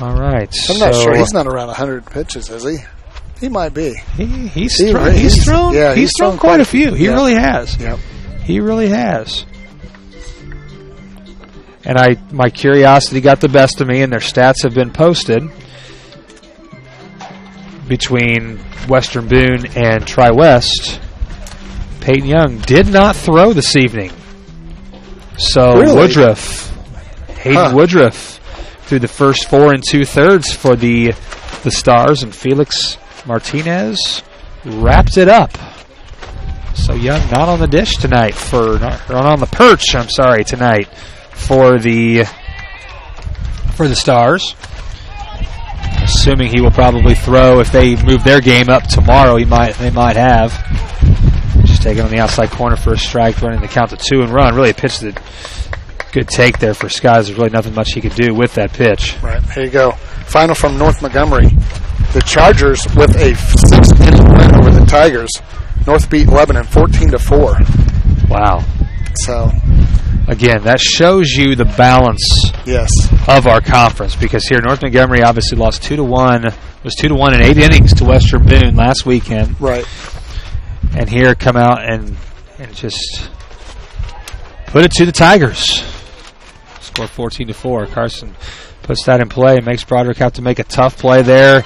All right. I'm not sure. He's not around 100 pitches, is he? He might be. He's thrown quite a few. He really has. Yep. He really has. And my curiosity got the best of me, and their stats have been posted between Western Boone and Tri-West. Peyton Young did not throw this evening. So Really? Hayden Woodruff through the first 4 2/3 for the Stars, and Felix Martinez wrapped it up. So Young not on the dish tonight on the perch, tonight for the Stars. Assuming he will probably throw if they move their game up tomorrow, they might have. Just taking on the outside corner for a strike, running the count to 2 and run. Really a pitch that good take there for Skies. There's really nothing much he could do with that pitch. Right, here you go. Final from North Montgomery. The Chargers with a 6-inning win over the Tigers. North beat Lebanon 14-4. Wow. So, again, that shows you the balance yes, of our conference, because here North Montgomery obviously lost 2-1. Was 2-1 in 8 innings to Western Boone last weekend. right. And here come out and just put it to the Tigers. Score 14-4. Carson puts that in play, makes Broderick have to make a tough play there,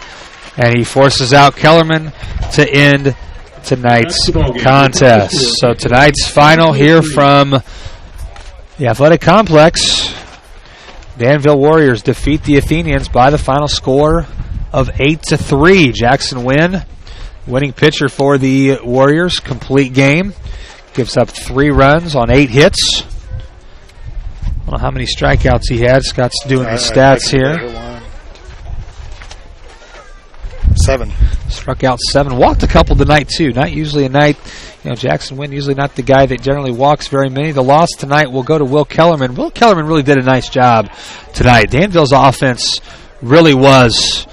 and he forces out Kellerman to end tonight's contest. So tonight's final here from the Athletic Complex. Danville Warriors defeat the Athenians by the final score of 8-3. Jackson Wynn, winning pitcher for the Warriors, complete game. Gives up 3 runs on 8 hits. I don't know how many strikeouts he had. Scott's doing the stats here. 7. Struck out 7. Walked a couple tonight, too. Not usually a night. Jackson Wynn usually not the guy that generally walks very many. The loss tonight will go to Will Kellerman. Will Kellerman really did a nice job tonight. Danville's offense really was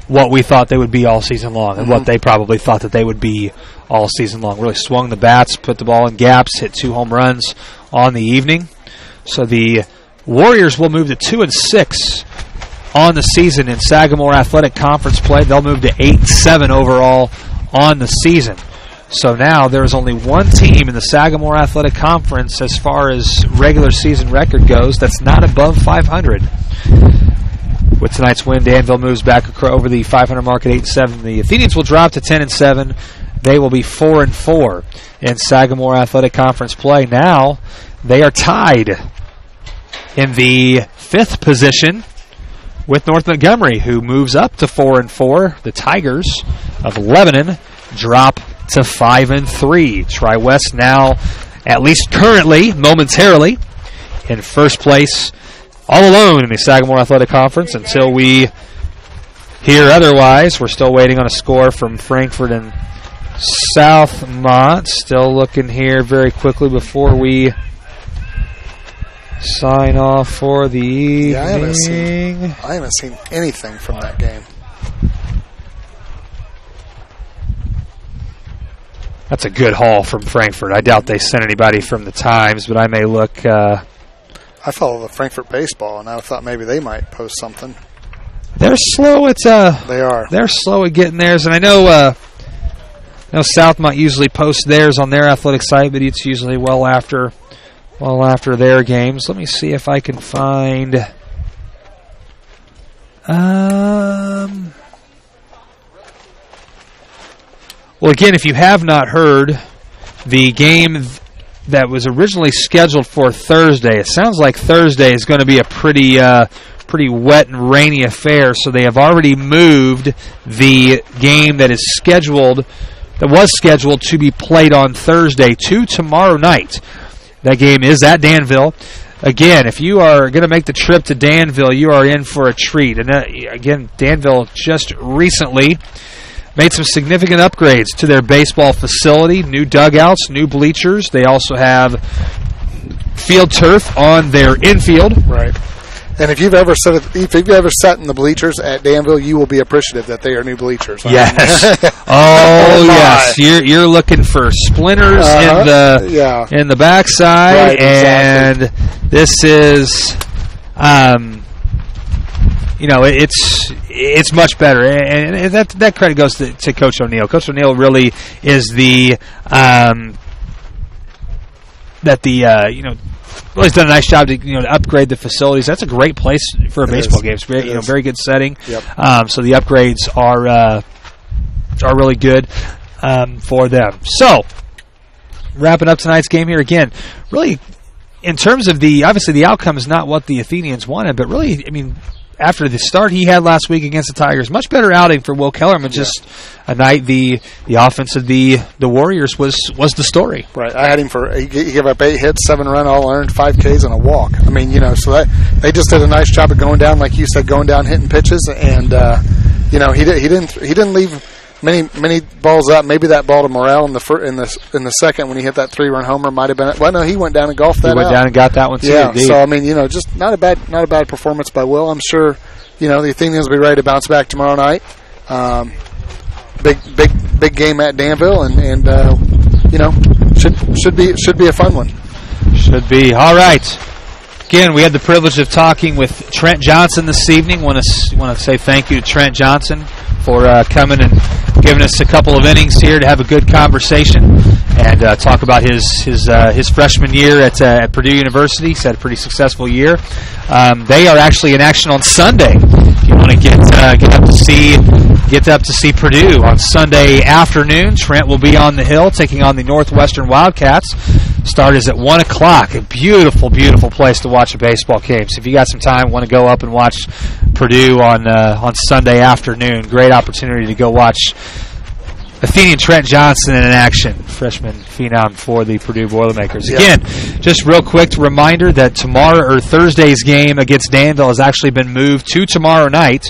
what we thought they would be all season long, and what they probably thought that they would be all season long. Really swung the bats, put the ball in gaps, hit 2 home runs on the evening. So the Warriors will move to 2-6 on the season in Sagamore Athletic Conference play. They'll move to 8-7 overall on the season. So now there is only one team in the Sagamore Athletic Conference as far as regular season record goes that's not above 500. With tonight's win, Danville moves back over the 500 mark at 8-7. The Athenians will drop to 10-7. They will be 4-4 in Sagamore Athletic Conference play. Now they are tied in the 5th position with North Montgomery, who moves up to 4-4. The Tigers of Lebanon drop to 5-3. Tri-West now, at least currently, momentarily, in first place, all alone in the Sagamore Athletic Conference until we hear otherwise. We're still waiting on a score from Frankfort and Southmont. Still looking here very quickly before we sign off for the evening. Yeah, I haven't seen anything from that game. That's a good haul from Frankfort. I doubt they sent anybody from the Times, but I may look. I follow the Frankfort baseball, and I thought maybe they might post something. They're slow at. They are. They're slow at getting theirs, and I know Southmont usually posts theirs on their athletic site, but it's usually well after their games. Let me see if I can find. Well, again, if you have not heard, the game that was originally scheduled for Thursday, it sounds like Thursday is going to be a pretty wet and rainy affair, so they have already moved the game that was scheduled to be played on Thursday to tomorrow night. That game is at Danville. Again, if you are going to make the trip to Danville, you are in for a treat. And again, Danville just recently made some significant upgrades to their baseball facility, new dugouts, new bleachers. They also have field turf on their infield. Right. And if you've ever sat in the bleachers at Danville, you will be appreciative that they are new bleachers. Yes. Yes. You're looking for splinters in the backside, right, exactly. and this is it's much better, and that credit goes to Coach O'Neill. Coach O'Neill really is well, he's done a nice job to upgrade the facilities. That's a great place for a baseball game. It's very, very good setting. Yep. So the upgrades are really good for them. So wrapping up tonight's game here again, really in terms of obviously the outcome is not what the Athenians wanted, but really, I mean, after the start he had last week against the Tigers, much better outing for Will Kellerman. Just a night the offense of the Warriors was the story. Right. I had him he gave up 8 hits, 7 run, all earned, 5 Ks and a walk. I mean, so they just did a nice job of going down, like you said, going down hitting pitches, and he didn't leave many balls up. Maybe that ball to Morrell in the second when he hit that 3-run homer might have been. Well, no, he went down and golfed that. He went down and got that one too. Yeah. Indeed. So I mean, just not a bad performance by Will. I'm sure, the Athenians will be ready to bounce back tomorrow night. Big game at Danville, and should be a fun one. Should be. All right. Again, we had the privilege of talking with Trent Johnson this evening. Want to say thank you to Trent Johnson for coming and giving us a couple of innings here to have a good conversation and talk about his freshman year at Purdue University. He's had a pretty successful year. They are actually in action on Sunday. If you want to get up to see Purdue on Sunday afternoon, Trent will be on the Hill taking on the Northwestern Wildcats. Start is at 1 o'clock. A beautiful, beautiful place to watch a baseball game. So if you got some time, want to go up and watch Purdue on Sunday afternoon, great opportunity to go watch Athenian Trent Johnson in action, freshman phenom for the Purdue Boilermakers. Again, just real quick reminder that Thursday's game against Danville has actually been moved to tomorrow night.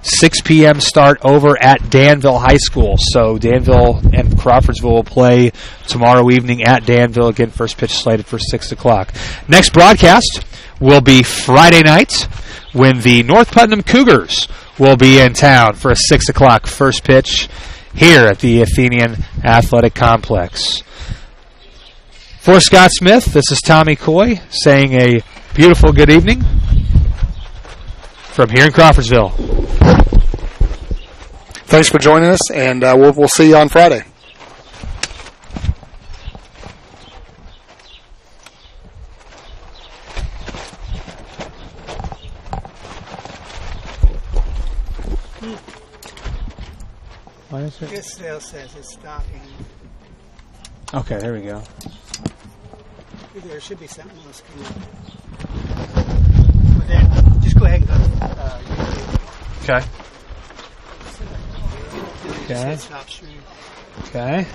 6 p.m. start over at Danville High School. So Danville and Crawfordsville will play tomorrow evening at Danville. Again, first pitch slated for 6 o'clock. Next broadcast will be Friday night when the North Putnam Cougars will be in town for a 6 o'clock first pitch here at the Athenian Athletic Complex. For Scott Smith, this is Tommy Coy saying a beautiful good evening from here in Crawfordsville. Thanks for joining us, and we'll see you on Friday. What is it? This still says it's stopping. Okay, there we go. There should be something else coming up. But then, just go ahead and go to Okay. YouTube. Okay. Stop stream. Okay.